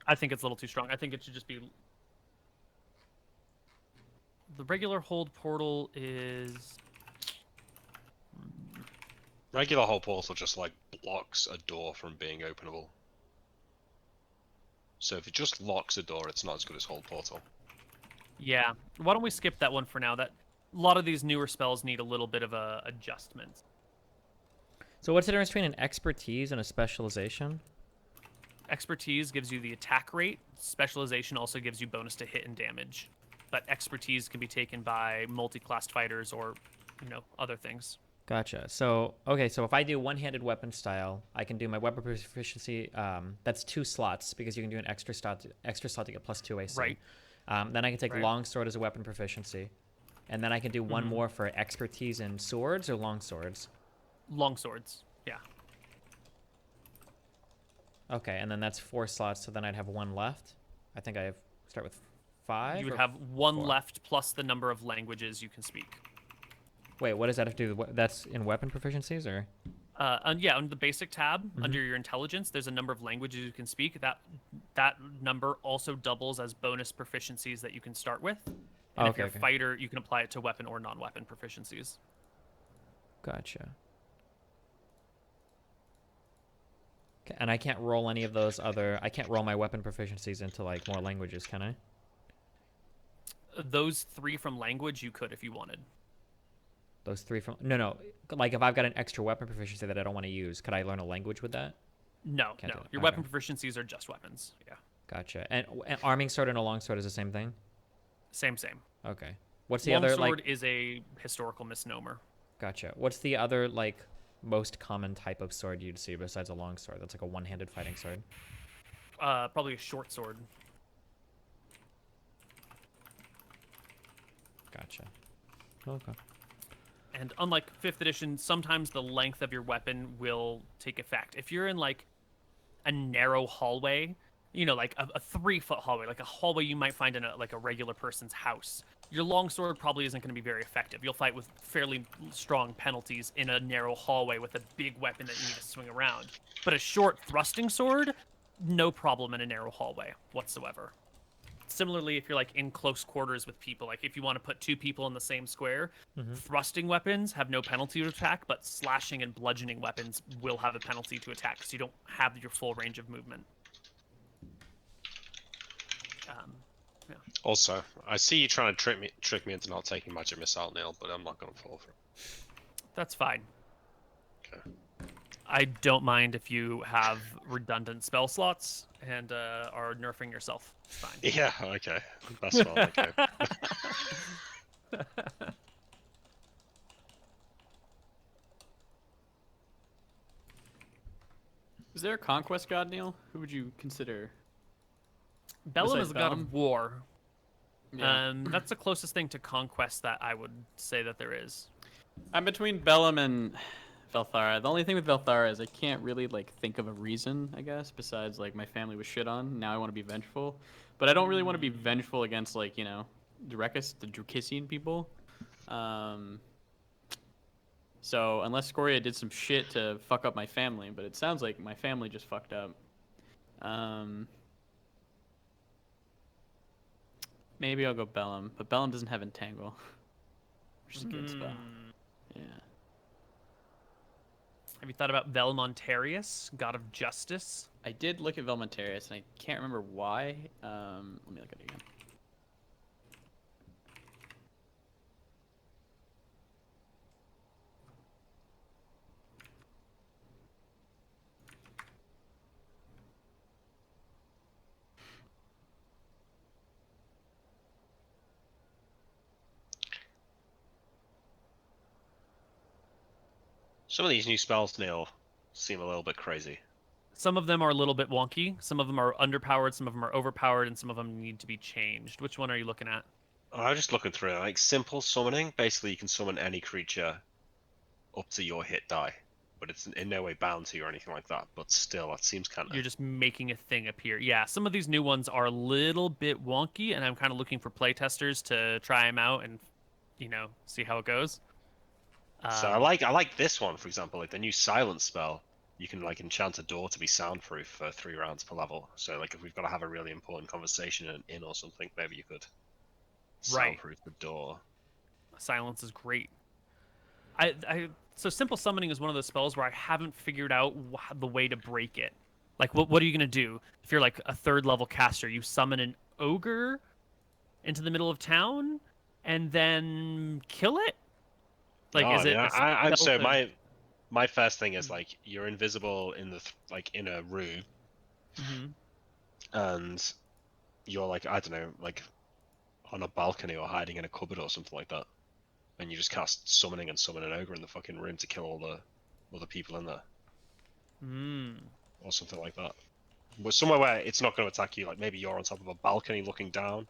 I think it's a little too strong. I think it should just be The regular hold portal is... Regular hold portal just like blocks a door from being openable. So if it just locks a door, it's not as good as hold portal. Yeah. Why don't we skip that one for now? That a lot of these newer spells need a little bit of a adjustment. So what's the difference between an expertise and a specialization? Expertise gives you the attack rate. Specialization also gives you bonus to hit and damage. But expertise can be taken by multi-classed fighters or, other things. Gotcha. So, okay, so if I do one-handed weapon style, I can do my weapon proficiency. That's 2 slots because you can do an extra slot to get +2 AC. Right. Then I can take Right. longsword as a weapon proficiency, and then I can do one more for expertise in swords or long swords. Long swords. Yeah. Okay, and then that's 4 slots. So then I'd have 1 left. I think start with 5. You would have 1 4? left plus the number of languages you can speak. Wait, what does that have to do with that's in weapon proficiencies or? On the basic tab under your intelligence, there's a number of languages you can speak. That number also doubles as bonus proficiencies that you can start with. And if you're a fighter, you can apply it to weapon or non-weapon proficiencies. Gotcha. Okay, and I can't roll any of those I can't roll my weapon proficiencies into like more languages, can I? Those 3 from language you could if you wanted. Those 3 from no. Like if I've got an extra weapon proficiency that I don't want to use, could I learn a language with that? No. Your weapon proficiencies are just weapons. Yeah. Gotcha. And arming sword and a longsword is the same thing? Same. Okay. What's the other longsword is a historical misnomer. Gotcha. What's the other like most common type of sword you'd see besides a longsword? That's like a one-handed fighting sword. Probably a short sword. Gotcha. Okay. And unlike 5th edition, sometimes the length of your weapon will take effect. If you're in like a narrow hallway, like a 3-foot hallway, like a hallway you might find in a regular person's house, your longsword probably isn't going to be very effective. You'll fight with fairly strong penalties in a narrow hallway with a big weapon that you need to swing around. But a short thrusting sword, no problem in a narrow hallway whatsoever. Similarly, if you're like in close quarters with people, like if you want to put 2 people in the same square, thrusting weapons have no penalty to attack, but slashing and bludgeoning weapons will have a penalty to attack, so you don't have your full range of movement. Yeah. Also, I see you trying to trick me into not taking magic missile, Neil, but I'm not going to fall for it. That's fine. Okay. I don't mind if you have redundant spell slots and are nerfing yourself. It's fine. Yeah, okay. That's fine, okay. Is there a conquest god, Neil? Who would you consider? Bellum is Besides a god Bellum? of war. Yeah. That's the closest thing to conquest that I would say that there is. I'm between Bellum and Velthara. The only thing with Velthara is I can't really think of a reason, I guess, besides my family was shit on. Now I want to be vengeful, but I don't really want to be vengeful against the Drakissian people. So unless Scoria did some shit to fuck up my family, but it sounds like my family just fucked up. Maybe I'll go Bellum, but Bellum doesn't have Entangle, which is a good spell. Yeah. Have you thought about Velmontarius, god of justice? I did look at Velmontarius, and I can't remember why. Let me look at it again. Some of these new spells, Neil, seem a little bit crazy. Some of them are a little bit wonky. Some of them are underpowered. Some of them are overpowered, and some of them need to be changed. Which one are you looking at? I was just looking through it. Like simple summoning, basically you can summon any creature up to your hit die, but it's in no way bound to you or anything like that. But still, that seems kind of... You're just making a thing appear. Yeah, some of these new ones are a little bit wonky, and I'm kind of looking for playtesters to try them out and, see how it goes. So I like this one, for example, like the new silence spell. You can enchant a door to be soundproof for 3 rounds per level. So if we've got to have a really important conversation in or something, maybe you could. soundproof the door. Silence is great. So simple summoning is one of those spells where I haven't figured out the way to break it. Like, what are you gonna do if you're like a 3rd level caster? You summon an ogre into the middle of town and then kill it? Like, No, is it? I'm so my first thing is like you're invisible in the like in a room, and you're like, I don't know, like on a balcony or hiding in a cupboard or something like that, and you just cast summoning and summon an ogre in the fucking room to kill all the other people in there, or something like that. But somewhere where it's not going to attack you, like maybe you're on top of a balcony looking down,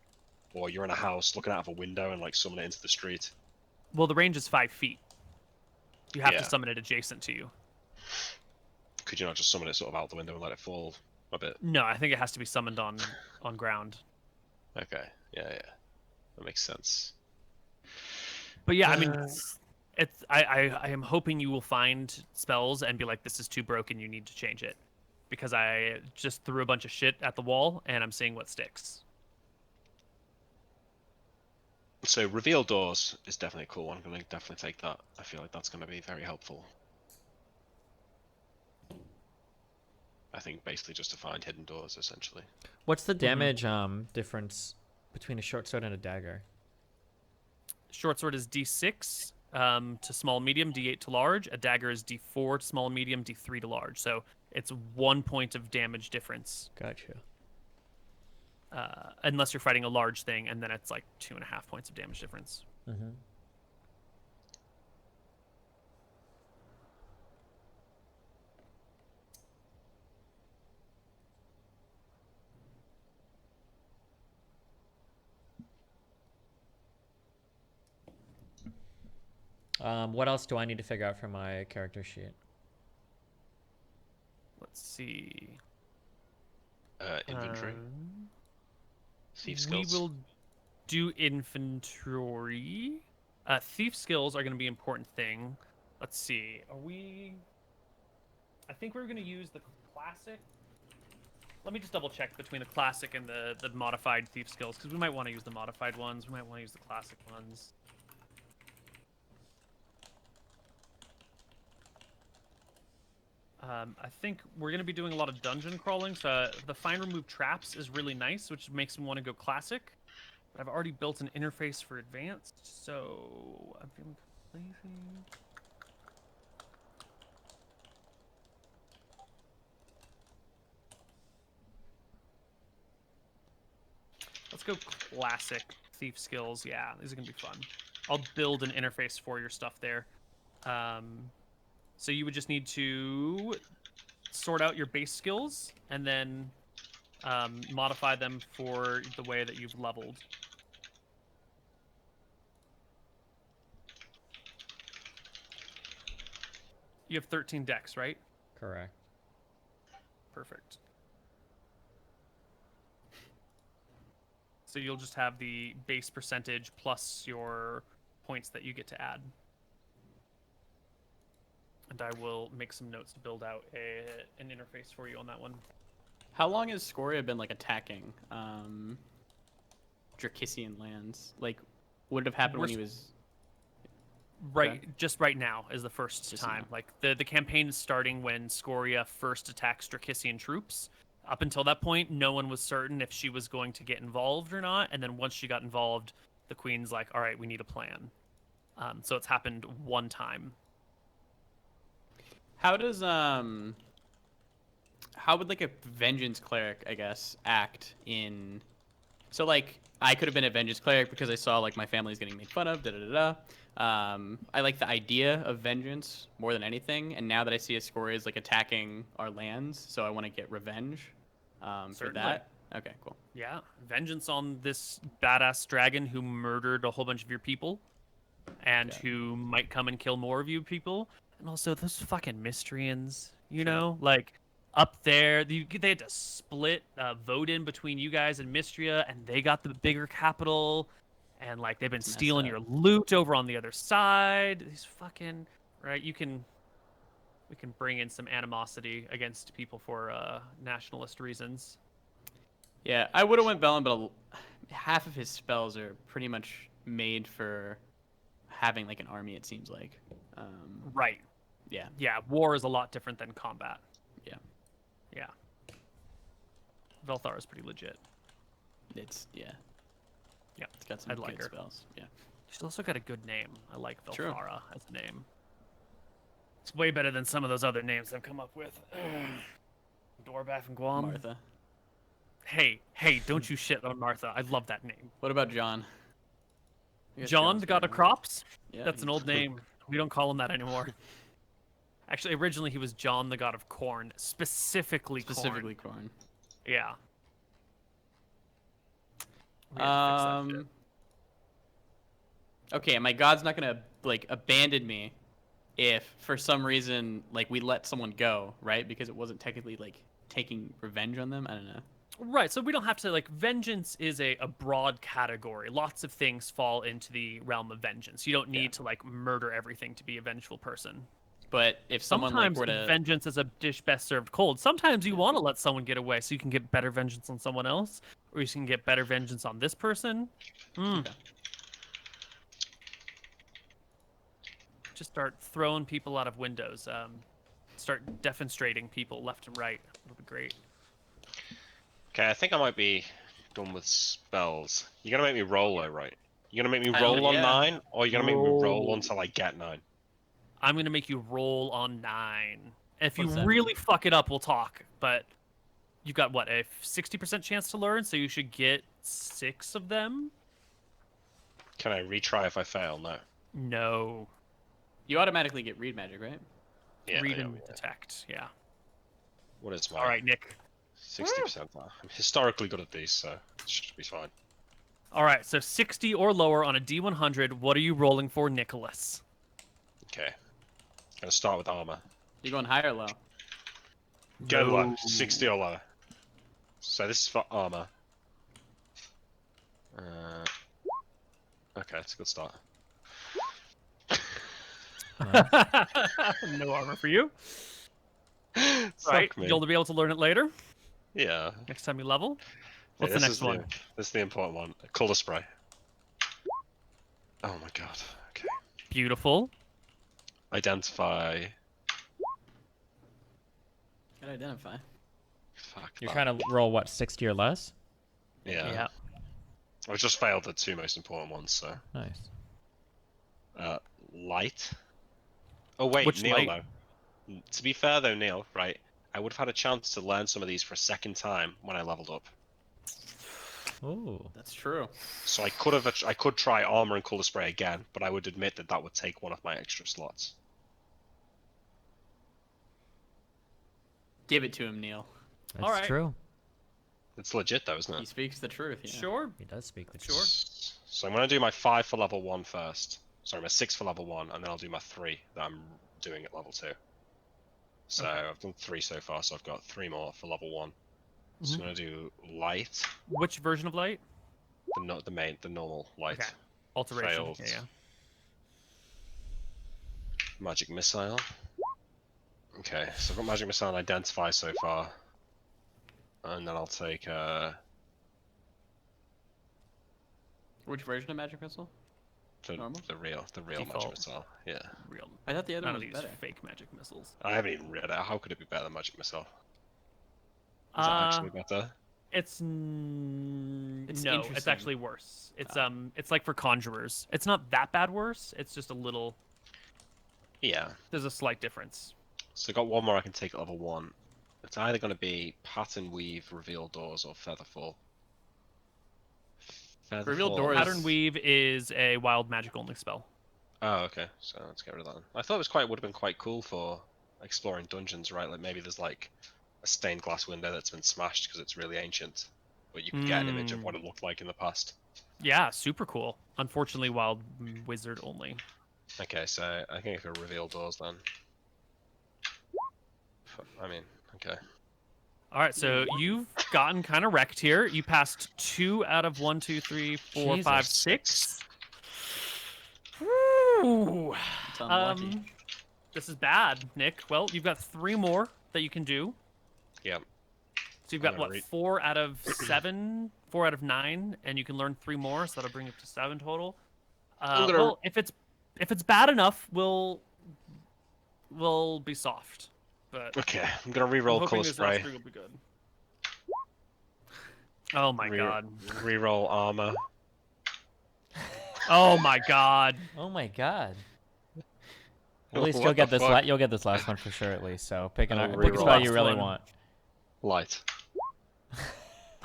or you're in a house looking out of a window and like summon it into the street. Well, the range is 5 feet. You have to summon it adjacent to you. Could you not just summon it sort of out the window and let it fall a bit? No, I think it has to be summoned on ground. Okay, yeah, that makes sense. But yeah, I mean, I am hoping you will find spells and be like, this is too broken, you need to change it. Because I just threw a bunch of shit at the wall, and I'm seeing what sticks. So reveal doors is definitely a cool one. I'm going to definitely take that. I feel like that's going to be very helpful. I think basically just to find hidden doors, essentially. What's the damage difference between a short sword and a dagger? Short sword is D6 to small, medium, D8 to large. A dagger is D4 to small, medium, D3 to large. So it's 1 point of damage difference. Gotcha. Unless you're fighting a large thing, and then it's like 2.5 points of damage difference. What else do I need to figure out for my character sheet? Let's see. Inventory. Thief skills. We will do inventory. Thief skills are going to be an important thing. Let's see. I think we're going to use the classic. Let me just double check between the classic and the modified thief skills, because we might want to use the modified ones. We might want to use the classic ones. I think we're going to be doing a lot of dungeon crawling, so the find remove traps is really nice, which makes me want to go classic. But I've already built an interface for advanced, so I'm feeling lazy. Let's go classic thief skills. Yeah, these are going to be fun. I'll build an interface for your stuff there. So you would just need to sort out your base skills and then modify them for the way that you've leveled. You have 13 decks, right? Correct. Perfect. So you'll just have the base percentage plus your points that you get to add. And I will make some notes to build out an interface for you on that one. How long has Scoria been like attacking Dracissian lands? Like, would it have happened when he was just right now is the first time. Like the campaign is starting when Scoria first attacks Dracissian troops. Up until that point, no one was certain if she was going to get involved or not. And then once she got involved, the queen's like, "All right, we need a plan." So it's happened one time. How does how would like a vengeance cleric, I guess, act in? So like I could have been a vengeance cleric because I saw like my family's getting made fun of. I like the idea of vengeance more than anything, and now that I see Scoria is like attacking our lands, so I want to get revenge for that. Okay, cool. Yeah, vengeance on this badass dragon who murdered a whole bunch of your people, and who might come and kill more of you people. And also those fucking Mystrians, you know, like up there, they had to split vote in between you guys and Mystria, and they got the bigger capital, and like they've been stealing your loot over on the other side. These fucking we can bring in some animosity against people for nationalist reasons. Yeah, I would have went Velen, but half of his spells are pretty much made for having like an army. It seems like. Right. Yeah. Yeah. War is a lot different than combat. Yeah. Yeah. Velthar is pretty legit. It's Yeah. It's got some I'd like good her. spells. Yeah. She's also got a good name. I like True. Velthara as a name. It's way better than some of those other names I've come up with. Dorbath and Guam. Martha. Hey, don't you shit on Martha. I love that name. What about John? I guess John, John's the god of better. crops? Yeah. That's an old name. We don't call him that anymore. Actually, originally he was John, the god of corn. Specifically Specifically corn. corn. Yeah. We had to fix that shit. Okay, my god's not gonna like abandon me if for some reason like we let someone go, right? Because it wasn't technically like taking revenge on them. I don't know. Right, so we don't have to, like, vengeance is a broad category. Lots of things fall into the realm of vengeance. You don't need to, like, murder everything to be a vengeful person. But if someone Sometimes like were to vengeance is a dish best served cold. Sometimes you want to let someone get away so you can get better vengeance on someone else, or you can get better vengeance on this person. Okay. Just start throwing people out of windows. Start defenestrating people left and right. It'll be great. Okay, I think I might be done with spells. You're gonna make me roll though, right? You're gonna make me I roll don't- on yeah. 9, or you're gonna make me roll Roll. until I get 9? I'm gonna make you roll on 9. If What you does that really fuck it up, we'll talk. But you got what, a 60% chance to learn, so you should get 6 of them. Can I retry if I fail? No. No, you automatically get read magic, right? Yeah. read yeah, and yeah. detect. Yeah. What is my All right, Nick. 60%? I'm historically good at these, so it should be fine. All right, so 60 or lower on a D100. What are you rolling for, Nicholas? Okay. Gonna start with armor. You going high or low? Go low. No. 60 or lower. So this is for armor. Okay, it's a good start. No armor for you. Fuck Right, me. you'll be able to learn it later. Yeah. Next time you level. What's Yeah, the next one? This is the important one. Color spray. Oh my god. Okay. Beautiful. Identify. Gotta identify. Fuck. You're that. trying to roll what, 60 or less? Yeah. I just failed the 2 most important ones, so. Nice. Light. Oh wait, Which Neil light? though. To be fair though, Neil, right? I would have had a chance to learn some of these for a second time when I leveled up. Ooh. That's true. So I could try armor and color spray again, but I would admit that that would take one of my extra slots. Give it to him, Neil. That's All right. true. It's legit though, isn't He it? speaks the truth. Yeah. Sure. He does speak the Sure. truth. So I'm gonna do my 5 for level 1 first. Sorry, my 6 for level 1, and then I'll do my 3 that I'm doing at level 2. So Okay. I've done 3 so far, so I've got 3 more for level 1. So Mhm. I'm gonna do light, Which version of light? the normal light. Okay. Alteration. Failed. Yeah. Magic missile. Okay, so I've got magic missile and identify so far, and then I'll take Which version of magic missile? Normal? the real magic Default. missile. Yeah, Real. I thought the other None one of was these better. fake magic missiles. I haven't even read it. How could it be better than magic missile? Is it actually better? It's It's no, it's interesting. actually worse. It's like for conjurers. It's not that bad worse. It's just a little. Yeah. There's a slight difference. So I got one more I can take at level 1. It's either going to be pattern weave, reveal doors, or featherfall. Reveal Featherfall- doors- Pattern weave is a wild magic only spell. Oh, okay. So let's get rid of that. I thought it would have been quite cool for exploring dungeons, right? Like maybe there's like a stained glass window that's been smashed because it's really ancient, but you could get an image of what it looked like in the past. Yeah, super cool. Unfortunately, wild wizard only. Okay, so I think I could reveal doors then. I mean, okay. All right, so you've gotten kind of wrecked here. You passed 2 out of 1, 2, 3, 4, 5, Jesus. 6. Ooh. It's unlucky. This is bad, Nick. Well, you've got 3 more that you can do. Yep. So you've got I'm what, gonna 4 out of 7, 4 out of 9, and you can learn 3 more, so that'll bring it to 7 total. Well, if it's bad enough, we'll be soft. But Okay, I'm gonna I'm re-roll hoping color this last spray. 3 will be good. Oh my god. Re-roll armor. Oh my god. Oh my god. At What least you'll get the this. fuck? You'll get this last one for sure. At least. So pick I'll pick a reroll spell you last really one. want. Light.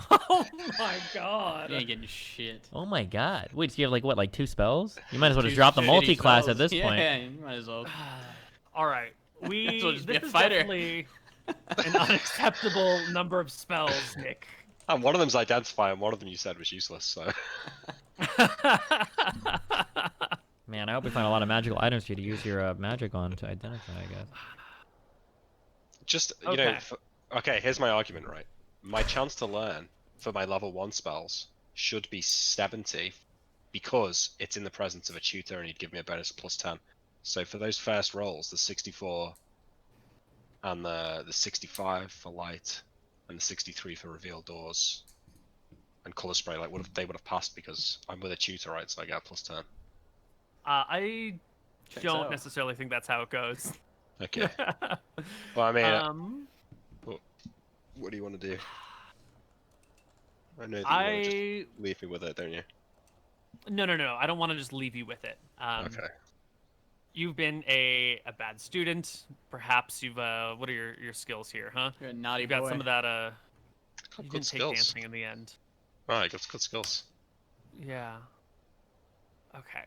Oh my god. You ain't getting shit. Oh my god. Wait, so you have like what, like 2 spells? You might as well just Two drop the shitty multi-class at spells. this point. Yeah, you might as well. All right. So just be This a is fighter. definitely an unacceptable number of spells, Nick. And one of them's identify, and one of them you said was useless. So Man, I hope we find a lot of magical items for you to use your magic on to identify, I guess. just Okay. okay. Here's my argument. Right, my chance to learn for my level 1 spells should be 70, because it's in the presence of a tutor, and he'd give me a bonus of +10. So for those first rolls, the 64 and the 65 for light, and the 63 for reveal doors and color spray, like they would have passed because I'm with a tutor, right? So I get a +10. I Checks don't out. necessarily think that's how it goes. Okay. Well, I mean, what do you want to do? I know that you want to just leave me with it, don't you? No. I don't want to just leave you with it. Okay. You've been a bad student. Perhaps you've what are your skills here, huh? You're a naughty You've got boy. some of that you Good didn't take skills. dancing in the end. Alright, good skills. Yeah. Okay.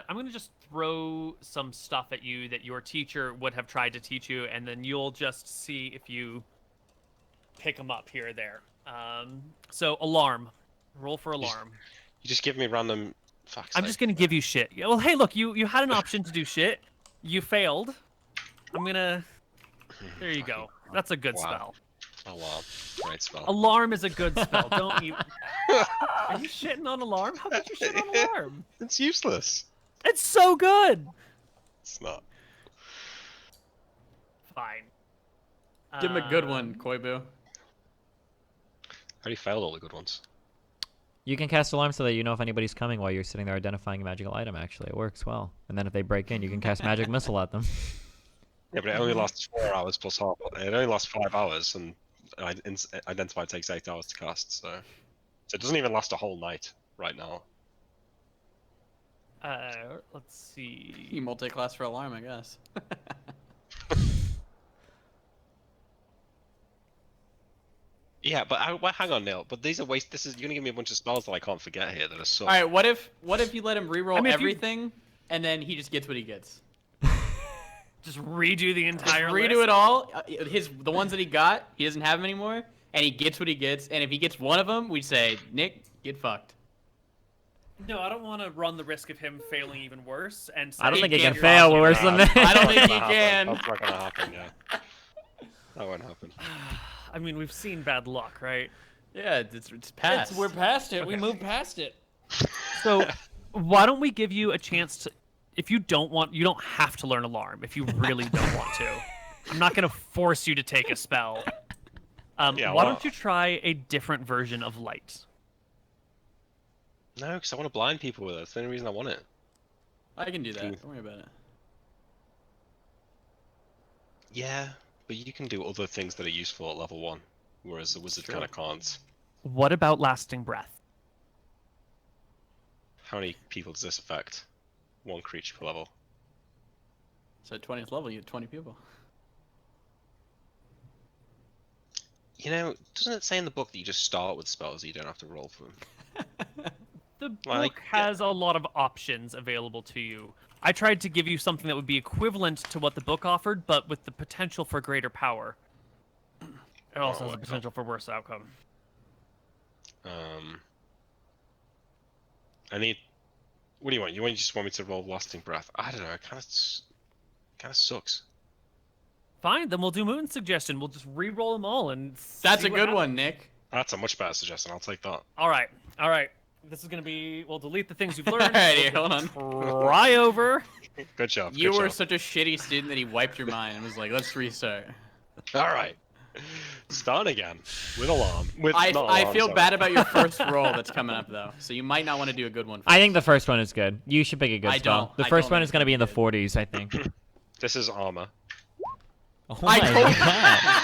I'm gonna just throw some stuff at you that your teacher would have tried to teach you, and then you'll just see if you pick them up here or there. So alarm. Roll for alarm. You just give me random. Fuck's I'm sake. just gonna give you shit. Yeah, well, hey, look, you had an option to do shit. You failed. I'm gonna. There you go. That's a good Wow. spell. Alarm. Great spell. Alarm is a good spell. Don't you? Are you shitting on alarm? How could you shit on alarm? It's useless. It's so good. It's not. Fine. Give him a good one, Koibu. I already failed all the good ones. You can cast alarm so that you know if anybody's coming while you're sitting there identifying a magical item. Actually, it works well. And then if they break in, you can cast magic missile at them. Yeah, but it only lasts 4 hours plus half. It only lasts 5 hours, and identify takes 8 hours to cast. So it doesn't even last a whole night right now. Let's see. You multi-class for alarm, I guess. Yeah, but well, hang on, Neil. But these are waste. You're gonna give me a bunch of spells that I can't forget here that are so. All right, what if you let him reroll I mean, if you- everything, and then he just gets what he gets? Just redo the entire Just redo list. it all. The ones that he got, he doesn't have them anymore, and he gets what he gets. And if he gets one of them, we say, Nick, get fucked. No, I don't want to run the risk of him failing even worse. And I don't He think it can't can fail possibly. worse than that. I don't think That's he not can. That's not gonna happen. Yeah. That won't happen. I mean, we've seen bad luck, right? Yeah, it's past. We're past it. We Okay. moved past it. So, why don't we give you a chance to? If you don't want, you don't have to learn alarm. If you really don't want to, I'm not gonna force you to take a spell. Yeah, why well- don't you try a different version of light? No, because I want to blind people with it. That's the only reason I want it. I can do that. Ooh. Don't worry about it. Yeah, but you can do other things that are useful at level 1, whereas the wizard True. kind of can't. What about lasting breath? How many people does this affect? 1 creature per level. So at 20th level, you get 20 people. You know, doesn't it say in the book that you just start with spells, so you don't have to roll for them? The book Like, has a lot of options available to you. I tried to give you something that would be equivalent to what the book offered, but with the potential for greater power. It also has the potential for worse outcome. I need. What do you want? You just want me to roll lasting breath? I don't know. It kind of sucks. Fine, then we'll do Moon's suggestion. We'll just re-roll them all and. That's see a what good happens. one, Nick. That's a much better suggestion. I'll take that. All right. This is gonna be. We'll delete the things you've learned. Alrighty, hold on. Try over. Good job. You good were job. such a shitty student that he wiped your mind and was like, let's restart. All right. Start again with alarm. With I not alarm, feel sorry. bad about your first roll that's coming up though, so you might not want to do a good one. I think the first one is good. You should pick a good spell. don't. The I first don't one think is going to be in the it's gonna 40s, I think. This is armor. Oh my god.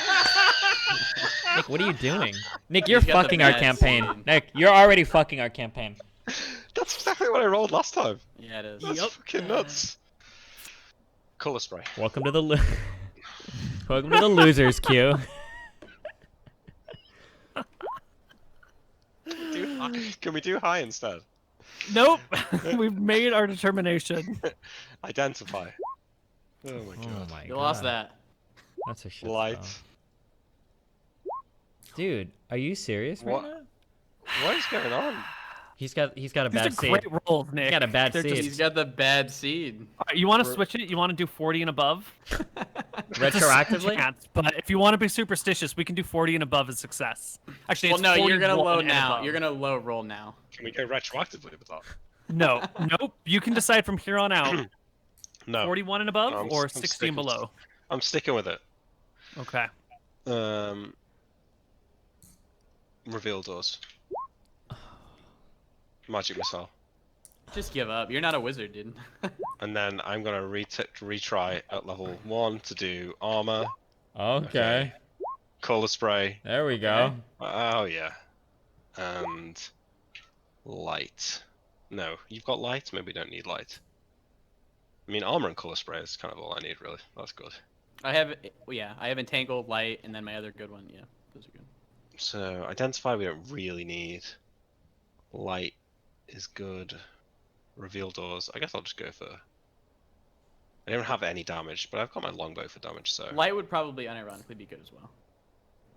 Nick, what are you doing? Nick, you're He's got the fucking our bad campaign. seed. Nick, you're already fucking our campaign. That's exactly what I rolled last time. Yeah, it is. That's fucking nuts. Color spray. Welcome to the welcome to the losers queue. Can we do high instead? Nope. We've made our determination. Identify. Oh my Oh god. my god. You lost that. That's a shit Light. spell. Dude, are you serious right What? now? What is going on? He's got a These bad are seed. great rolls, Nick. He's got a bad They're seed. He's got the bad seed. Alright, you want to switch it? You want to do 40 and above? It's a Retroactively? chance, but if you want to be superstitious, we can do 40 and above as success. Actually, Well, it's no, you're gonna 41 low and now. above. You're gonna low roll now. Can we go retroactively with that? No, nope. You can decide from here on out. No. 41 and above, No, I'm or s- I'm 60 sticking and below. I'm sticking with it. Okay. Reveal doors. Magic missile. Just give up. You're not a wizard, dude. And then I'm gonna retry at level 1 to do armor, Okay. color spray. There we go. Oh yeah. And light. No, you've got light? Maybe we don't need light. I mean, armor and color spray is kind of all I need, really. That's good. I have, yeah, I have entangled, light, and then my other good one. Yeah, those are good. So, identify we don't really need. Light is good. Reveal doors. I guess I'll just go for... I don't have any damage, but I've got my longbow for damage, so... Light would probably unironically be good as well.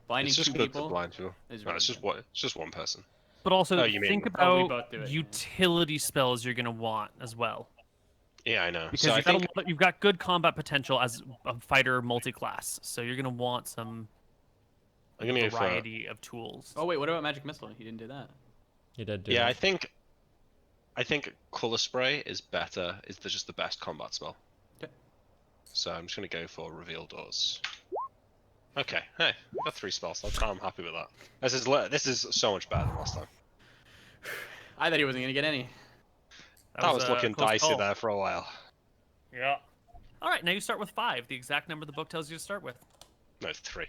Blinding It's just two good people. to blind people. is No, really it's just good. one. It's just one person. But also Oh, you mean- think Oh, we about both do it, yeah. utility spells you're gonna want as well, Yeah, I know. because So I you've got think you've got good combat potential as a fighter multi-class, so you're gonna want some I'm gonna go for. variety of tools. Oh wait, what about magic missile? You didn't do that. You did do Yeah, it. I think color spray is better. Is just the best combat spell. Okay. So I'm just gonna go for reveal doors. Okay. Hey, I got 3 spells. I'm happy with that. This is so much better than last time. I thought he wasn't gonna get any. That was a looking close dicey call. there for a while. Yeah. All right, now you start with 5, the exact number the book tells you to start with. No, 3.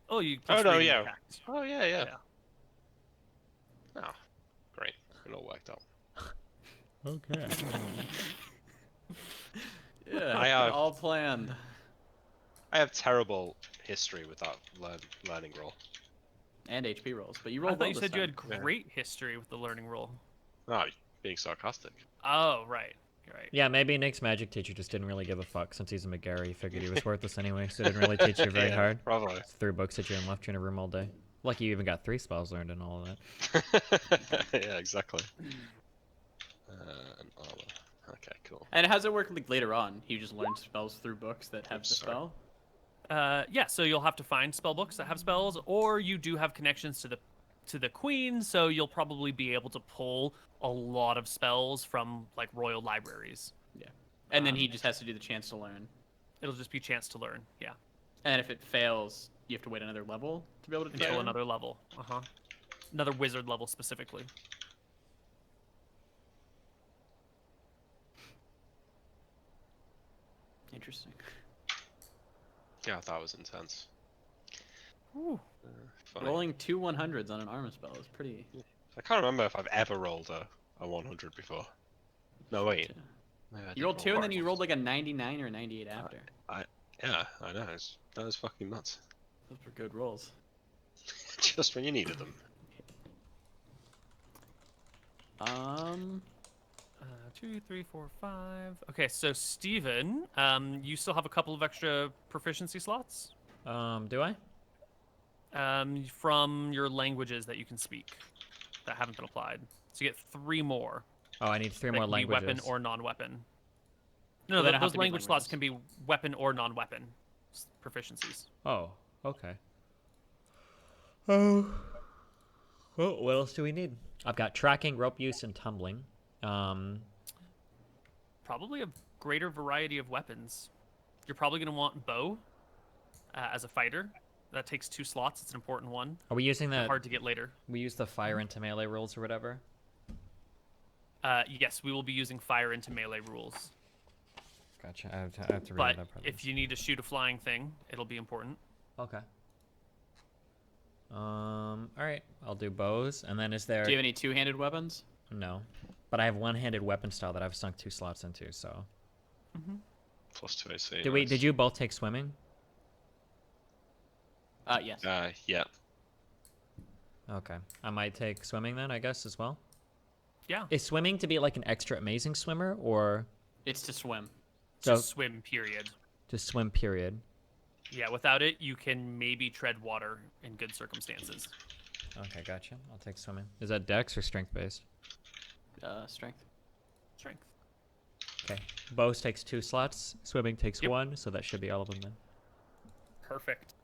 Oh, you. Oh, plus no, reading yeah. attacks. Oh yeah, yeah. Yeah. Oh, great. It all worked out. Okay. Yeah, I have- all planned. I have terrible history with that learning roll. And HP rolls, but you I rolled thought well you this said you time. had great history with the learning roll. Oh, being sarcastic. Oh, right. You're right. Yeah, maybe Nick's magic teacher just didn't really give a fuck since he's a McGary. He figured he was worthless anyway, so didn't really teach you very Yeah, hard. Probably. Just threw books at you and left you in a room all day. Lucky you even got 3 spells learned and all of that. Yeah, exactly. And armor. Okay, cool. And how does it work like later on? You just learn spells through books that have the Sorry. spell. Yeah, so you'll have to find spell books that have spells, or you do have connections to the queen, so you'll probably be able to pull a lot of spells from like royal libraries. Yeah. And then he just has to do the chance to learn. It'll just be chance to learn. Yeah, And if it fails, you have to wait another level to be able to until try it. another level. Another wizard level specifically. Interesting. Yeah, that was intense. Ooh. Funny. Rolling 2 100s on an armor spell is pretty. I can't remember if I've ever rolled a 100 before. No, wait. Maybe I did You rolled roll 2 and one then you once. rolled like a 99 or a 98 after. Yeah, I know. That was fucking nuts. Those were good rolls. Just when you needed them. 2, 3, 4, 5. Okay, so Steven, you still have a couple of extra proficiency slots Do I? from your languages that you can speak that haven't been applied. So you get 3 more. Oh, I need 3 That more can be languages. weapon or non-weapon. So No, they don't have those to be language slots languages. can be weapon or non-weapon proficiencies. Oh, okay. Oh. Well, what else do we need? I've got tracking, rope use, and tumbling. Probably a greater variety of weapons. You're probably going to want bow as a fighter. That takes 2 slots. It's an important one. Are we using that? Hard to get later. We use the fire into melee rules or whatever? Yes, we will be using fire into melee rules. Gotcha. I have to read But it up. if you need to shoot a flying thing, it'll be important. Okay. All right. I'll do bows, and then is there? Do you have any two-handed weapons? No, but I have one-handed weapon style that I've sunk 2 slots into. So. Plus 2 AC. Did you both take swimming? Yes. Yeah. Okay. I might take swimming then, I guess, as well. Yeah. Is swimming to be like an extra amazing swimmer, or It's to swim. So- Just swim, period. just swim, period? Yeah, without it, you can maybe tread water in good circumstances. Okay, gotcha. I'll take swimming. Is that dex or strength based? Strength. Strength. Okay. Bows takes 2 slots. Swimming takes Yep. 1, so that should be all of them then. Perfect.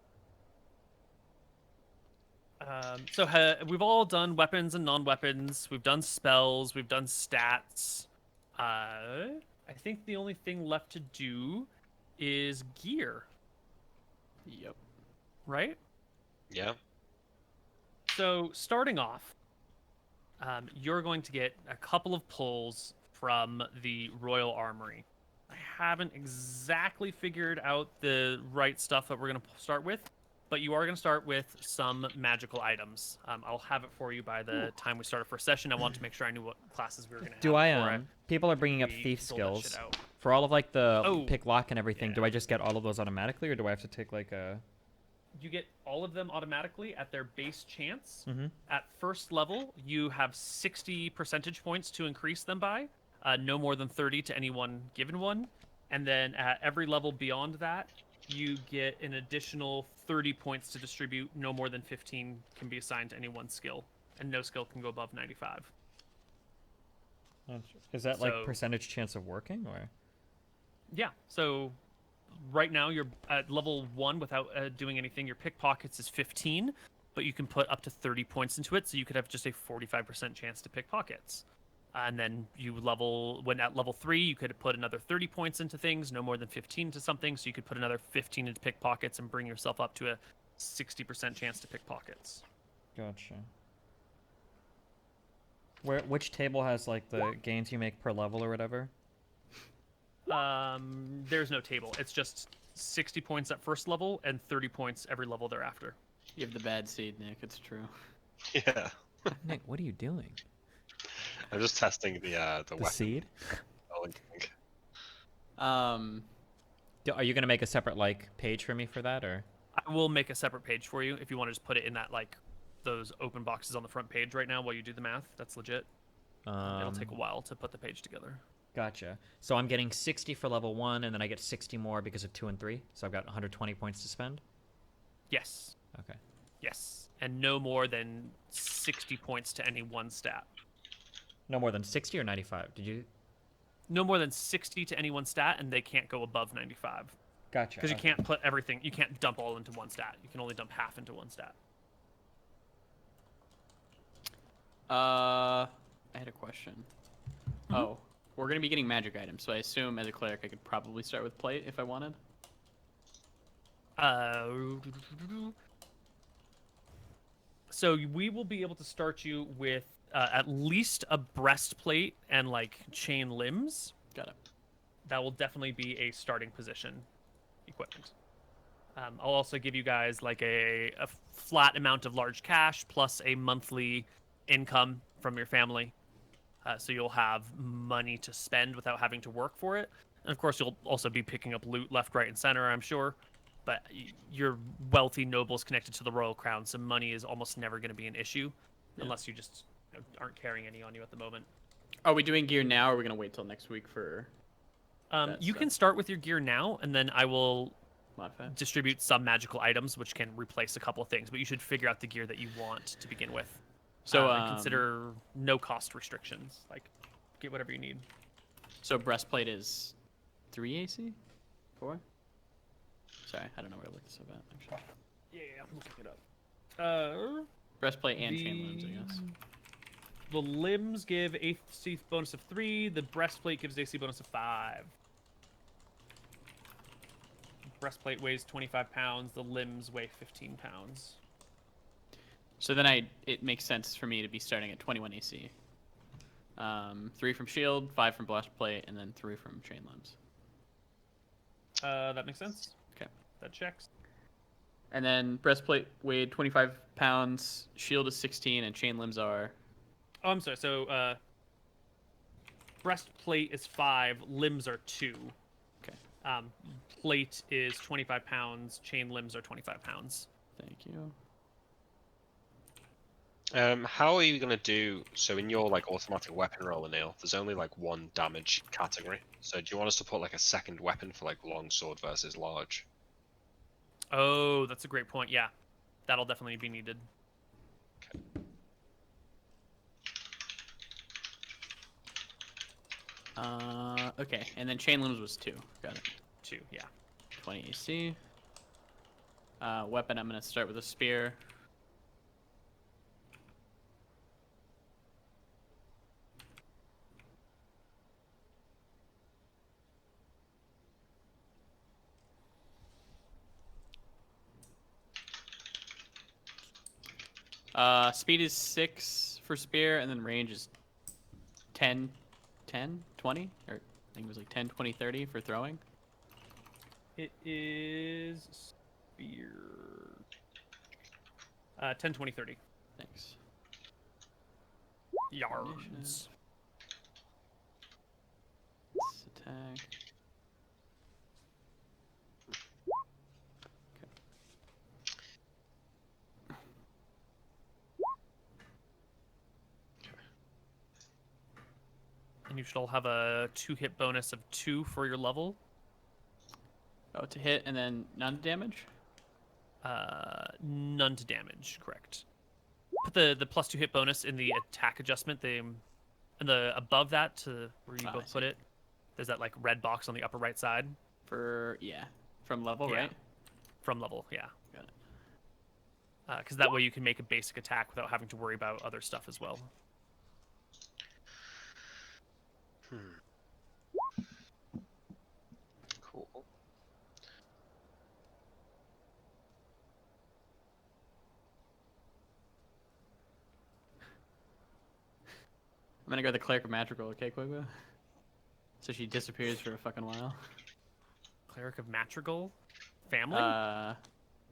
So we've all done weapons and non-weapons. We've done spells. We've done stats. I think the only thing left to do is gear, Yep. right? Yeah. So starting off, you're going to get a couple of pulls from the Royal Armory. I haven't exactly figured out the right stuff that we're going to start with, but you are going to start with some magical items. I'll have it for you by the time we start our first session. I want to make sure I knew what classes we were going to have. Do I before people are bringing up we thief pull that shit skills out. for all of like the Oh, pick lock and everything. yeah. Do I just get all of those automatically, or do I have to take like a? You get all of them automatically at their base chance. Mm-hmm. At first level, you have 60 percentage points to increase them by, no more than 30 to any one given one. And then at every level beyond that, you get an additional 30 points to distribute. No more than 15 can be assigned to any one skill, and no skill can go above 95. Is that like So- percentage chance of working, or? Yeah, so right now you're at level 1 without doing anything. Your pickpockets is 15, but you can put up to 30 points into it, so you could have just a 45% chance to pickpockets. And then when at level 3, you could put another 30 points into things, no more than 15 to something, so you could put another 15 into pickpockets and bring yourself up to a 60% chance to pickpockets. Gotcha. Which table has like the gains you make per level or whatever? There's no table. It's just 60 points at first level and 30 points every level thereafter. You have the bad seed, Nick. It's true. Yeah. Nick, what are you doing? I'm just testing the The weapon seed? spelling thing. Are you gonna make a separate like page for me for that, or? I will make a separate page for you if you want to just put it in that like those open boxes on the front page right now while you do the math. That's legit. It'll take a while to put the page together. Gotcha. So I'm getting 60 for level 1, and then I get 60 more because of 2 and 3. So I've got 120 points to spend. Yes. Okay. Yes. And no more than 60 points to any one stat. No more than 60 or 95. Did you? No more than 60 to any one stat, and they can't go above 95. Gotcha. Because you can't put everything, you can't dump all into one stat. You can only dump half into one stat. I had a question. Oh, we're gonna be getting magic items, so I assume as a cleric I could probably start with plate if I wanted. So we will be able to start you with at least a breastplate and like chain limbs. Got it. That will definitely be a starting position equipment. I'll also give you guys like a flat amount of large cash plus a monthly income from your family. So you'll have money to spend without having to work for it. And of course, you'll also be picking up loot left, right, and center, I'm sure. But you're wealthy nobles connected to the royal crown, so money is almost never going to be an issue, unless you just aren't carrying any on you at the moment. Are we doing gear now, or are we gonna wait till next week for You can start with your gear now, and then I will modify? distribute some magical items, which can replace a couple of things. But you should figure out the gear that you want to begin with. So and consider no cost restrictions. Like, get whatever you need. So breastplate is 3 AC? 4? Sorry, I don't know where to look this up at, actually. Yeah, I'm looking it up. Breastplate and chain limbs, I guess. The limbs give AC bonus of 3. The breastplate gives AC bonus of 5. breastplate weighs 25 pounds. The limbs weigh 15 pounds. So then it makes sense for me to be starting at 21 AC. 3 from shield, 5 from breastplate, and then 3 from chain limbs. That makes sense. Okay. That checks. And then breastplate weighed 25 pounds, shield is 16, and chain limbs are... Oh, I'm sorry. So, breastplate is 5, limbs are 2. Okay. Plate is 25 pounds, chain limbs are 25 pounds. Thank you. How are you gonna do? So in your like automatic weapon roller, Neil, there's only like one damage category. So do you want us to put like a second weapon for like long sword versus large? Oh, that's a great point. Yeah, that'll definitely be needed. Okay, and then chain limbs was 2. Got it. 2, yeah. 20 AC. Weapon, I'm gonna start with a spear. Speed is 6 for spear, and then range is 10, 20? Or I think it was like 10, 20, 30 for throwing. It is spear. 10, 20, 30. Thanks. Yards. Let's attack. And you should all have a 2-hit bonus of 2 for your level. Oh, to hit and then none damage? None to damage, correct. Put the plus 2 hit bonus in the attack adjustment. And the above that to where you both put it. There's that like red box on the upper right side. From level, Yeah. right? From level, yeah. Got it. Because that way you can make a basic attack without having to worry about other stuff as well. Cool. I'm gonna go the Cleric of Magical, okay, Koibu? So she disappears for a fucking while. Cleric of Madrigal? Family?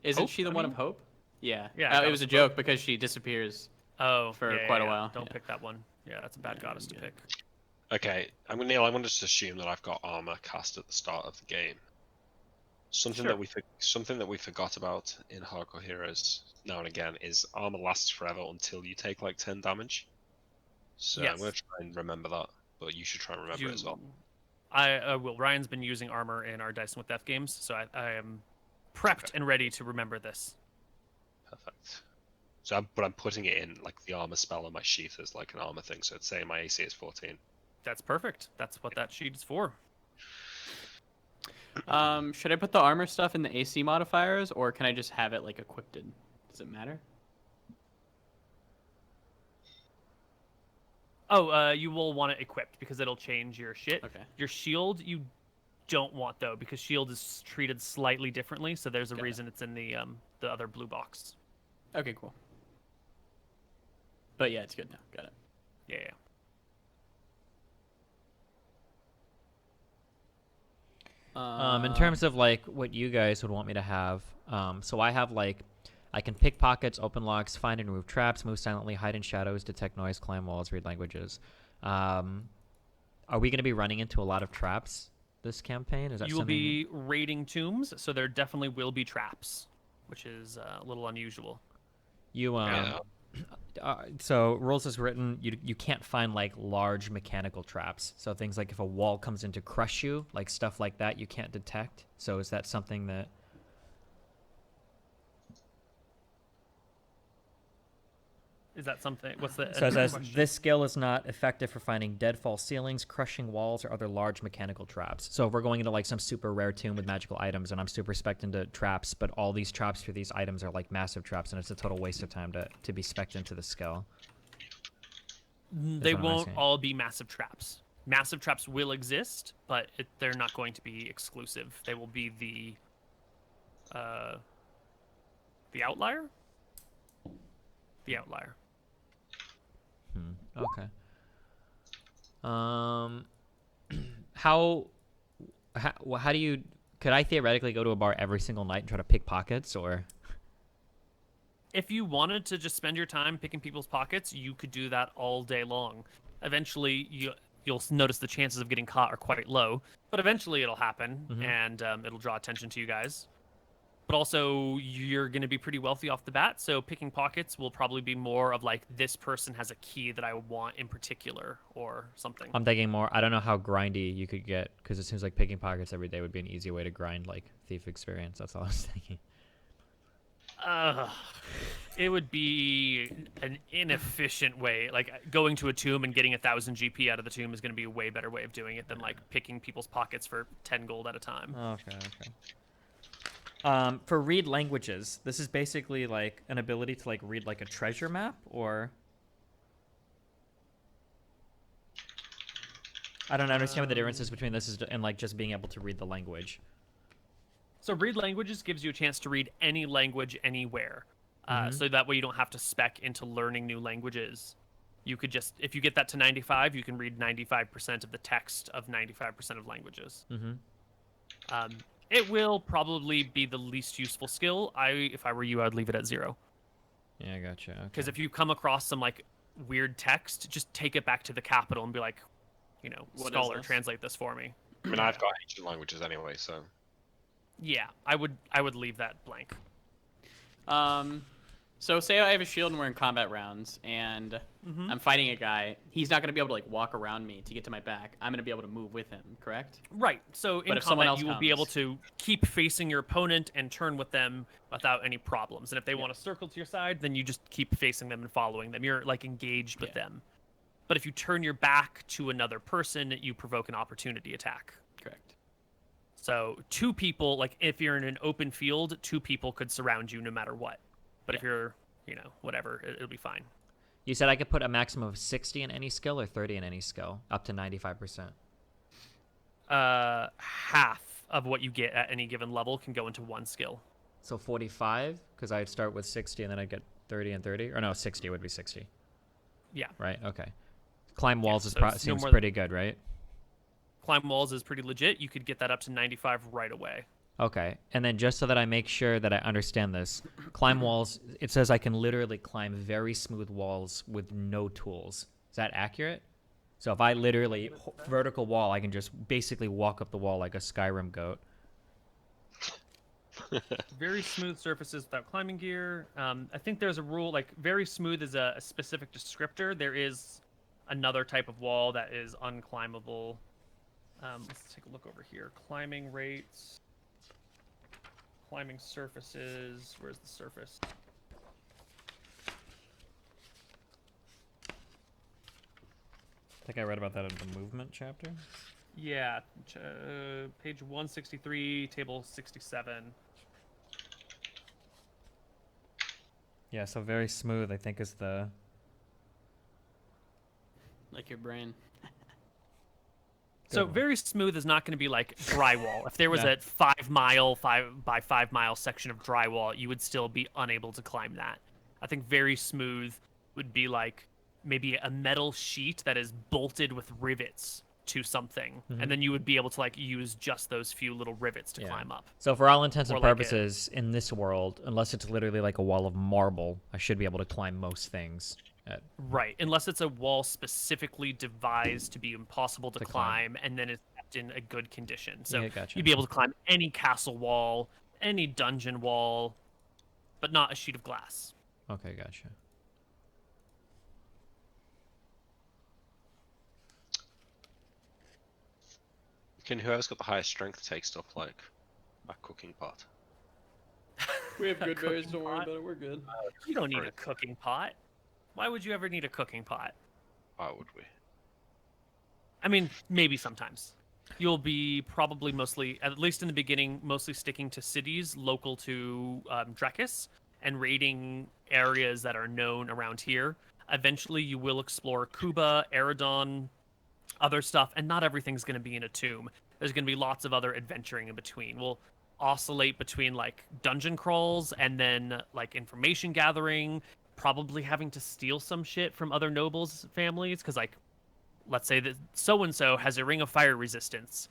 Isn't Hope, she the I one mean? of Hope? Yeah. Yeah, It was a joke because she disappears. Oh, for yeah, quite a yeah. while, Don't yeah. pick that one. Yeah, that's a bad goddess to yeah. pick. Okay, Neil, I'm gonna just assume that I've got armor cast at the start of the game. Something Sure. that we forgot about in Hardcore Heroes now and again is armor lasts forever until you take like 10 damage. So I'm gonna Yes. try and remember that, but you should try and remember it as well. I will. Ryan's been using armor in our Dice with Death games, so I am prepped and ready to remember this. Perfect. So, but I'm putting it in like the armor spell on my sheath as like an armor thing. So it's saying my AC is 14. That's perfect. That's what that sheet is for. Should I put the armor stuff in the AC modifiers, or can I just have it like equipped? Does it matter? Oh, you will want it equipped because it'll change your shit. Okay. Your shield you don't want though because shield is treated slightly differently, so there's a Got it. reason it's in the other blue box. Okay, cool. But yeah, it's good now. Got it. Yeah. In terms of like what you guys would want me to have, so I have like I can pick pockets, open locks, find and remove traps, move silently, hide in shadows, detect noise, climb walls, read languages. Are we going to be running into a lot of traps this campaign? Is that You will something... be raiding tombs, so there definitely will be traps, which is a little unusual. You so rules is written you can't find like large mechanical traps. So things like if a wall comes in to crush you, like stuff like that, you can't detect. So is that something that? Is that something? What's the? So it says question? this skill is not effective for finding deadfall ceilings, crushing walls, or other large mechanical traps. So if we're going into like some super rare tomb with magical items, and I'm super spec'd into traps, but all these traps for these items are like massive traps, and it's a total waste of time to be spec'd into the skill. They what I'm won't asking. all be massive traps. Massive traps will exist, but they're not going to be exclusive. They will be the The Outlier? The Outlier. Okay. How do you... Could I theoretically go to a bar every single night and try to pick pockets, or... If you wanted to just spend your time picking people's pockets, you could do that all day long. Eventually, you'll notice the chances of getting caught are quite low, but eventually it'll happen, and it'll draw attention to you guys. But also, you're going to be pretty wealthy off the bat, so picking pockets will probably be more of like, this person has a key that I want in particular, or something. I'm thinking more, I don't know how grindy you could get, because it seems like picking pockets every day would be an easy way to grind, like, thief experience. That's all I was thinking. It would be an inefficient way. Like, going to a tomb and getting 1,000 GP out of the tomb is going to be a way better way of doing it than, like, picking people's pockets for 10 gold at a time. Okay. For read languages, this is basically like an ability to like read like a treasure map, or I don't understand what the difference is between this and like just being able to read the language. So read languages gives you a chance to read any language anywhere. So that way you don't have to spec into learning new languages. You could just, if you get that to 95, you can read 95% of the text of 95% of languages. It will probably be the least useful skill. If I were you, I'd leave it at 0. Yeah, I gotcha. Because if you come across some like weird text, just take it back to the capital and be like, you know, scholar, translate this for me. I mean, I've got ancient languages anyway, so. Yeah, I would leave that blank. So say I have a shield and we're in combat rounds, and I'm fighting a guy. He's not going to be able to like walk around me to get to my back. I'm going to be able to move with him, correct? Right. So in combat, you will be able to keep facing your opponent and turn with them without any problems. And if they want to circle to your side, then you just keep facing them and following them. You're like engaged with them. But if you turn your back to another person, you provoke an opportunity attack. Correct. So 2 people, like if you're in an open field, 2 people could surround you no matter what. But if you're, you know, whatever, it'll be fine. You said I could put a maximum of 60 in any skill or 30 in any skill, up to 95%. Half of what you get at any given level can go into one skill. So 45, because I'd start with 60 and then I'd get 30 and 30. Or no, 60 would be 60. Yeah. Right, okay. Climb walls seems no pretty good, right? Climb walls is pretty legit. You could get that up to 95 right away. Okay, and then just so that I make sure that I understand this, climb walls, it says I can literally climb very smooth walls with no tools. Is that accurate? So if I literally vertical wall, I can just basically walk up the wall like a Skyrim goat. Very smooth surfaces without climbing gear. I think there's a rule, like very smooth is a specific descriptor. There is another type of wall that is unclimbable. Let's take a look over here. Climbing rates. Climbing surfaces. Where's the surface? I think I read about that in the movement chapter. Yeah, page 163, table 67. Yeah, so very smooth, I think, is the... Like your brain. So very smooth is not going to be like drywall. If there was a 5 by 5 mile section of drywall, you would still be unable to climb that. I think very smooth would be like maybe a metal sheet that is bolted with rivets to something, and then you would be able to like use just those few little rivets to climb up. So for all intents and purposes, in this world, unless it's literally like a wall of marble, I should be able to climb most things. Right, unless it's a wall specifically devised to be impossible to climb, and then it's kept in a good condition. So you'd be able to climb any castle wall, any dungeon wall, but not a sheet of glass. Okay, gotcha. Can whoever's got the highest strength take stuff like a cooking pot? We have good berries, don't worry about it, we're good. You don't need a cooking pot. Why would you ever need a cooking pot? Why would we? I mean, maybe sometimes. You'll be probably mostly, at least in the beginning, mostly sticking to cities local to Drekis and raiding areas that are known around here. Eventually, you will explore Kuba, Eridon, other stuff, and not everything's going to be in a tomb. There's going to be lots of other adventuring in between. We'll oscillate between like dungeon crawls and then like information gathering, probably having to steal some shit from other nobles' families, because like, let's say that so and so has a ring of fire resistance.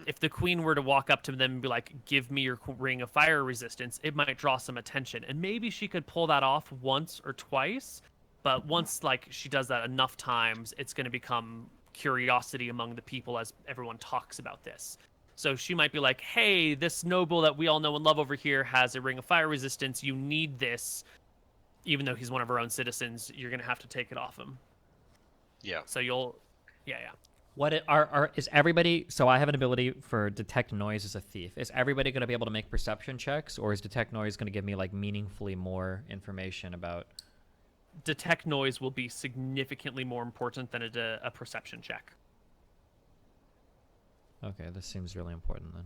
If the queen were to walk up to them and be like, "Give me your ring of fire resistance," it might draw some attention, and maybe she could pull that off once or twice. But once like she does that enough times, it's going to become curiosity among the people as everyone talks about this. So she might be like, "Hey, this noble that we all know and love over here has a ring of fire resistance. You need this." Even though he's one of our own citizens, you're going to have to take it off him. Yeah. So you'll, yeah. Is everybody? So I have an ability for detect noise as a thief. Is everybody going to be able to make perception checks, or is detect noise going to give me like meaningfully more information about? Detect noise will be significantly more important than a perception check. Okay, this seems really important then.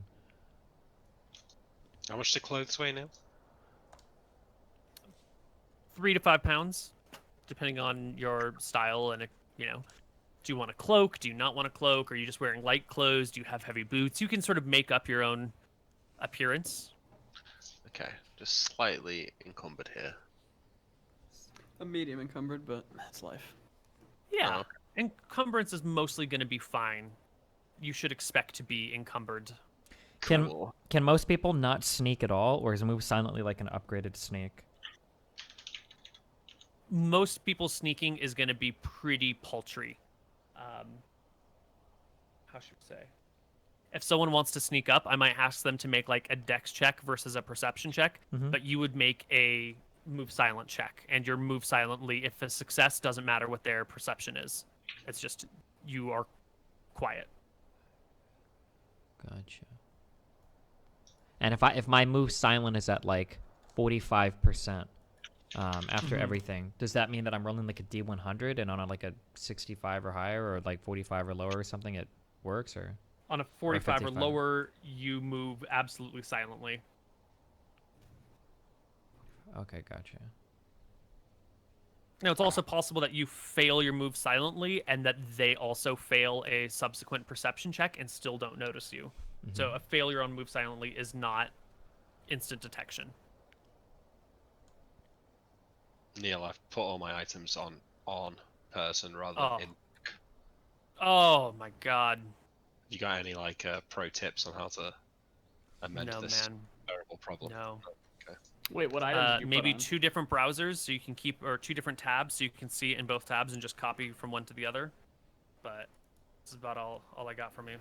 How much do clothes weigh now? 3 to 5 pounds, depending on your style and you know. Do you want a cloak? Do you not want a cloak? Are you just wearing light clothes? Do you have heavy boots? You can sort of make up your own appearance. Okay, just slightly encumbered here. I'm medium encumbered, but that's life. Yeah, encumbrance is mostly going to be fine. You should expect to be encumbered. Cool. Can most people not sneak at all, or is move silently like an upgraded sneak? Most people's sneaking is going to be pretty paltry. How should we say? If someone wants to sneak up, I might ask them to make like a dex check versus a perception check, but you would make a move silent check, and your move silently, if a success, doesn't matter what their perception is. It's just you are quiet. Gotcha. And if my move silent is at like 45%, after everything, does that mean that I'm rolling like a D100 and on like a 65 or higher, or like 45 or lower or something, it works? Or on a 45 or lower, you move absolutely silently. Okay, gotcha. Now, it's also possible that you fail your move silently and that they also fail a subsequent perception check and still don't notice you. So a failure on move silently is not instant detection. Neil, I've put all my items on person rather than in. Oh my god. You got any like pro tips on how to amend this man. terrible problem? No. Okay. Wait, what items did you maybe put on? 2 different browsers so you can keep, or 2 different tabs so you can see it in both tabs and just copy from one to the other. But this is about all I got from you.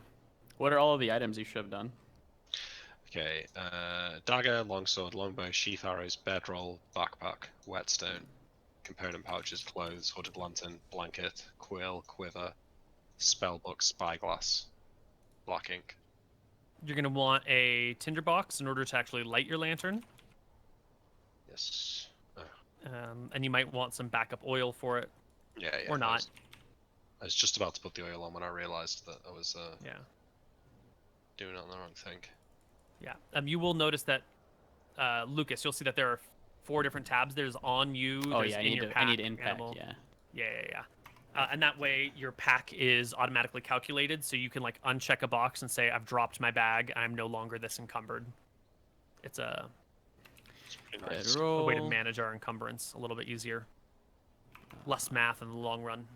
What are all of the items you shoved on? Okay, dagger, longsword, longbow, sheath arrows, bedroll, backpack, whetstone, component pouches, clothes, hooded lantern, blanket, quill, quiver, spellbook, spyglass, black ink. You're going to want a tinderbox in order to actually light your lantern. Yes. And you might want some backup oil for it. Yeah. Or not. I was just about to put the oil on when I realized that I was Yeah. doing it on the wrong thing. Yeah. You will notice that, Lucas, you'll see that there are 4 different tabs. There's on you. Oh there's yeah, in I need in pack. animal. Yeah. Yeah. And that way your pack is automatically calculated, so you can like uncheck a box and say, I've dropped my bag. I'm no longer this encumbered. It's a Nice. way to manage our encumbrance a little bit easier. Less math in the long run.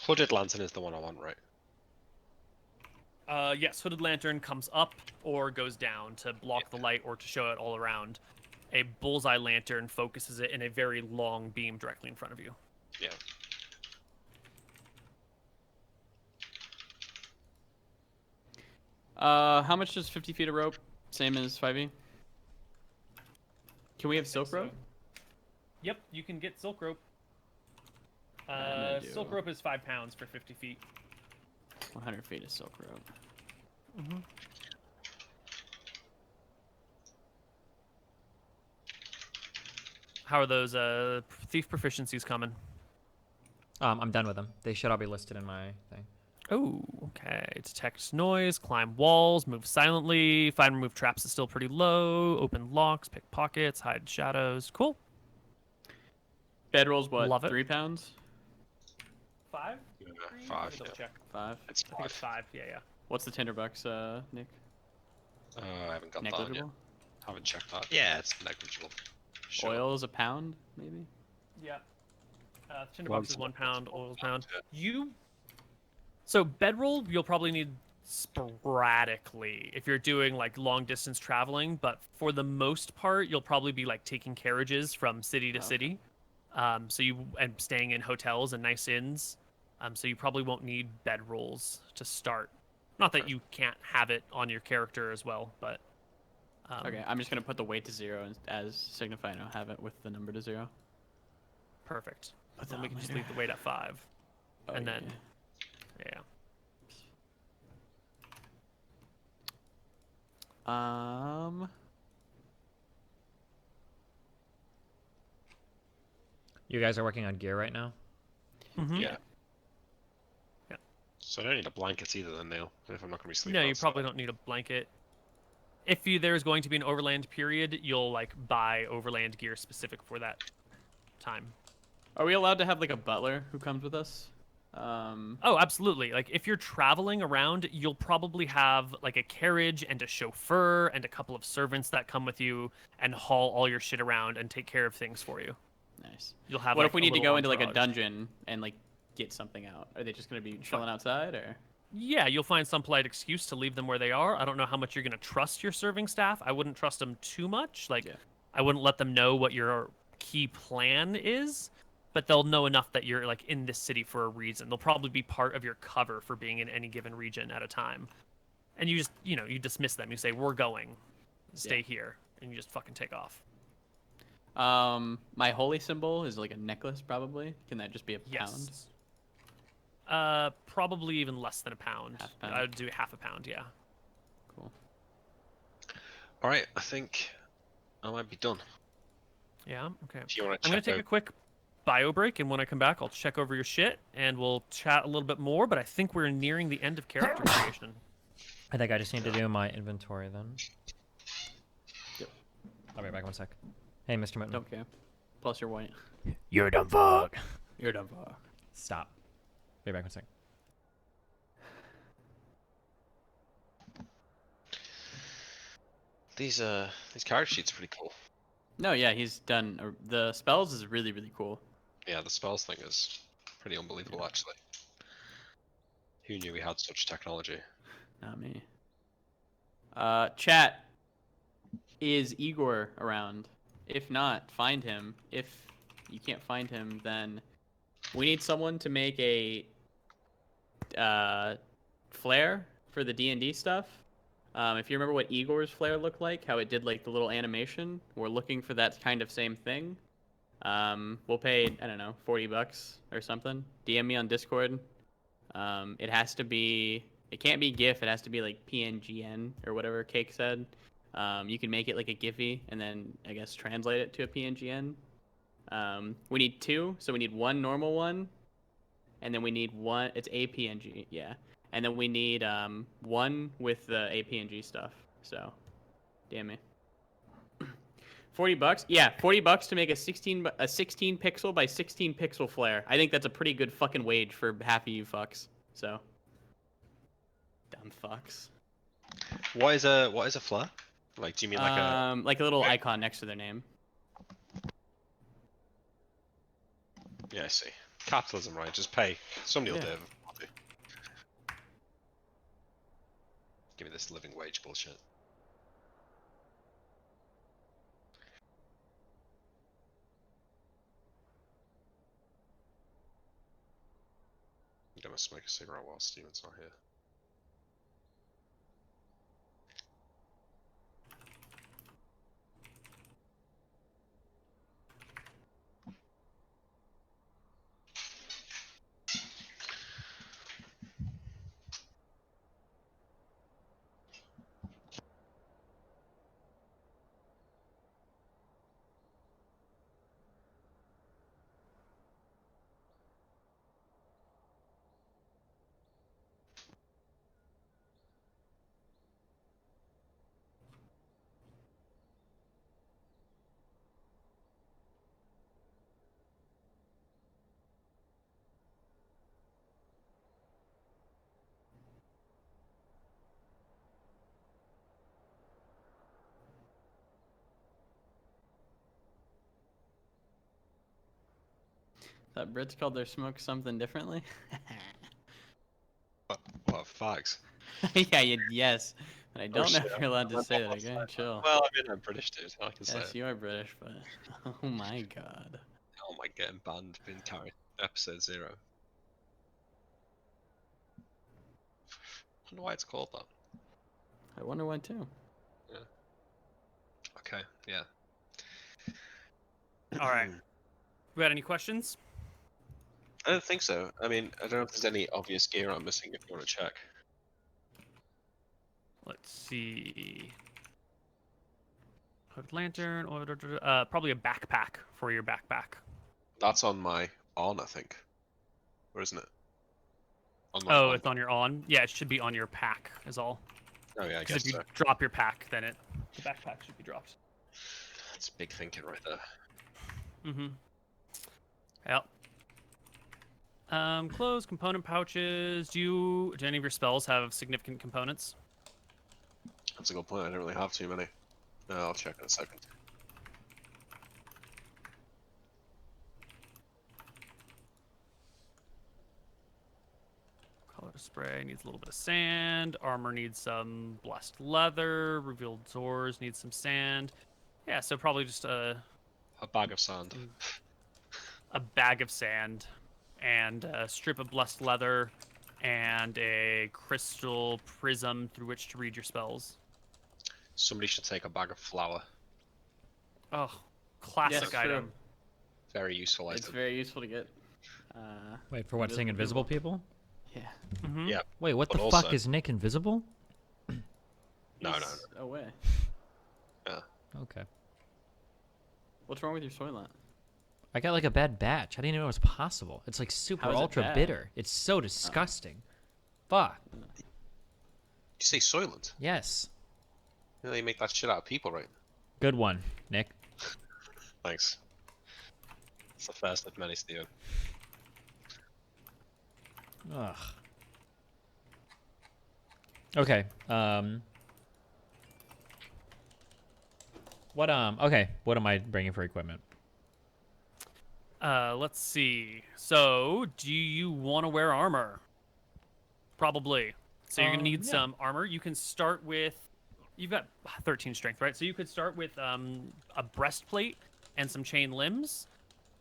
Hooded lantern is the one I want, right? Yes, hooded lantern comes up or goes down to block the light or to show it all around. A bullseye lantern focuses it in a very long beam directly in front of you. Yeah. How much does 50 feet of rope? Same as 5e? Can we have silk rope? Yep, you can get silk rope. I'm gonna Silk do- rope is 5 pounds for 50 feet. 100 feet of silk rope. How are those thief proficiencies coming? I'm done with them. They should all be listed in my thing. Oh, okay. Detect noise, climb walls, move silently, find and remove traps is still pretty low, open locks, pick pockets, hide shadows. Cool. Bedroll's what? Love it. 3 pounds? 5? Yeah, 5. Double Yeah. check. 5. It's I think it's 5. 5. Yeah. What's the tinderbox, Nick? I haven't got that on yet. Negligible. Haven't checked that. Yeah, it's negligible. Sure. Oil is a pound, maybe. Yeah. Tinderbox is One's 1 pound. Oil is a pound. yeah. So bedroll you'll probably need sporadically if you're doing like long distance traveling, but for the most part you'll probably be like taking carriages from city to city. And staying in hotels and nice inns. So you probably won't need bedrolls to start. Not that you can't have it on your character as well, but Okay, I'm just gonna put the weight to 0 as signify I don't have it with the number to 0. perfect. Put Then that we on can just later. leave the weight at 5. Oh, and yeah. then You guys are working on gear right now? Yeah. Yeah. So I don't need a blanket either then, Neil, if I'm not going to be sleeping No, you outside. probably don't need a blanket. If there's going to be an overland period, you'll like buy overland gear specific for that time. Are we allowed to have like a butler who comes with us? Oh, absolutely. Like if you're traveling around, you'll probably have like a carriage and a chauffeur and a couple of servants that come with you and haul all your shit around and take care of things for you. Nice. You'll have What like, if we a need to little go into like a entourage. dungeon and like get something out? Are they just gonna be chilling outside or? Yeah, you'll find some polite excuse to leave them where they are. I don't know how much you're going to trust your serving staff. I wouldn't trust them too much. Like, Yeah. I wouldn't let them know what your key plan is, but they'll know enough that you're like in this city for a reason. They'll probably be part of your cover for being in any given region at a time. And you just, you dismiss them. You say, "We're going. Stay here." And you just fucking take off. My holy symbol is like a necklace, probably. Can that just be a pound? Yes. Probably even less than a pound. Half a pound. I would do half a pound, yeah. Cool. All right, I think I might be done. Yeah, okay. If you want to I'm going to take a quick bio break, and when I come back, I'll check over your shit, and we'll chat a little bit more, but I think we're nearing the end of character creation. I think I just need to do my inventory then. Yep. I'll be back 1 sec. Hey, MrMouton. Don't care. Plus you're white. You're a dumb fuck. You're dumb fuck. Stop. Be back 1 sec. These character sheets are pretty cool. No, yeah, he's done. The spells is really, really cool. Yeah, the spells thing is pretty unbelievable, actually. Who knew we had such technology? Not me. Chat. Is Igor around? If not, find him. If you can't find him, then we need someone to make a flare for the D&D stuff. If you remember what Igor's flare looked like, how it did like the little animation, we're looking for that kind of same thing. We'll pay, I don't know, $40 or something. DM me on Discord. It has to be, it can't be GIF, it has to be like PNGN or whatever Cake said. You can make it like a Giphy and then I guess translate it to a PNGN. We need 2, so we need 1 normal one, and then we need 1. It's APNG, yeah, and then we need 1 with the APNG stuff. So, damn me. $40? Yeah, $40 to make a 16 pixel by 16 pixel flare. I think that's a pretty good fucking wage for half of you fucks. So, dumb fucks. What is a flare? Like, do you mean like a little icon next to their name? Yeah, I see. Capitalism, right? Just pay. Somebody will Yeah. do it. I'll do. Give me this living wage bullshit. I'm gonna smoke a cigarette while Steven's not here. That Brits called their smoke something differently? What fags? Yeah, yes. But I don't know shit, if you're allowed to I'm say not that, okay? outside. Chill. Well, I mean, I'm British, dude. I can say Yes, it. you are British, but oh my god. Oh my, getting banned, being carried. Episode 0. I wonder why it's called that. I wonder why too. Okay, yeah. All right. We got any questions? I don't think so. I mean, I don't know if there's any obvious gear I'm missing if you want to check. Let's see. Hooked lantern, probably a backpack for your backpack. That's on my I think. Or isn't it? On my Oh, it's on your on? Yeah, it should be on your pack, is all. Oh yeah, I Because guess if you so. drop your pack, then the backpack should be dropped. That's big thinking right there. Mm-hmm. Yep. Clothes, component pouches. Do any of your spells have significant components? That's a good point. I don't really have too many. I'll check in a second. Color spray needs a little bit of sand. Armor needs some blessed leather. Revealed doors needs some sand. Yeah, so probably just A bag of sand. a bag of sand and a strip of blessed leather and a crystal prism through which to read your spells. Somebody should take a bag of flour. Oh, classic Yes, item. true. Very useful It's item. very useful to get. Wait, for what? Seeing invisible people? Yeah. Mm-hmm. Yeah. Wait, what But the also- fuck? Is Nick invisible? No, He's no. Away. Okay. What's wrong with your Soylent? I got like a bad batch. I didn't even know it was possible. It's like super How is it ultra bad? bitter. It's so disgusting. Fuck. You say Soylent? Yes. You know, they make that shit out of people, right? Good one, Nick. Thanks. It's the first of many, Steven. Ugh. Okay. Okay. What am I bringing for equipment? Let's see. So, do you want to wear armor? Probably. So you're gonna need Yeah. some armor. You can start with. You've got 13 strength, right? So you could start with a breastplate and some chain limbs.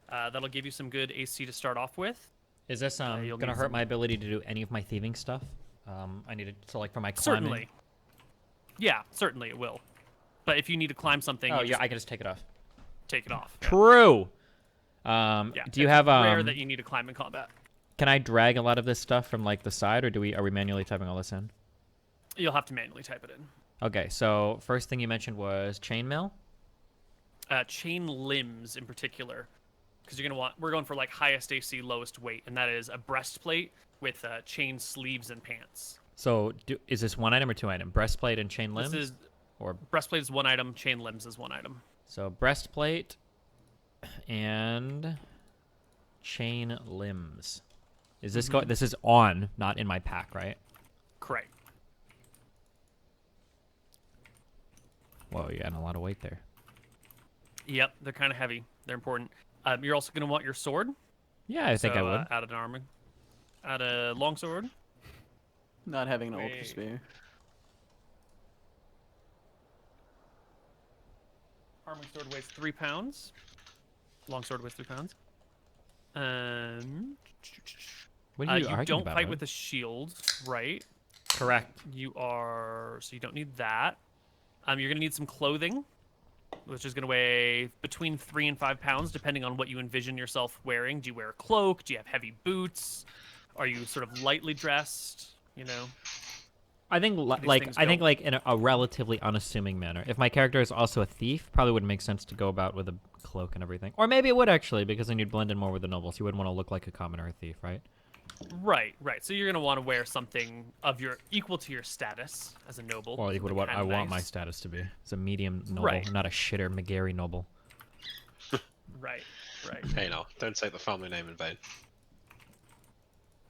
That'll give you some good AC to start off with. Is this you'll gonna need hurt some- my ability to do any of my thieving stuff? I need to like for my climbing. Certainly. Yeah, certainly it will. But if you need to climb something, Oh you yeah, just I can just take it off. take it off. True. Yeah, Do you it's have rare that you need to climb in combat. Can I drag a lot of this stuff from like the side, or are we manually typing all this in? You'll have to manually type it in. Okay, so first thing you mentioned was chainmail. Chain limbs in particular, because we're going for like highest AC, lowest weight, and that is a breastplate with chain sleeves and pants. So is this one item or two item? Breastplate and chain limbs? This is or breastplate is one item, chain limbs is one item. so breastplate and chain limbs. Is this this is on, not in my pack, right? Correct. Whoa, you're adding a lot of weight there. Yep, they're kind of heavy. They're important. You're also going to want your sword. Yeah, I think I would. Add an armor. Add a longsword. Not having an ultra Wait. spear. Armor sword weighs 3 pounds. Longsword weighs 3 pounds. What are you You arguing don't about? fight Ed? with a shield, right? Correct. So you don't need that. You're gonna need some clothing, which is gonna weigh between 3 and 5 pounds, depending on what you envision yourself wearing. Do you wear a cloak? Do you have heavy boots? Are you sort of lightly dressed? You know. I think things go. like in a relatively unassuming manner. If my character is also a thief, probably wouldn't make sense to go about with a cloak and everything. Or maybe it would actually, because then you'd blend in more with the nobles. You wouldn't want to look like a commoner or a thief, right? Right. So you're gonna want to wear something of your equal to your status as a noble. Or equal to something what I kinda want my nice. status to be. It's a medium noble, Right. not a shitter McGary noble. Right. Hey, no, don't say the family name in vain.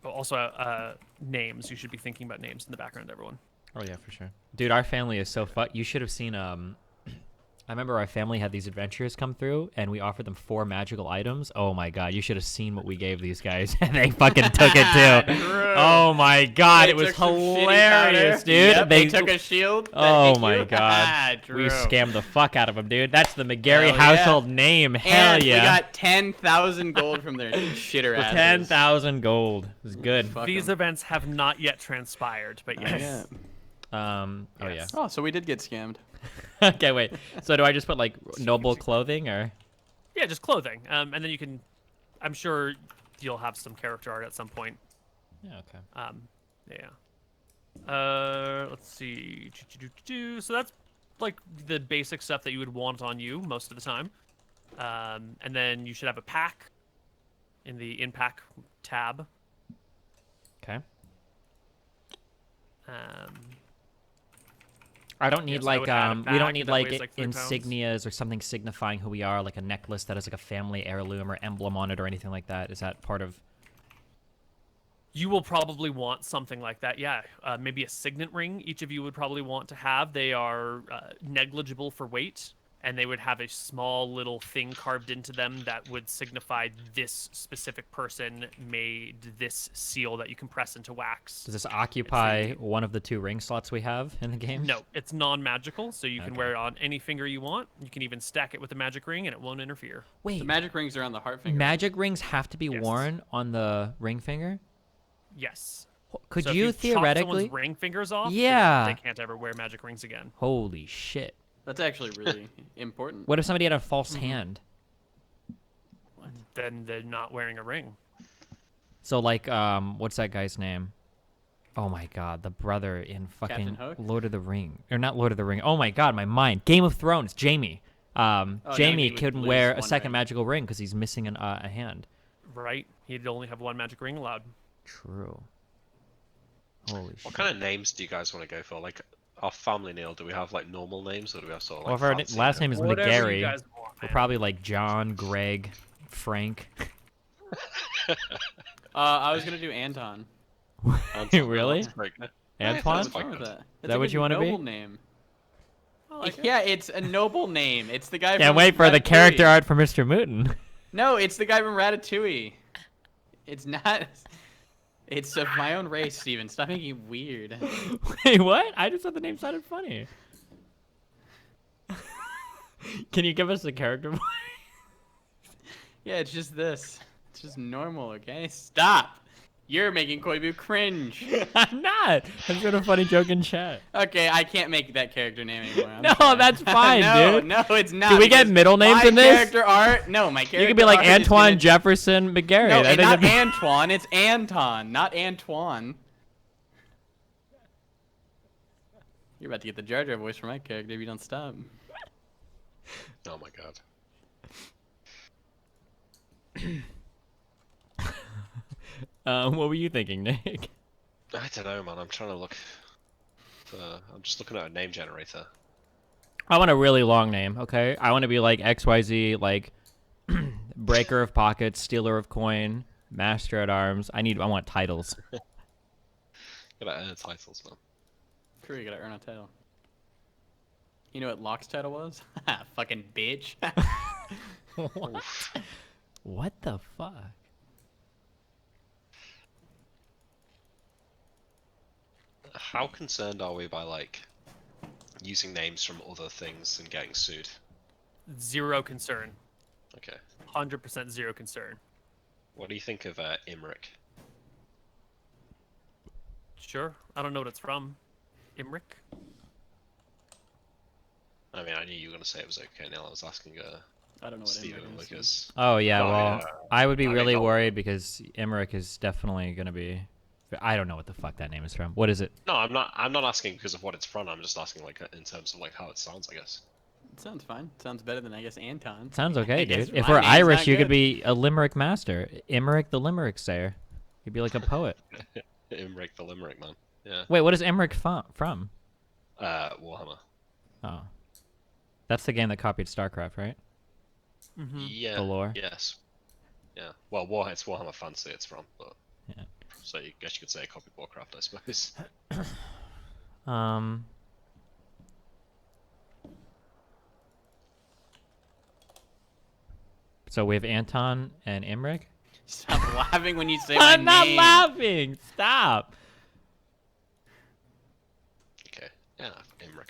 Oh, also, names. You should be thinking about names in the background, everyone. Oh yeah, for sure. Dude, our family is so You should have seen I remember our family had these adventurers come through, and we offered them 4 magical items. Oh my god, you should have seen what we gave these guys. They fucking took it too. True. Oh my god, They it was took some shitty hilarious, powder. dude. Yep, they took a shield. that Oh hit my you. god, True. we scammed the fuck out of them, dude. That's the McGary Hell yeah. household name. Hell And yeah. we got 10,000 gold from their shitter For asses. 10,000 gold. It was good. Fuck These 'em. events have not yet transpired, but yes. Yeah. Oh yeah. Yes. Oh, so we did get scammed. Okay, wait. So do I just put like noble clothing or? Yeah, just clothing. And then you can, I'm sure you'll have some character art at some point. Yeah. Okay. Yeah. Let's see. So that's like the basic stuff that you would want on you most of the time. And then you should have a pack in the in-pack tab. Okay. Um, I don't need Yes, I like would add a we bag don't need that like weighs like 3 pounds. insignias or something signifying who we are, like a necklace that has like a family heirloom or emblem on it or anything like that. Is that part of? You will probably want something like that, yeah. Maybe a signet ring each of you would probably want to have. They are negligible for weight, and they would have a small little thing carved into them that would signify this specific person made this seal that you can press into wax. Does this occupy one of the 2 ring slots we have in the game? No, it's non-magical, so you can Okay. wear it on any finger you want. You can even stack it with a magic ring, and it won't interfere. Wait, The magic rings are on the heart finger. magic rings have to be Yes. worn on the ring finger? Yes. Could So if you chop theoretically? someone's ring fingers off, Yeah. they can't ever wear magic rings again. Holy shit! That's actually really important. What if somebody had a false hand? Then they're not wearing a ring. So like, what's that guy's name? Oh my god, the brother in fucking Captain Hook? Lord of the Ring, or not Lord of the Ring. Oh my god, my mind. Game of Thrones. Jamie. no, Jamie he would couldn't lose wear a one second ring. magical ring because he's missing a hand. Right? He'd only have one magic ring allowed. True. Holy shit. What kind of names do you guys want to go for? Like our family name, do we have like normal names or do we have sort of Well, like if our fancy last name is Whatever McGary, you guys want, we're man. probably like John, Greg, Frank. I was gonna do Anton. Anton, Really? that's very good. Antoine? What's wrong with that? It's that what a you wanna be? noble name. I like it. Yeah, it's a noble name. It's the guy. Can't from wait for the Ratatouille. character art for MrMouton. No, it's the guy from Ratatouille. It's not. It's of my own race, Steven. Stop making it weird. Wait, what? I just thought the name sounded funny. Can you give us a character voice? Yeah, it's just this. It's just normal, okay? Stop. You're making Koibu cringe. I'm not. I'm doing a funny joke in chat. Okay, I can't make that character name anymore. I'm No, sorry. that's fine, no, dude. No, it's not. Do we get because middle names my in this? Character art? No, my character You could be like art is Antoine gonna- Jefferson McGary. No, I think not that'd be- Antoine. It's Anton, not Antoine. You're about to get the Jar Jar voice for my character if you don't stop. Oh my god. What were you thinking, Nick? I don't know, man. I'm trying to look. I'm just looking at a name generator. I want a really long name, okay? I want to be like XYZ, like Breaker of Pockets, Stealer of Coin, Master at Arms. I want titles. Gotta earn titles, man. True, you gotta earn a title. You know what Locke's title was? Fucking bitch. What? What the fuck? How concerned are we by like using names from other things and getting sued? Zero concern. Okay. 100% zero concern. What do you think of Imrik? Sure. I don't know what it's from. Imrik? I mean, I knew you were gonna say it was okay. Neil, I was asking I don't know what Steven and Imrik is. Lucas. Oh yeah, Oh, well, yeah. I would be I mean, really no. worried because Imrik is definitely gonna be. I don't know what the fuck that name is from. What is it? No, I'm not. I'm not asking because of what it's from. I'm just asking like in terms of like how it sounds. I guess. It sounds fine. It sounds better than I guess Anton. Sounds okay, I guess dude. If my we're name's Irish, not you could good. be a limerick master. Imrik the limerick sayer. You'd be like a poet. Imrik the Limerick man. Yeah. Wait, what is Imrik from? Warhammer. Oh, that's the game that copied StarCraft, right? Mm-hmm. Yeah. The lore. Yes. Yeah. Well, it's Warhammer Fantasy. It's from, but Yeah. so you guess you could say copied Warcraft, I suppose. So we have Anton and Imrik. Stop laughing when you say my I'm not name. laughing. Stop. Okay. Yeah, Imrik.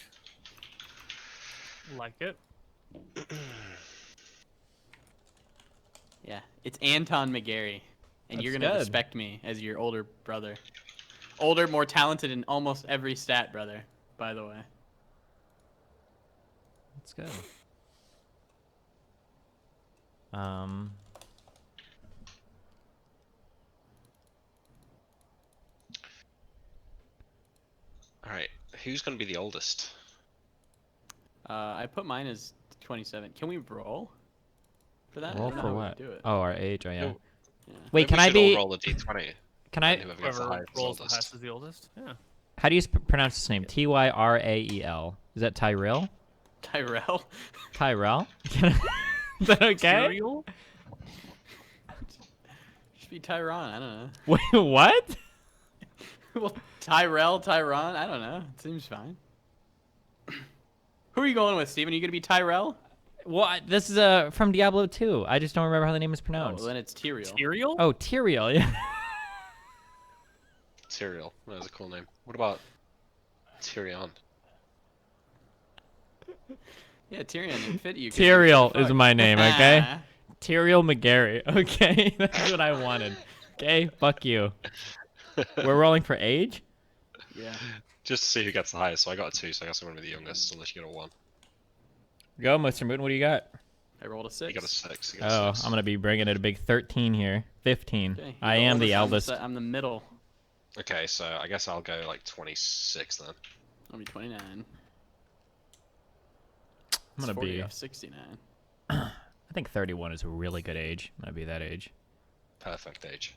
Like it. Yeah, it's Anton McGary, and you're That's gonna good. respect me as your older brother. Older, more talented in almost every stat, brother. By the way. That's good. All right. Who's going to be the oldest? I put mine as 27. Can we roll for that? I Roll don't know for how we what? Do it. Oh, our age. Oh, yeah. No. Yeah. Wait, Maybe can we I should all be? roll a d20? Can And I? whoever gets the Whoever highest is rolls the oldest. highest is the oldest. Yeah. How do you pronounce this name? Tyrael. Is that Tyrael? Tyrael. Tyrell? Is that okay? Cereal? Should be Tyron. I don't know. Wait, what? Well, Tyron. I don't know. It seems fine. Who are you going with, Steven? Are you gonna be Tyrell? Well, this is from Diablo 2. I just don't remember how the name is Oh, pronounced. well, then it's Tyrael. Cereal? Oh, Tyrael. Yeah. Tyrael. That was a cool name. What about Tyrion? Yeah, Tyrion. It fit you. 'cause Tyrael you're is my name, okay? Tyrael McGary. Okay, that's what I wanted. Okay, fuck you. We're rolling for age? Yeah. Just to see who gets the highest. So I got a 2, so I guess I'm going to be the youngest, unless you get a 1. Go, MrMouton, what do you got? I rolled a 6. You got a 6. You got Oh, a 6. I'm gonna be bringing it a big 13 here. 15. Okay, I you're am the oldest, eldest. I'm the middle. Okay, so I guess I'll go like 26 then. I'll be 29. I'm It's gonna 40 be. off 69. I think 31 is a really good age. I'm gonna be that age. Perfect age.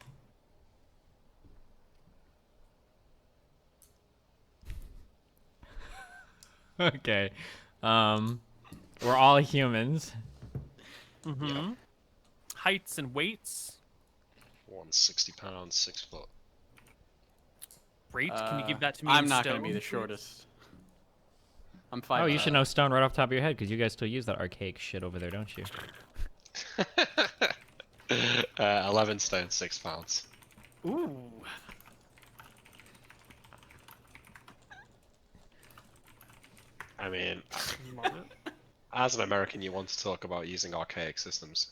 Okay. We're all humans. Mm-hmm. Yeah. Heights and weights. 160 pounds, 6 foot. Great. Can you give that to me? I'm in not gonna be stone, the please? shortest. I'm 5. Oh, you should know stone right off the top of your head because you guys still use that archaic shit over there, don't you? 11 stone, 6 pounds. Ooh. I mean, Love it. as an American, you want to talk about using archaic systems.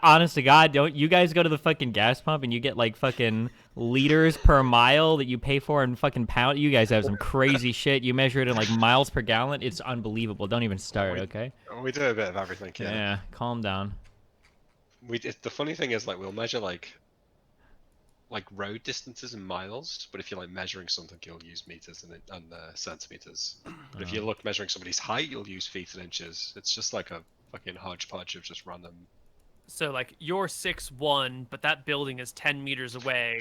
Honest to God, don't you guys go to the fucking gas pump and you get like fucking liters per mile that you pay for in fucking pound? You guys have some crazy shit. You measure it in like miles per gallon. It's unbelievable. Don't even start, okay? We do a bit of everything here. Yeah, calm down. The funny thing is, like, we'll measure like road distances in miles, but if you're like measuring something, you'll use meters and centimeters. But if you look measuring somebody's height, you'll use feet and inches. It's just like a fucking hodgepodge of just random. So like you're 6'1", but that building is 10 meters away.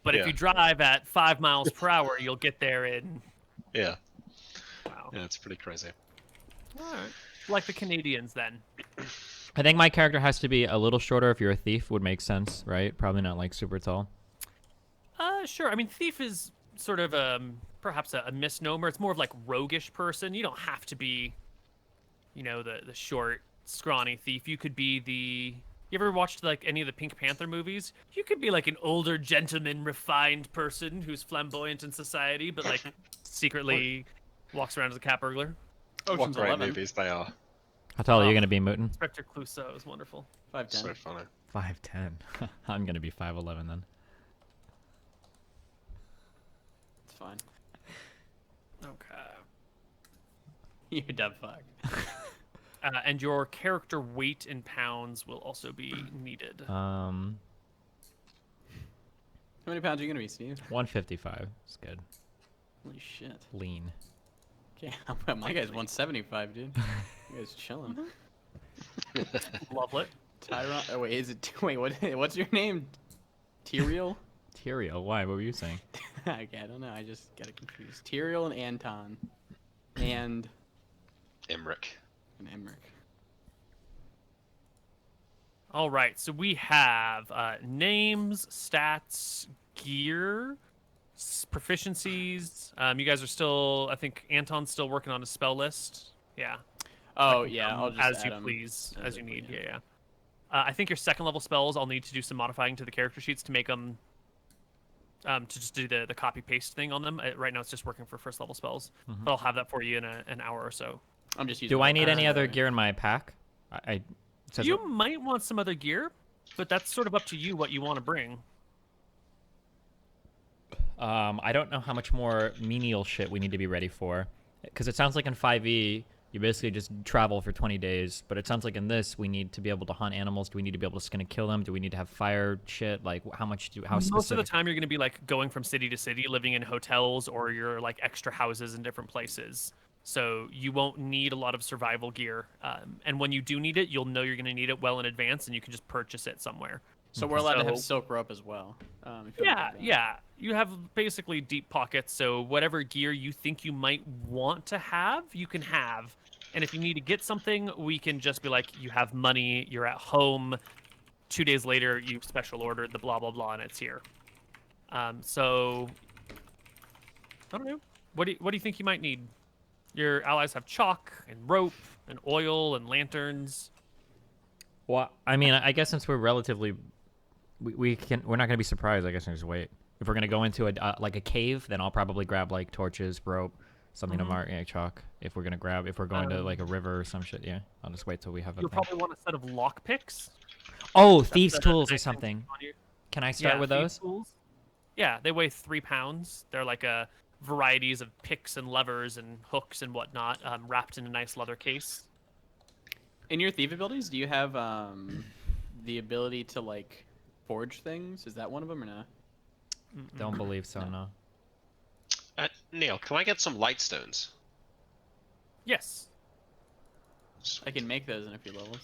But if Yeah. you drive at 5 miles per hour, you'll get there in. Yeah, Wow. yeah, it's pretty crazy. All right. Like the Canadians then. I think my character has to be a little shorter if you're a thief. Would make sense, right? Probably not like super tall. Sure. I mean, thief is sort of perhaps a misnomer. It's more of like roguish person. You don't have to be, the short, scrawny thief. You could be the. You ever watched like any of the Pink Panther movies? You could be like an older gentleman, refined person who's flamboyant in society, but like secretly walks around as a cat burglar. What Ocean's great 11. movies they are. How tall are you gonna be, Mooten? Inspector Clouseau is wonderful. 5'10". So funny. 5'10". I'm gonna be 5'11" then. It's fine. Okay. You dumb fuck. And your character weight in pounds will also be needed. How many pounds are you gonna be, Steve? 155. It's good. Holy shit. Lean. Okay, my guy's 175, dude. You guys chilling. Love it. Tyron. Oh wait, is it? Wait, what's your name? Tyrael. Tyrael, why? What were you saying? Okay, I don't know. I just got confused. Tyrael and Anton, and Imrik. Imrik. All right, so we have names, stats, gear, proficiencies. You guys are still, I think Anton's still working on a spell list. Yeah. Oh yeah, I'll just as add you 'em please, as you need. yeah. Yeah, yeah. I think your second level spells, I'll need to do some modifying to the character sheets to make them, to just do the copy paste thing on them. Right now it's just working for first level spells, but I'll have that for you in an hour or so. I'm just using. Do I need any other gear in my pack? It says You might want some other gear, but that's sort of up to you what you want to bring. I don't know how much more menial shit we need to be ready for, because it sounds like in 5e you basically just travel for 20 days, but it sounds like in this we need to be able to hunt animals. Do we need to be able to skin and kill them? Do we need to have fire shit? Like how specific? Most of the time you're going to be like going from city to city, living in hotels, or you're like extra houses in different places. So you won't need a lot of survival gear, and when you do need it, you'll know you're going to need it well in advance, and you can just purchase it somewhere. So we're allowed to have silk rope as well. Yeah. You have basically deep pockets, so whatever gear you think you might want to have, you can have. And if you need to get something, we can just be like, you have money, you're at home. 2 days later, you've special ordered the blah, blah, blah, and it's here. So, I don't know. What do you think you might need? Your allies have chalk and rope and oil and lanterns. Well, I mean, I guess since we're relatively, we're not gonna be surprised. I guess and just wait. If we're gonna go into like a cave, then I'll probably grab like torches, rope, something to mark, chalk. If we're going to like a river or some shit, I'll just wait till we have a. You'll probably want a set of lock picks. Oh, thieves' tools or something. Can I start with those? Tools. Yeah, they weigh 3 pounds. They're like varieties of picks and levers and hooks and whatnot, wrapped in a nice leather case. In your thief abilities, do you have the ability to like forge things? Is that one of them or not? Don't believe so. No. Neil, can I get some light stones? Yes. I can make those in a few levels.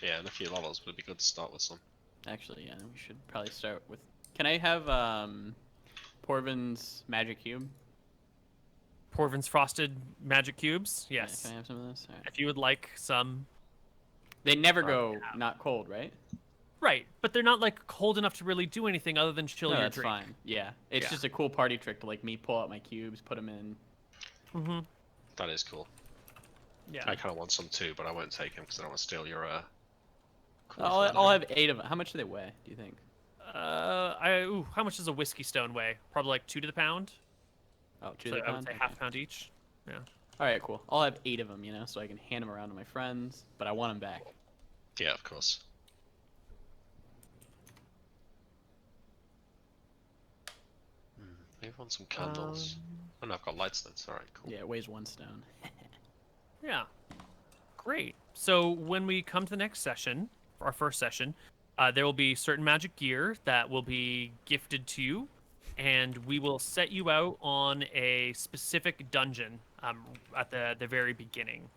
Yeah, in a few levels, but it'd be good to start with some. Actually, yeah, we should probably start with. Can I have Porvin's magic cube? Porvin's frosted magic cubes. Yes. Yeah, can I have some of those? All right. If you would like some. They never go not cold, right? Right, but they're not like cold enough to really do anything other than chill your that's drink. Fine. Yeah, it's just a cool party trick to like me pull out my cubes, put them in. That is cool. Yeah. I kind of want some too, but I won't take them because I don't want to steal your. Cool I'll have 8 of them. How much do they weigh? Do you think? How much does a whiskey stone weigh? Probably like 2 to the pound. Oh, 2 so to the pound. I would say half pound each. Yeah. All right, cool. I'll have 8 of them, so I can hand them around to my friends, but I want them back. Yeah, of course. Maybe want some candles. Oh no, I've got light stones. All right, cool. Yeah, it weighs 1 stone. Yeah. Great. So when we come to the next session, for our first session, there will be certain magic gear that will be gifted to you, and we will set you out on a specific dungeon at the very beginning.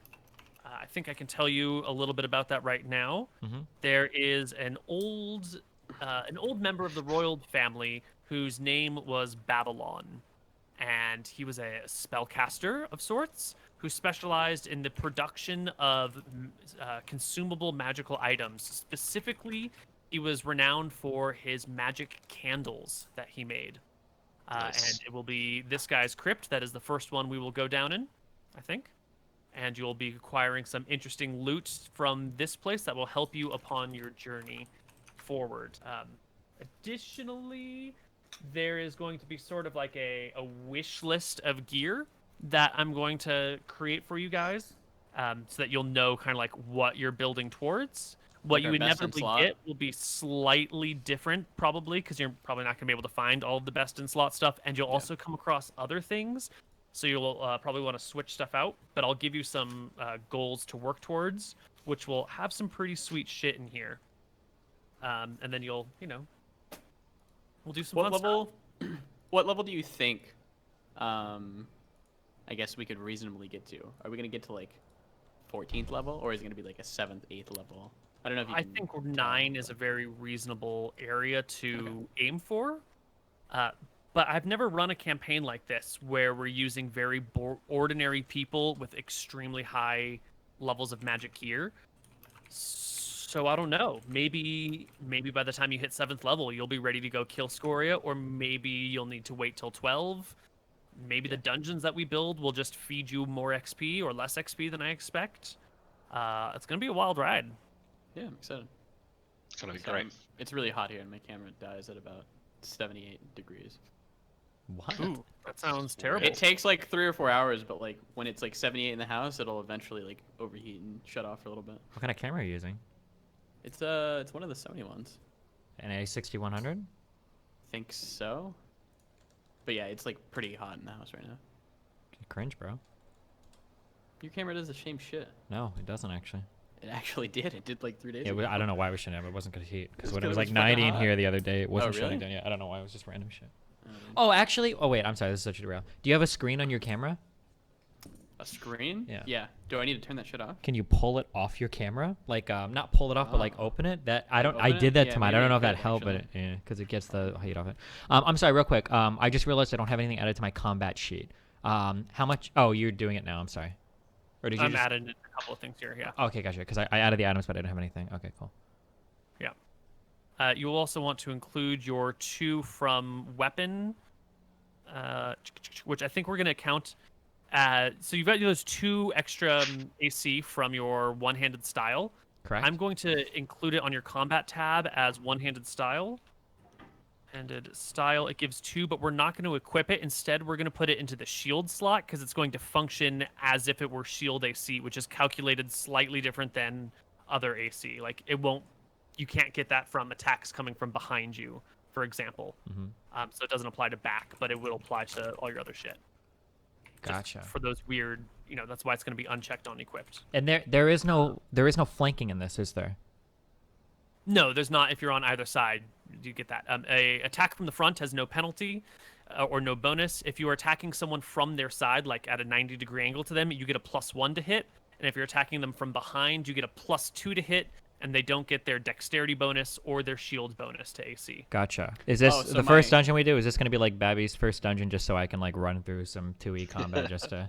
I think I can tell you a little bit about that right now. There is an old member of the royal family whose name was Babylon, and he was a spellcaster of sorts who specialized in the production of consumable magical items. Specifically, he was renowned for his magic candles that he made. Nice. And it will be this guy's crypt. That is the first one we will go down in, I think. And you'll be acquiring some interesting loot from this place that will help you upon your journey forward. Additionally, there is going to be sort of like a wish list of gear that I'm going to create for you guys, so that you'll know kind of like what you're building towards. What you inevitably get will be slightly different, probably, because you're probably not going to be able to find all of the best in slot stuff, and you'll also come across other things, so you'll probably want to switch stuff out. But I'll give you some goals to work towards, which will have some pretty sweet shit in here. And then we'll do some fun stuff. What level do you think? I guess we could reasonably get to. Are we gonna get to like 14th level, or is it gonna be like a 7th, 8th level? I don't know if you I think 9 is a very reasonable area to aim for. But I've never run a campaign like this where we're using very ordinary people with extremely high levels of magic gear. So I don't know. Maybe by the time you hit 7th level, you'll be ready to go kill Scoria, or maybe you'll need to wait till 12. Maybe the dungeons that we build will just feed you more XP or less XP than I expect. It's gonna be a wild ride. Yeah, I'm excited. It's gonna be So great. it's really hot here, and my camera dies at about 78 degrees. What? Ooh, that sounds terrible. It takes like 3 or 4 hours, but like when it's like 78 in the house, it'll eventually like overheat and shut off for a little bit. What kind of camera are you using? It's one of the Sony ones. An A6100? Think so. But yeah, it's like pretty hot in the house right now. Cringe, bro. Your camera does the same shit. No, it doesn't actually. It actually did. It did like 3 days Yeah, ago. I don't know why we shouldn't have. It wasn't gonna heat because It's when it 'cause was it like was fucking 90 in hot. here the other day, it wasn't really? shutting down yet. I don't know why. It was just random shit. Um, Oh, actually. Oh wait, I'm sorry. This is such a derail. Do you have a screen on your camera? a screen? Yeah. Yeah. Do I need to turn that shit off? Can you pull it off your camera? Like, not pull it off, but like Oh. open it. That I don't. I Open it? did that Yeah, to mine. I maybe don't know I if that could, helped, but actually. yeah, because it gets the heat off it. I'm sorry, real quick. I just realized I don't have anything added to my combat sheet. How much? Oh, you're doing it now. I'm sorry. Or did you I'm just? adding a couple of things here. Yeah. Okay, gotcha. Because I added the items, but I didn't have anything. Okay, cool. You will also want to include your 2 from weapon, which I think we're going to count. So you've got those 2 extra AC from your one-handed style. Correct. I'm going to include it on your combat tab as one-handed style. Handed style, it gives 2, but we're not going to equip it. Instead, we're going to put it into the shield slot because it's going to function as if it were shield AC, which is calculated slightly different than other AC. Like it won't. You can't get that from attacks coming from behind you, for example. Mhm. So it doesn't apply to back, but it will apply to all your other shit. Just Gotcha. for those weird, that's why it's going to be unchecked on equipped. And there is no flanking in this, is there? No, there's not. If you're on either side, you get that. A attack from the front has no penalty or no bonus. If you are attacking someone from their side, like at a 90-degree angle to them, you get a +1 to hit. And if you're attacking them from behind, you get a +2 to hit. And they don't get their dexterity bonus or their shield bonus to AC. Gotcha. Is this so the first my- dungeon we do? Is this going to be like Babby's first dungeon, just so I can like run through some 2E combat just to?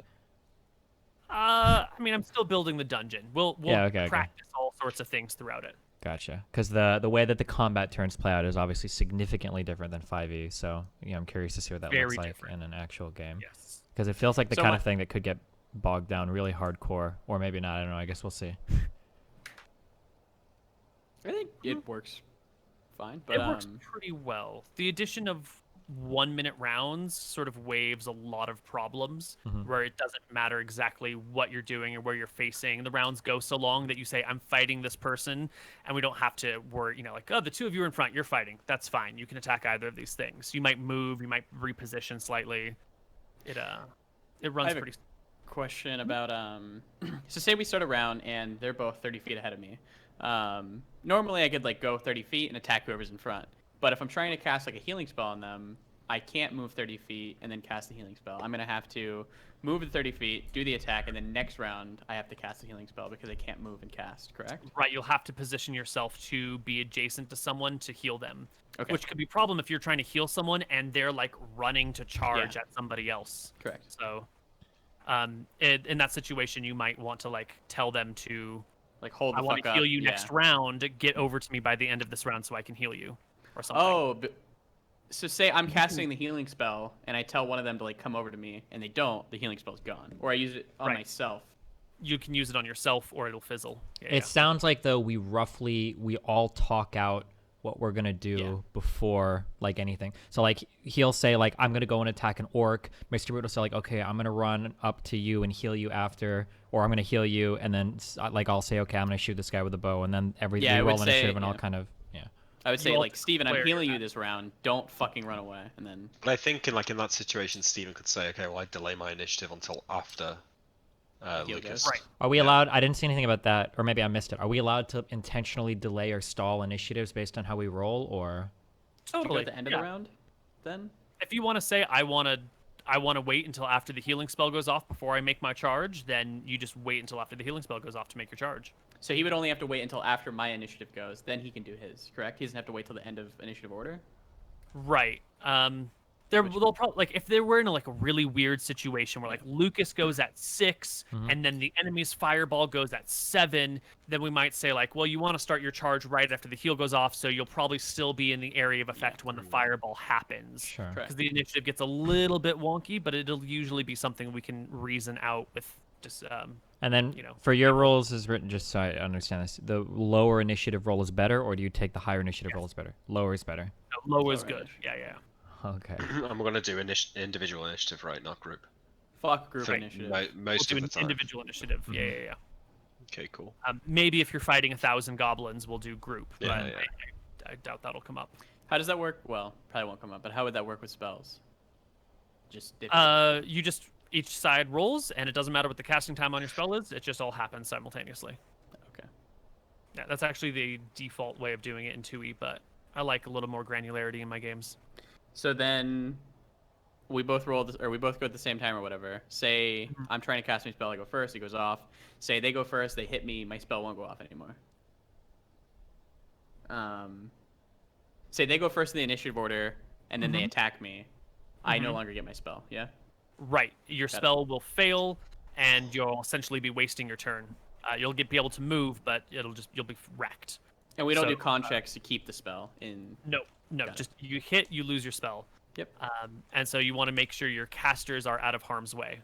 I mean, I'm still building the dungeon. We'll Yeah, okay. practice all sorts of things throughout it. Gotcha. Because the way that the combat turns play out is obviously significantly different than 5E. So I'm curious to see what that Very looks like different. in an actual game. Yes. Because it feels like the So kind my- of thing that could get bogged down really hardcore, or maybe not. I don't know. I guess we'll see. I think it works fine, but It works pretty well. The addition of 1-minute rounds sort of waives a lot of problems Mhm. where it doesn't matter exactly what you're doing or where you're facing. The rounds go so long that you say, I'm fighting this person, and we don't have to worry, like, oh, the 2 of you are in front, you're fighting. That's fine. You can attack either of these things. You might move, you might reposition slightly. It runs have a- pretty. question about so say we start a round and they're both 30 feet ahead of me. Normally I could like go 30 feet and attack whoever's in front, but if I'm trying to cast like a healing spell on them, I can't move 30 feet and then cast the healing spell. I'm gonna have to move the 30 feet, do the attack, and then next round I have to cast the healing spell because I can't move and cast, correct? Right, you'll have to position yourself to be adjacent to someone to heal them, Okay. which could be a problem if you're trying to heal someone and they're like running to charge at somebody else. Correct. So, in that situation, you might want to like tell them to, Like hold the I want fuck to up. heal you yeah. next round. Get over to me by the end of this round so I can heal you, or something. Oh, so say I'm casting the healing spell and I tell one of them to like come over to me and they don't, the healing spell's gone. Or I use it on Right. myself. You can use it on yourself, or it'll fizzle. Yeah, It sounds like though we all talk out what we're gonna do Yeah. before like anything. So like he'll say like I'm gonna go and attack an orc. MrMouton will say like okay I'm gonna run up to you and heal you after, or I'm gonna heal you and then like I'll say okay I'm gonna shoot this guy with a bow and then Yeah, I we roll would say, initiative and I'll yeah. kind of I would say all like Steven, I'm declare healing your you this round. Don't fucking run away. And then But I think in that situation, Stephen could say, okay, well, I delay my initiative until after Heal Lucas. goes. Right. Are we Yeah. allowed? I didn't see anything about that, or maybe I missed it. Are we allowed to intentionally delay or stall initiatives based on how we roll, or? to go Totally. at the end of yeah. the round, then If you want to say I want to wait until after the healing spell goes off before I make my charge, then you just wait until after the healing spell goes off to make your charge. so he would only have to wait until after my initiative goes. Then he can do his. Correct? He doesn't have to wait till the end of initiative order. Right. They'll probably like if they were in a really weird situation where like Lucas goes at 6 and then the enemy's fireball goes at 7, then we might say like, well, you want to start your charge right after the heal goes off, so you'll probably still be in the area of effect when the fireball happens. Sure. Correct. Because the initiative gets a little bit wonky, but it'll usually be something we can reason out with just And then you know, for your rolls is written, just so I understand this, the lower initiative roll is better, or do you take the higher initiative roll is better? Lower is better. no, low is Lower good. initiative. Yeah. Okay. I'm gonna do individual initiative, right, not group. Fuck group For initiative. most We'll of do the time. individual initiative. Mm-hmm. Yeah. Okay, cool. Maybe if you're fighting 1,000 goblins, we'll do group. Yeah, but yeah. I doubt that'll come up. How does that work? Well, probably won't come up, but how would that work with spells? Just different. You just each side rolls, and it doesn't matter what the casting time on your spell is. It just all happens simultaneously. Okay. Yeah, that's actually the default way of doing it in 2e, but I like a little more granularity in my games. So then we both roll this, or we both go at the same time or whatever. Say I'm trying to cast my spell, I go first, it goes off. Say they go first, they hit me, my spell won't go off anymore. Say they go first in the initiative order, and then they attack me. I no longer get my spell. Yeah. Right. Your Got it. spell will fail, and you'll essentially be wasting your turn. You'll be able to move, but you'll be wrecked. And we don't So, do con checks to keep the spell in. No, Got it. just you hit, you lose your spell. Yep. And so you want to make sure your casters are out of harm's way.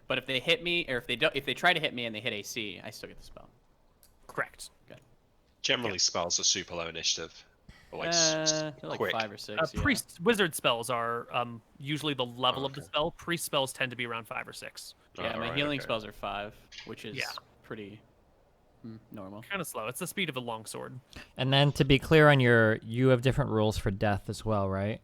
But if they hit me, or if they try to hit me and they hit AC, I still get the spell. Correct. Generally, spells are super low initiative. Or like They're like quick. 5 or 6. Yeah. Priest wizard spells are usually the level of the okay. spell. Priest spells tend to be around 5 or 6. Yeah, my Alright, healing okay. spells are 5, which is Yeah. pretty normal. Kind of slow. It's the speed of a longsword. And then to be clear on you have different rules for death as well, right?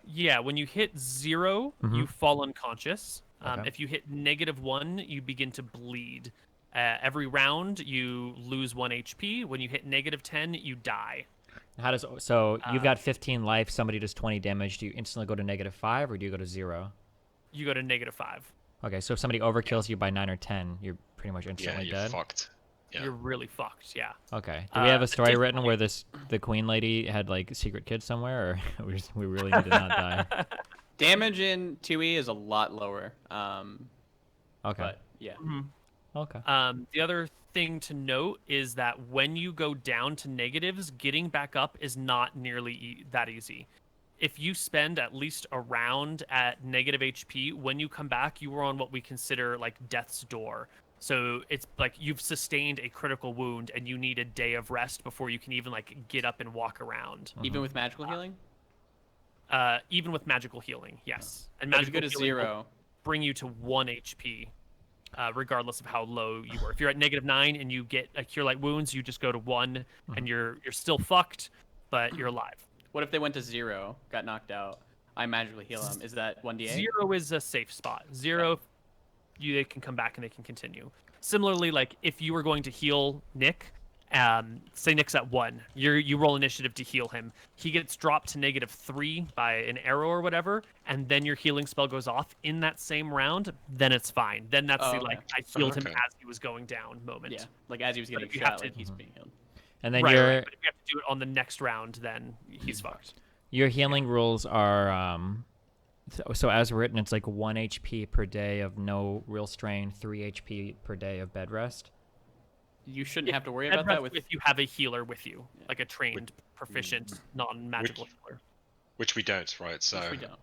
Yeah, when you hit 0, you fall unconscious. Okay. If you hit -1, you begin to bleed. Every round, you lose 1 HP. When you hit -10, you die. How does you've got 15 life, somebody does 20 damage, do you instantly go to -5 or do you go to 0? You go to -5. Okay, so if somebody overkills you by 9 or 10, you're pretty much Yeah, instantly you're dead. fucked. Yeah. You're really fucked, yeah. Okay. Do we have a story written additionally- where the queen lady had like secret kids somewhere, or we really need to not die? Damage in 2e is a lot lower. Okay. But yeah. Okay. The other thing to note is that when you go down to negatives, getting back up is not nearly that easy. If you spend at least a round at negative HP, when you come back, you are on what we consider like death's door. So it's like you've sustained a critical wound and you need a day of rest before you can even like get up and walk around. Even with magical healing? Even with magical healing, yes. And But if you go to magical healing will 0, bring you to 1 HP, regardless of how low you were. If you're at -9 and you get a cure light wounds, you just go to 1, and you're still fucked, but you're alive. what if they went to 0, got knocked out? I magically heal them. Is that 1d8? 0 is a safe spot. 0, they can come back and they can continue. Similarly, like if you were going to heal Nick, say Nick's at 1, you roll initiative to heal him. He gets dropped to -3 by an arrow or whatever, and then your healing spell goes off in that same round. Then it's fine. Then that's the okay. like I healed him Okay. as he was going down moment. Yeah, like as he was getting if you have shot, to- like he's being healed. And then Right, your right. But if you have to do it on the next round, then he's fucked. your healing rules are so as written, it's like 1 HP per day of no real strain, 3 HP per day of bed rest. You shouldn't have to worry Bed about rest that with. if you have a healer with you, like a trained, proficient, non-magical healer. Which we don't, right? So, Which we don't.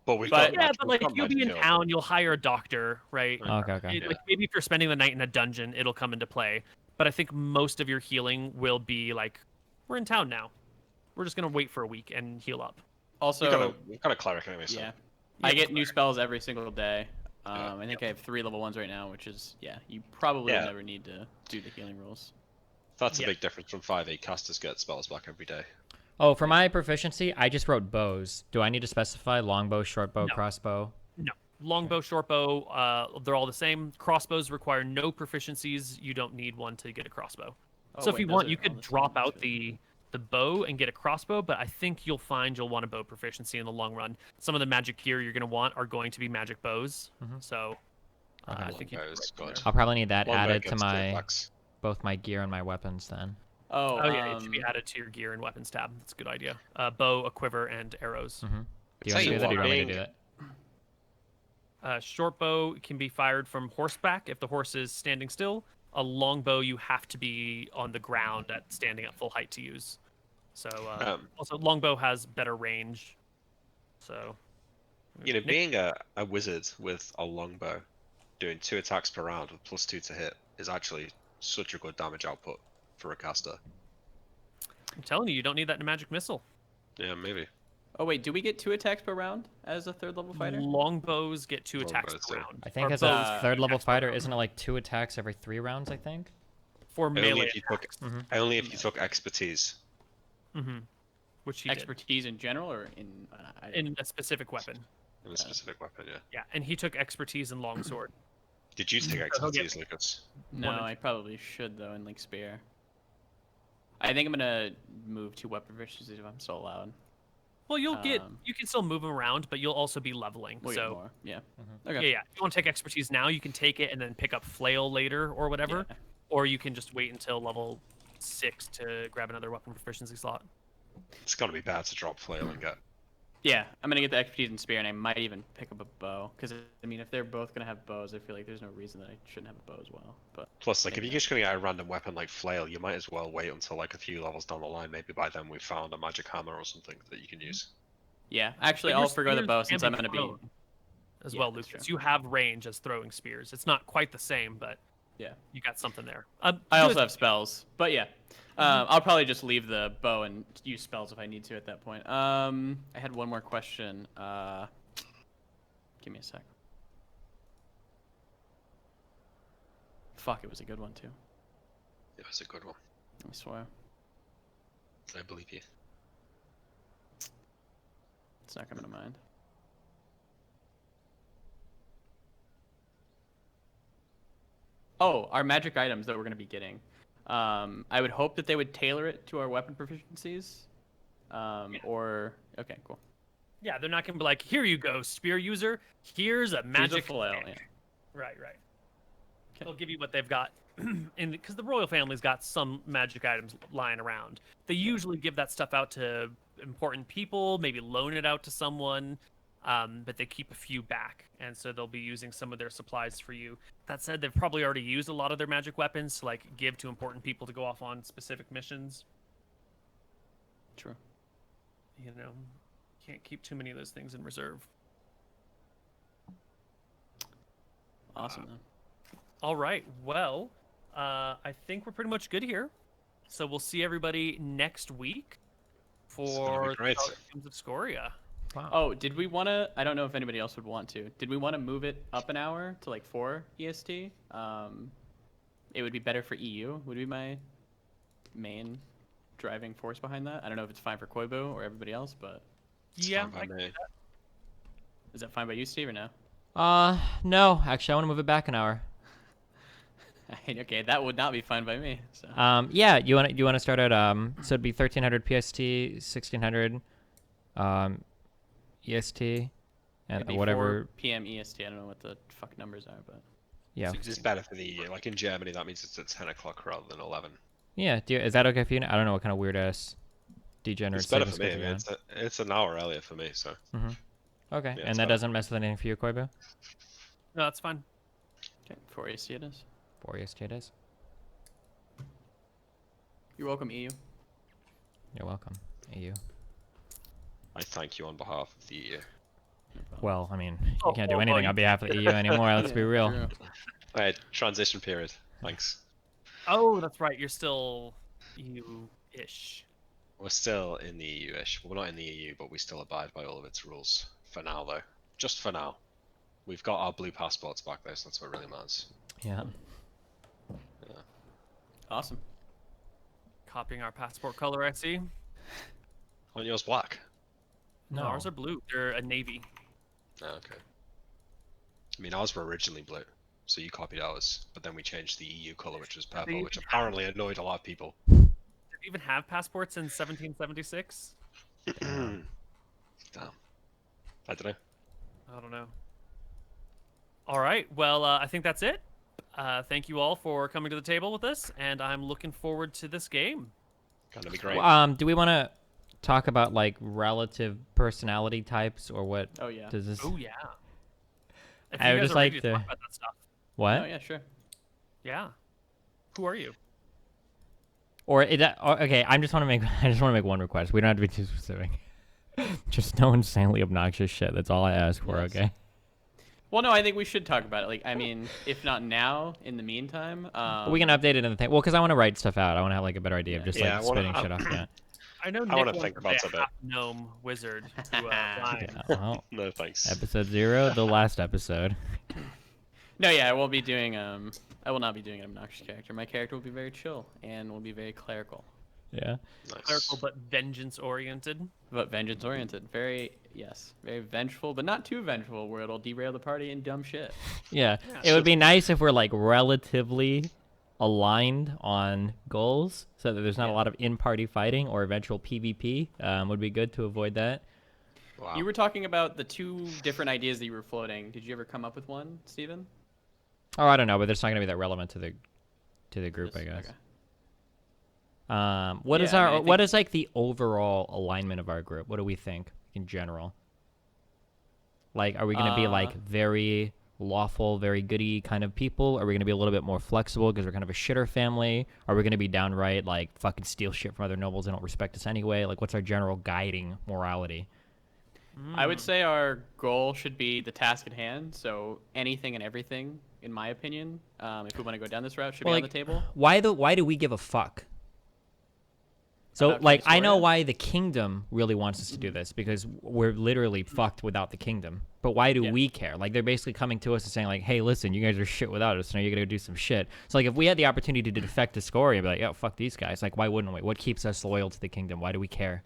but we've But- got Yeah, magic- but we've like got if you'll be magic in healing. town, you'll hire a doctor, right? Okay. Like maybe if you're spending the night in a dungeon, it'll come into play. But I think most of your healing will be like, we're in town now. We're just gonna wait for a week and heal up. Also, We've got a cleric anyway, so. yeah, I Yeah, get new spells every single day. Yeah. I think I have 3 level 1s right now, which is you probably Yeah. never need to do the healing rules. That's a Yeah. big difference from 5e. Casters get spells back every day. Oh, for my proficiency, I just wrote bows. Do I need to specify longbow, shortbow, No. crossbow? No, longbow, shortbow, they're all the same. Crossbows require no proficiencies. You don't need one to get a crossbow. Oh, So if wait, you those want, are you all could the same, drop that's out right. the bow and get a crossbow, but I think you'll find you'll want a bow proficiency in the long run. Some of the magic gear you're going to want are going to be magic bows. So I think Longbow is you good. I'll probably need that Longbow added to gets my backs. both my gear and my weapons then. Oh, Oh yeah, it should be added to your gear and weapons tab. That's a good idea. Bow, a quiver, and arrows. Do you Tell want to you do that or what, do you want me to being- do that? Short bow can be fired from horseback if the horse is standing still. A long bow you have to be on the ground at standing at full height to use. So also longbow has better range. So You know, being a wizard with a longbow, doing 2 attacks per round with +2 to hit is actually such a good damage output for a caster. I'm telling you, you don't need that in a magic missile. Yeah, maybe. Oh wait, do we get 2 attacks per round as a 3rd level fighter? Longbows get 2 attacks Longbows per do. round. I think Or as bows a get 3rd 2 level attacks per fighter, round. isn't it like 2 attacks every 3 rounds? I think. For Only melee if you took attacks. only if you took expertise. Which he did. Expertise in general or in? In a specific weapon. In a specific weapon, yeah. Yeah, and he took expertise in longsword. Did you take he'll get- expertise, Lucas? No, One and I probably should though in like spear. I think I'm gonna move to weapon proficiency if I'm still allowed. Well, you can still move him around, but you'll also be leveling. We'll get so more. Yeah. yeah, Okay. yeah. If you want to take expertise now, you can take it and then pick up flail later or whatever, Yeah. or you can just wait until level 6 to grab another weapon proficiency slot. It's gotta be bad to drop flail and get. Yeah, I'm gonna get the expertise in spear, and I might even pick up a bow. Because I mean, if they're both gonna have bows, I feel like there's no reason that I shouldn't have a bow as well. But Plus, like, if maybe you're just gonna get a random weapon like flail, you might as well wait until like a few levels down the line. Maybe by then we've found a magic hammer or something that you can use. yeah, actually, But your I'll forgo the spears bow can since be I'm gonna be. thrown as Yeah, well, that's Lucas. true. You have range as throwing spears. It's not quite the same, but Yeah. you got something there. I good. also have spells, but yeah, I'll probably just leave the bow and use spells if I need to at that point. I had one more question. Give me a sec. Fuck, it was a good one too. It was a good one. I swear. I believe you. It's not coming to mind. Oh, our magic items that we're going to be getting. I would hope that they would tailor it to our weapon proficiencies. Or okay, cool. Yeah, they're not gonna be like, here you go, spear user. Here's a Here's a magic flail. stick." Yeah. Right. Okay. They'll give you what they've got, and because the royal family's got some magic items lying around, they usually give that stuff out to important people, maybe loan it out to someone, but they keep a few back, and so they'll be using some of their supplies for you. That said, they've probably already used a lot of their magic weapons to like give to important people to go off on specific missions. True. You know, can't keep too many of those things in reserve. Awesome. Then. All right. Well, I think we're pretty much good here. So we'll see everybody next week for great. Kingdoms of Scoria. Wow. Oh, did we want to? I don't know if anybody else would want to. Did we want to move it up an hour to like 4 EST? It would be better for EU. Would be my main driving force behind that. I don't know if it's fine for Koibu or everybody else, but It's Yeah, fine by me. is that fine by you, Steve, or no? No, actually, I want to move it back an hour. Okay, that would not be fine by me. So. Yeah, you want to start at so it'd be 1300 PST, 1600 EST, It'd and be whatever. 4 PM EST. I don't know what the fuck numbers are, but Yeah, It's better for the EU. Like in Germany, that means it's at 10 o'clock rather than 11. yeah. Is that okay for you? I don't know what kind of weird ass degenerate. It's better saving for me. I schedule mean, you're it's an hour earlier for me, so. on. Okay, Yeah, and it's that better. doesn't mess with anything for you, Koibu? No, that's fine. okay, 4 EST it is. 4 EST it is. You're welcome, EU. You're welcome, EU. I thank you on behalf of the EU. No problem. Well, I mean, you Oh, can't do well, anything you- on behalf of the EU anymore. Let's be Yeah, real. true. Alright, transition period. Thanks. Oh, that's right. You're still EU-ish. We're still in the EU-ish. We're not in the EU, but we still abide by all of its rules. For now, though. Just for now. We've got our blue passports back there, so that's what really matters. Yeah. Awesome. Copying our passport color, I see. Aren't yours black? No, ours are blue. They're a navy. Oh, okay. I mean, ours were originally blue, so you copied ours, but then we changed the EU color, which was purple, They- which apparently annoyed a lot of people. Did we even have passports in 1776? Damn. I don't know. I don't know. All right. Well, I think that's it. Thank you all for coming to the table with us, and I'm looking forward to this game. Gonna be great. Do we want to talk about like relative personality types or what? Oh yeah. Does this? Oh yeah. If I you would guys just are ready like to to- talk about that stuff. What? Oh yeah, sure. Yeah. Who are you? Or okay, I just want to make one request. We don't have to be too specific. Just no insanely obnoxious shit. That's all I ask for. Yes. Okay. Well, no, I think we should talk about it. Like, I mean, if not now, in the meantime. We can update it in the thing. Well, because I want to write stuff out. I want to have like a better idea of just Yeah, like I wanna- spitting shit off. Yeah. I know I Nick wanna wants think to about be it a a bit. half gnome wizard to rhyme. Yeah, well, No thanks. episode 0, the last episode. No, yeah, I will be doing. I will not be doing an obnoxious character. My character will be very chill and will be very clerical, Yeah. Nice. Clerical but vengeance oriented. but vengeance oriented. Very very vengeful, but not too vengeful, where it'll derail the party and dumb shit. Yeah. It would be nice if we're like relatively aligned on goals so that there's not a lot of in-party fighting or eventual PvP. Would be good to avoid that. Wow. You were talking about the 2 different ideas that you were floating. Did you ever come up with one, Steven? Oh, I don't know, but it's not going to be that relevant to the group, I guess. Okay. What is Yeah, I our mean, I what think- is like the overall alignment of our group? What do we think in general? Like, are we going to be like very lawful, very goody kind of people? Are we going to be a little bit more flexible because we're kind of a shitter family? Are we going to be downright like fucking steal shit from other nobles and don't respect us anyway? Like, what's our general guiding morality? I would say our goal should be the task at hand. So anything and everything, in my opinion, if we want to go down this route, should Well, be on like, the table. Why do we give a fuck? So, About like, I know Scoria? why the kingdom really wants us to do this, because we're literally fucked without the kingdom. But why do Yeah. we care? Like, they're basically coming to us and saying, like, hey, listen, you guys are shit without us, so now you're going to do some shit. So, like, if we had the opportunity to defect to Scoria and be like, yo, fuck these guys, like, why wouldn't we? What keeps us loyal to the kingdom? Why do we care?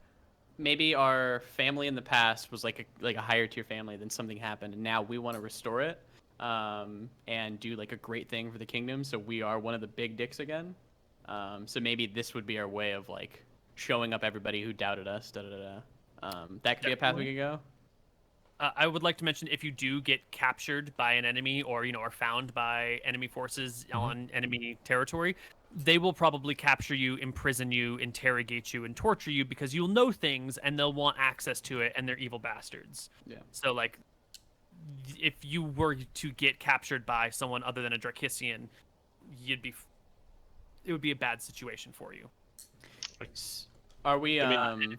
Maybe our family in the past was like a higher tier family, then something happened, and now we want to restore it, and do like a great thing for the kingdom. So we are one of the big dicks again. So maybe this would be our way of like showing up everybody who doubted us. That could be a path we could go. I would like to mention, if you do get captured by an enemy or are found by enemy forces on enemy territory, they will probably capture you, imprison you, interrogate you, and torture you because you'll know things and they'll want access to it, and they're evil bastards. Yeah. So, like, if you were to get captured by someone other than a Drakissian, it would be a bad situation for you. Are we? And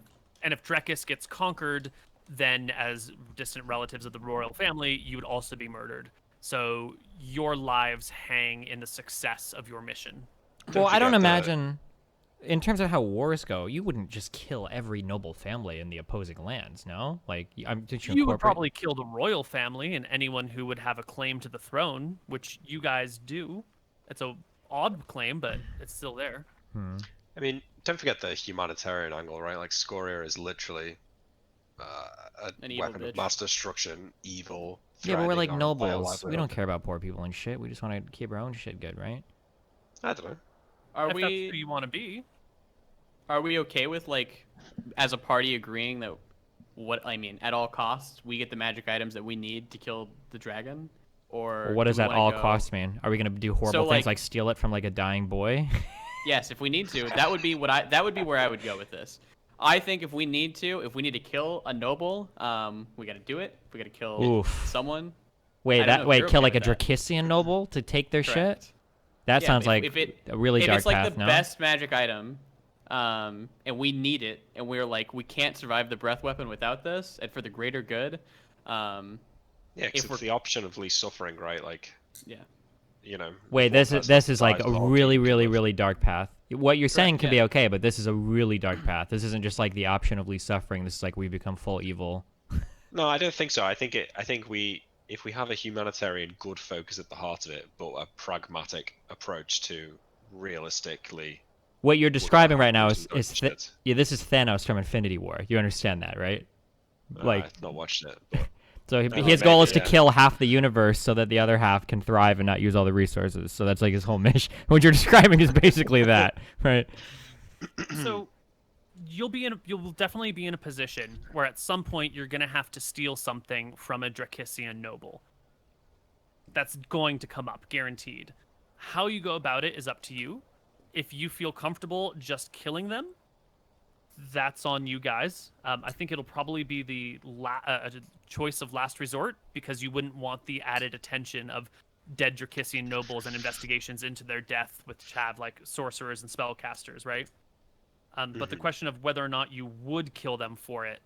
if Drekis gets conquered, then as distant relatives of the royal family, you would also be murdered. So your lives hang in the success of your mission. Well, I don't forget that- imagine, in terms of how wars go, you wouldn't just kill every noble family in the opposing lands, no? Like, did You would probably kill the royal family and anyone who would have a claim to the throne, which you guys do. It's a odd claim, but it's still there. I mean, don't forget the humanitarian angle, right? Like, Scoria is literally An a evil weapon bitch. of mass destruction, evil. Yeah, but we're like threatening our entire nobles. We don't livelihood. care about poor people and shit. We just want to keep our own shit good, right? I don't know. Are If that's who we? you want to be. Are we okay with like, as a party, agreeing that at all costs, we get the magic items that we need to kill the dragon? Or What do does we that wanna all go- cost mean? Are we gonna do horrible things like- like steal it from like a dying boy? Yes, if we need to, that would be where I would go with this. I think if we need to kill a noble, we gotta do it. If we gotta kill Oof. someone. Wait, I don't know if you're kill okay like a with that. Drakissian noble to take their shit? Correct. That Yeah, sounds if- like if it- a really If dark it's like path, the no? best magic item, and we need it, and we're like, we can't survive the breath weapon without this, and for the greater good, Yeah, If because we're- it's the option of least suffering, right? Like, yeah. you know. Wait, one this person is like dies, a the whole really, team really, lives. really dark path. What you're saying can be yeah. okay, but this is a really dark path. This isn't just like the option of least suffering. This is like we become full evil. No, I don't think so. I think if we have a humanitarian good focus at the heart of it, but a pragmatic approach to realistically. What you're describing right now happen is to the shit. yeah, this is Thanos from Infinity War. You understand that, right? Like, I've not watched it. But so Oh, his goal is to maybe, yeah. kill half the universe so that the other half can thrive and not use all the resources. So that's like his whole mission. What you're describing is basically that, right? So you'll definitely be in a position where at some point you're gonna have to steal something from a Drakissian noble. That's going to come up, guaranteed. How you go about it is up to you. If you feel comfortable just killing them, that's on you guys. I think it'll probably be the choice of last resort, because you wouldn't want the added attention of dead Drakissian nobles and investigations into their death, which have like sorcerers and spellcasters, right? But the question of whether or not you would kill them for it,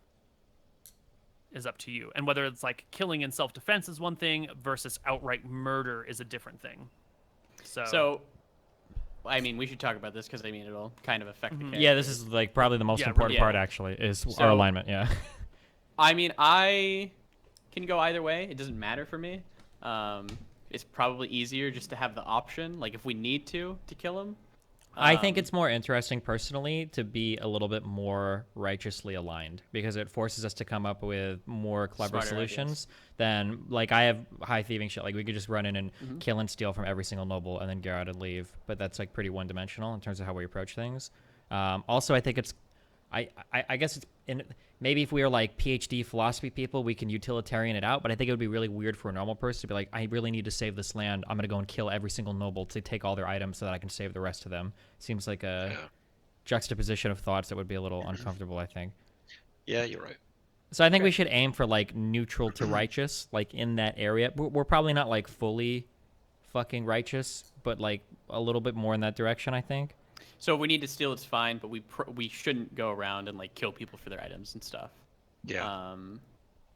is up to you. And whether it's like killing in self-defense is one thing versus outright murder is a different thing. So I mean, we should talk about this because I mean it'll kind of affect the character. Yeah, this is like probably the most important part actually is our alignment. Yeah. I mean, I can go either way. It doesn't matter for me. It's probably easier just to have the option, like if we need to kill him. I think it's more interesting personally to be a little bit more righteously aligned because it forces us to come up with more clever solutions than like I have high thieving shit. Like we could just run in and kill and steal from every single noble and then get out and leave. But that's like pretty one-dimensional in terms of how we approach things. Also, I think it's, I guess it's in. Maybe if we were like PhD philosophy people, we can utilitarian it out. But I think it would be really weird for a normal person to be like, I really need to save this land. I'm going to go and kill every single noble to take all their items so that I can save the rest of them. Seems like a juxtaposition of thoughts that would be a little uncomfortable, I think. Yeah, you're right. So I think we should aim for like neutral to righteous, like in that area. We're probably not like fully fucking righteous, but like a little bit more in that direction, I think. So if we need to steal, it's fine, but we shouldn't go around and like kill people for their items and stuff. Yeah.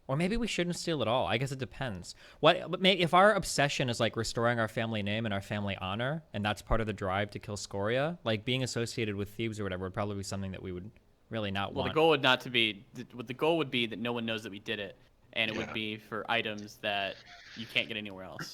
Or maybe we shouldn't steal at all. I guess it depends. If our obsession is like restoring our family name and our family honor, and that's part of the drive to kill Scoria, like being associated with thieves or whatever would probably be something that we would really not want. Well, the goal would not to be. The goal would be that no one knows that we did it, and it would be for items that you can't get anywhere else.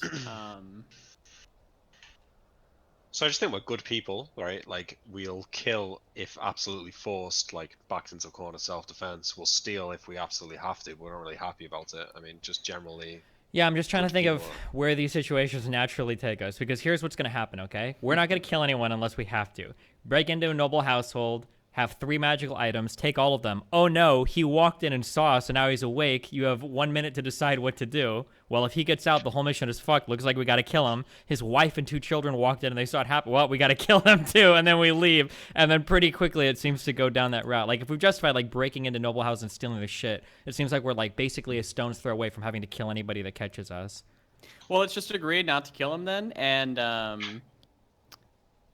So I just think we're good people, right? Like, we'll kill if absolutely forced, like, backed into a corner self-defense. We'll steal if we absolutely have to, but we're not really happy about it. I mean, just generally... Yeah, I'm just trying to think of where these situations naturally take us, because here's what's going to happen, okay? We're not going to kill anyone unless we have to. Break into a noble household, have 3 magical items, take all of them. Oh no, he walked in and saw us, and now he's awake. You have 1 minute to decide what to do. Well, if he gets out, the whole mission is fucked. Looks like we gotta kill him. His wife and 2 children walked in, and they saw it happen. Well, we gotta kill them too, and then we leave. And then pretty quickly, it seems to go down that route. Like, if we've justified, like, breaking into noble house and stealing the shit, it seems like we're, like, basically a stone's throw away from having to kill anybody that catches us. Well, let's just agree not to kill him then, and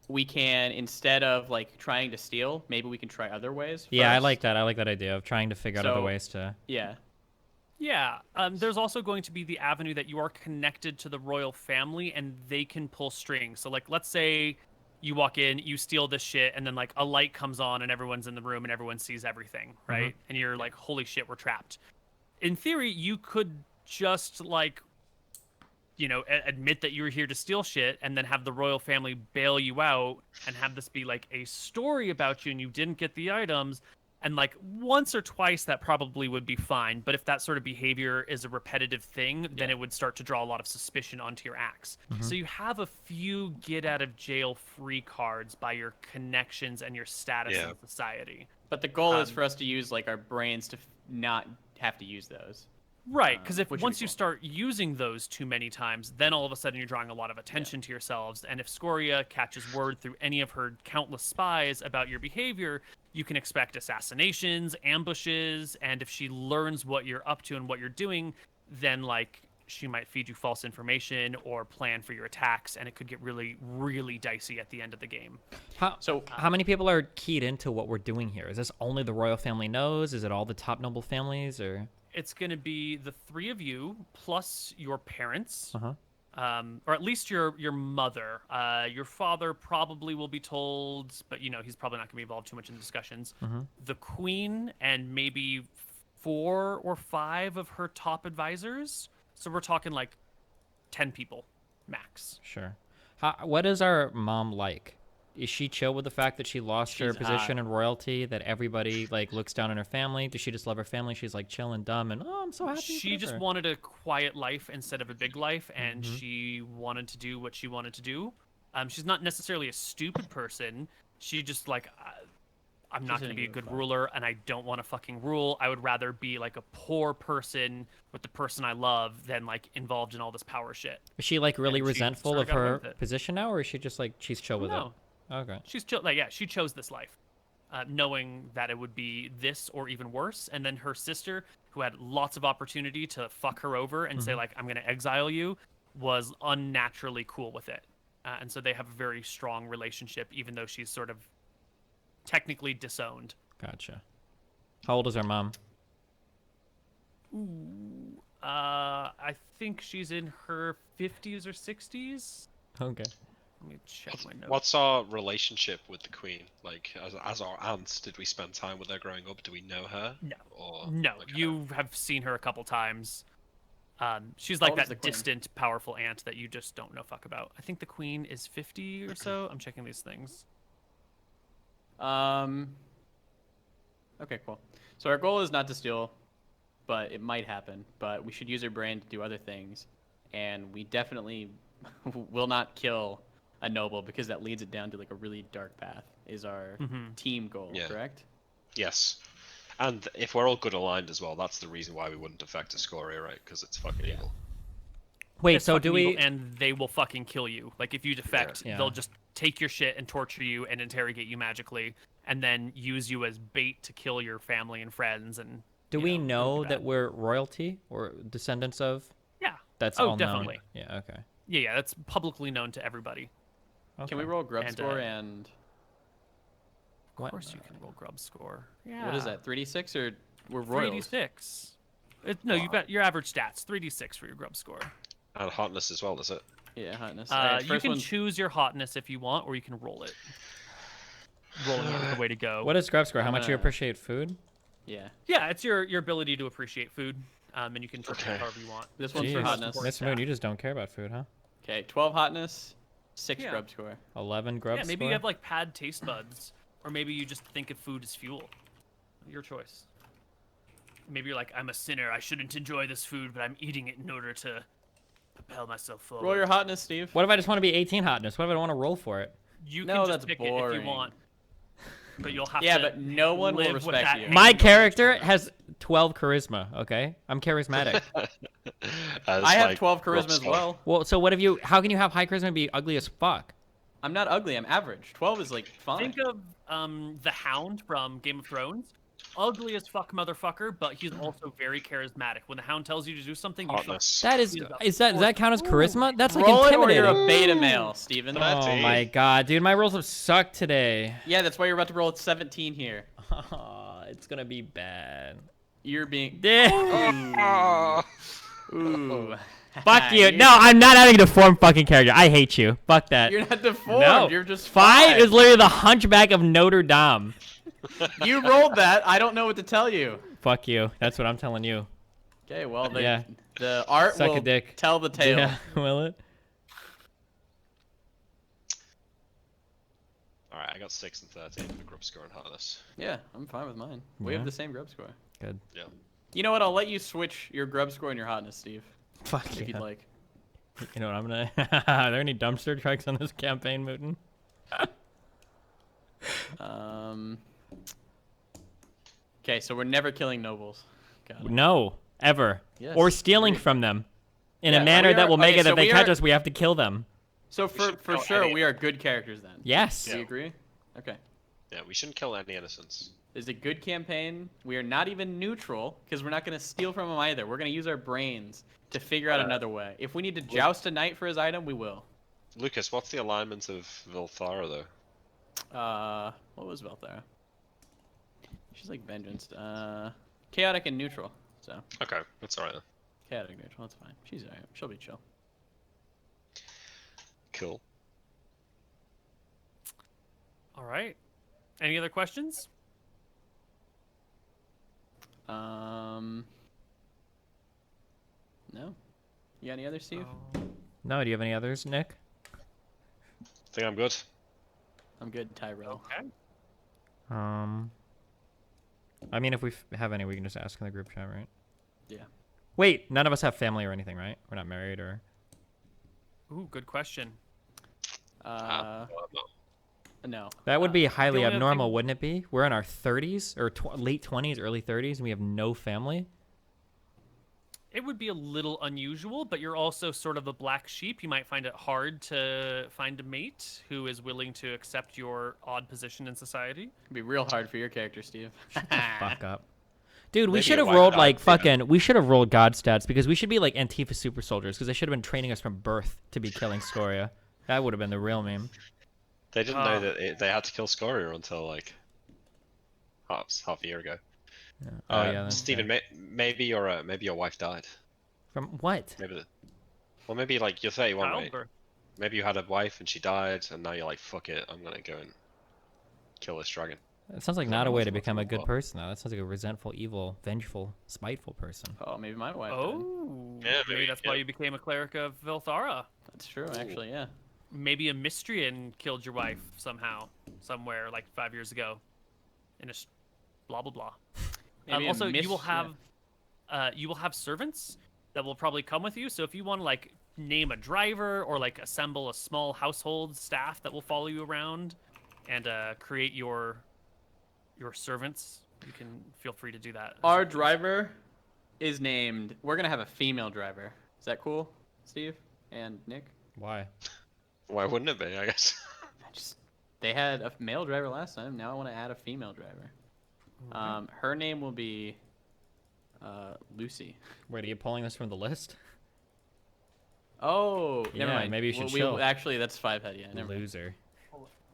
we can, instead of like trying to steal, maybe we can try other ways. Yeah, I like that. I like that idea of trying to figure out other ways to. Yeah. Yeah. There's also going to be the avenue that you are connected to the royal family and they can pull strings. So, like, let's say you walk in, you steal this shit, and then like a light comes on and everyone's in the room and everyone sees everything, right? And you're like, holy shit, we're trapped. In theory, you could just like, you know, admit that you were here to steal shit and then have the royal family bail you out and have this be like a story about you and you didn't get the items. And like once or twice that probably would be fine. But if that sort of behavior is a repetitive thing, then it would start to draw a lot of suspicion onto your acts. So you have a few get out of jail free cards by your connections and your status in society. But the goal is for us to use like our brains to not have to use those. Right, because if once you start using those too many times, then all of a sudden you're drawing a lot of attention to yourselves. And if Scoria catches word through any of her countless spies about your behavior, you can expect assassinations, ambushes, and if she learns what you're up to and what you're doing, then like she might feed you false information or plan for your attacks, and it could get really, really dicey at the end of the game. How many people are keyed into what we're doing here? Is this only the royal family knows? Is it all the top noble families, or? It's going to be the 3 of you plus your parents, or at least your mother. Your father probably will be told, but you know he's probably not going to be involved too much in discussions. The queen and maybe 4 or 5 of her top advisors. So we're talking like 10 people max. Sure. What is our mom like? Is she chill with the fact that she lost her position in royalty, that everybody like looks down on her family? Does she just love her family? She's like chill and dumb and, oh, I'm so happy. She just wanted a quiet life instead of a big life, and she wanted to do what she wanted to do. She's not necessarily a stupid person. She just like, I'm not going to be a good ruler, and I don't want to fucking rule. I would rather be like a poor person with the person I love than like involved in all this power shit. Is she like really resentful of her position now, or is she just like, she's chill with it? Okay. She's chill. Like, yeah, she chose this life, knowing that it would be this or even worse. And then her sister, who had lots of opportunity to fuck her over and say like, I'm going to exile you, was unnaturally cool with it. And so they have a very strong relationship, even though she's sort of technically disowned. Gotcha. How old is her mom? Ooh, I think she's in her 50s or 60s. Okay. Let me check my notes. What's our relationship with the Queen? Like, as our aunts, did we spend time with her growing up? Do we know her? No. Or, No, okay. you have seen her a couple times. She's How like old is the that queen? distant, powerful aunt that you just don't know fuck about. I think the queen is 50 or so. I'm checking these things. Okay, cool. So our goal is not to steal, but it might happen. But we should use our brain to do other things, and we definitely will not kill a noble because that leads it down to like a really dark path. Is our team goal, Yeah. correct? Yes. And if we're all good aligned as well, that's the reason why we wouldn't affect a Scoria, right? Because it's fucking evil. Wait, It's so fucking do we? evil, and they will fucking kill you. Like if you defect, Yeah. they'll just take your shit and torture you and interrogate you magically, and then use you as bait to kill your family and friends. And Do you we it'll be know bad. that we're royalty or descendants of? Yeah. That's Oh, all definitely. known. Yeah. Okay. Yeah, that's publicly known to everybody. Can we Okay. roll grub And, score and Of What? course you can roll grub score. Yeah. what is that? 3d6 or we're royals? 3d6. No, you've got your average stats. 3d6 for your grub score. And hotness as well, is it? Yeah, hotness. Alright, You first can one's- choose your hotness if you want, or you can roll it. Rolling it is the way to go. What is scrub score? How I'm much you gonna- appreciate food? Yeah. Yeah, it's your ability to appreciate food, and you can treat it Okay. however you want. This one's for Jeez. hotness. Mr. Moon, you just don't care about food, huh? Okay, 12 hotness, 6 Yeah. grub score. 11 grub Yeah, maybe score? you have like pad taste buds, or maybe you just think of food as fuel. Your choice. Maybe you're like, I'm a sinner. I shouldn't enjoy this food, but I'm eating it in order to propel myself forward. Roll your hotness, Steve. What if I just want to be 18 hotness? What if I don't want to roll for it? You No, can just that's pick it if boring. you want, but you'll have Yeah, to. but no one will live with respect that you. hanging My over your character shoulder. has 12 charisma, okay? I'm charismatic. I have 12 charisma as well. Well, so what if you... How can you have high charisma and be ugly as fuck? I'm not ugly. I'm average. 12 is like fine. Think of the Hound from Game of Thrones. Ugly as fuck motherfucker, but he's also very charismatic. When the Hound tells you to do something, you show Hotness. That is... Does that count as charisma? That's like Roll it or intimidating. you're a beta male, Steven. Oh my god, dude, my rolls have sucked today. Yeah, that's why you're about to roll at 17 here. It's gonna be bad. You're being. Fuck Ooh. you. No, I'm not having a deformed fucking character. I hate you. Fuck that. You're not deformed. No. You're just 5 is literally the Hunchback of Notre Dame. You rolled that. I don't know what to tell you. Fuck you. That's what I'm telling you. Okay, well, Yeah. the art Suck a will dick. tell the tale. Yeah, will it? Alright, I got 6 and 13 for grub score and hotness. Yeah, I'm fine with mine. We Yeah. have the same grub score. Good. Yeah. You know what? I'll let you switch your grub score and your hotness, Steve, Fuck if yeah. you'd like. You know what? I'm gonna. Are there any dumpster trucks on this campaign, Mooten? Okay, so we're never killing nobles. Got it. No, ever. Yes, Or stealing agreed. from them in Yeah, a so manner we that are- will make okay, it that so they we catch are- us. We have to kill them. So for kill sure, any- we are good characters then. Yes. Do you agree? Okay. Yeah, we shouldn't kill any innocents. It's a good campaign. We are not even neutral because we're not going to steal from him either. We're going to use our brains to figure out another way. If we need to joust a knight for his item, we will. Lucas, what's the alignment of Vilthara, though? What was Velthara? She's like vengeance. Chaotic and neutral. So Okay, that's alright then. chaotic neutral. That's fine. She's alright. She'll be chill. Cool. All right. Any other questions? No. You got any other, Steve? No. Do you have any others, Nick? Think I'm good. I'm good, Tyrael. Okay. I mean, if we have any, we can just ask in the group chat, right? Yeah. Wait, none of us have family or anything, right? We're not married or. Ooh, good question. No. That would be highly only other abnormal, thing- wouldn't it be? We're in our 30s or late 20s, early 30s, and we have no family. It would be a little unusual, but you're also sort of a black sheep. You might find it hard to find a mate who is willing to accept your odd position in society. It'd be real hard for your character, Steve. Fuck up. Dude, we Maybe should a have white rolled dog, like yeah. fucking. We should have rolled God stats because we should be like Antifa super soldiers because they should have been training us from birth to be killing Scoria. That would have been the real meme. They didn't know that they had to kill Scoria until like half a year ago. Oh yeah. That's Stephen, fair. maybe your wife died. From what? Maybe like you're 31, right? Childbirth. Maybe you had a wife and she died, and now you're like, fuck it, I'm gonna go and kill this dragon. That sounds like Is that not a way to possible? become a good person, though. That sounds like a resentful, evil, vengeful, spiteful person. Oh, maybe my wife. Died. Oh, Yeah, maybe maybe, that's why yeah. you became a cleric of Vilthara. That's true, actually. Yeah. Maybe a Mystrian killed your wife somehow, somewhere like 5 years ago, in a blah blah blah. Maybe a Also, mis- you will have servants that will probably come with you. So if you want to like name a driver or like assemble a small household staff that will follow you around and create your servants, you can feel free to do that. Our driver is named. We're gonna have a female driver. Is that cool, Steve and Nick? Why? Why wouldn't it be? I guess. They had a male driver last time. Now I want to add a female driver. Her name will be Lucy. Wait, are you pulling this from the list? Oh, never Yeah, mind. maybe you should we chill. actually, that's 5 head. Yeah, never mind. Loser.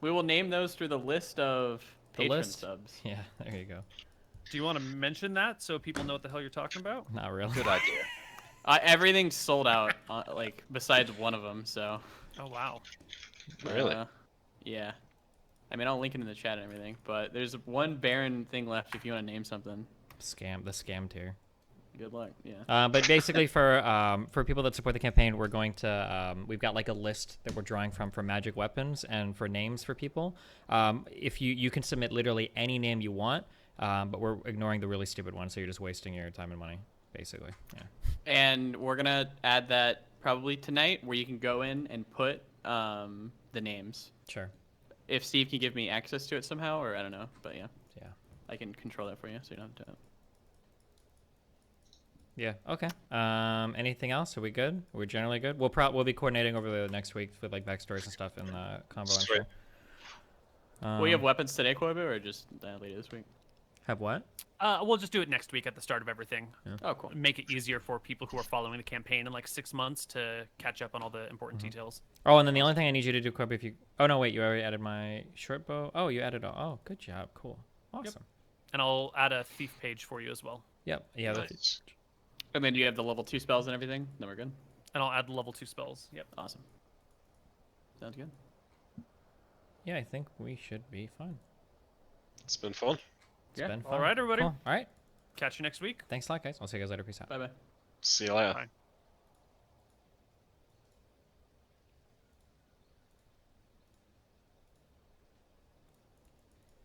We will name those through the list of The patron list? subs. Yeah, there you go. Do you want to mention that so people know what the hell you're talking about? Not really. Good idea. Everything's sold out, like besides one of them. So. Oh wow. Really? Yeah. I mean, I'll link it in the chat and everything, but there's one Baron thing left if you want to name something. The scam tier. Good luck. Yeah. But basically, for people that support the campaign, we're going to we've got like a list that we're drawing from for magic weapons and for names for people. If you can submit literally any name you want, but we're ignoring the really stupid ones, so you're just wasting your time and money, basically. Yeah. And we're gonna add that probably tonight, where you can go in and put the names. Sure. If Steve can give me access to it somehow, or I don't know, but yeah. Yeah. I can control that for you, so you don't have to. Yeah. Okay. Anything else? Are we good? Are we generally good? We'll be coordinating over the next week with like backstories and stuff in the combo. I'm Sweet. sure. Will you have weapons today, Koibu, or just later this week? Have what? We'll just do it next week at the start of everything. Oh, cool. Make it easier for people who are following the campaign in like 6 months to catch up on all the important details. Oh, and then the only thing I need you to do, Kobe, if you... Oh, no, wait. You already added my short bow. Oh, you added... Oh, good job. Cool. Awesome. And I'll add a thief page for you as well. Yep. Yeah. Nice. And then you have the level 2 spells and everything. Then we're good. And I'll add level 2 spells. Yep. Awesome. Sounds good. Yeah, I think we should be fine. It's been fun. It's Yeah. been fun. All right, everybody. Cool. All right. Catch you next week. Thanks a lot, guys. I'll see you guys later. Peace out. Bye bye. See you later. Bye.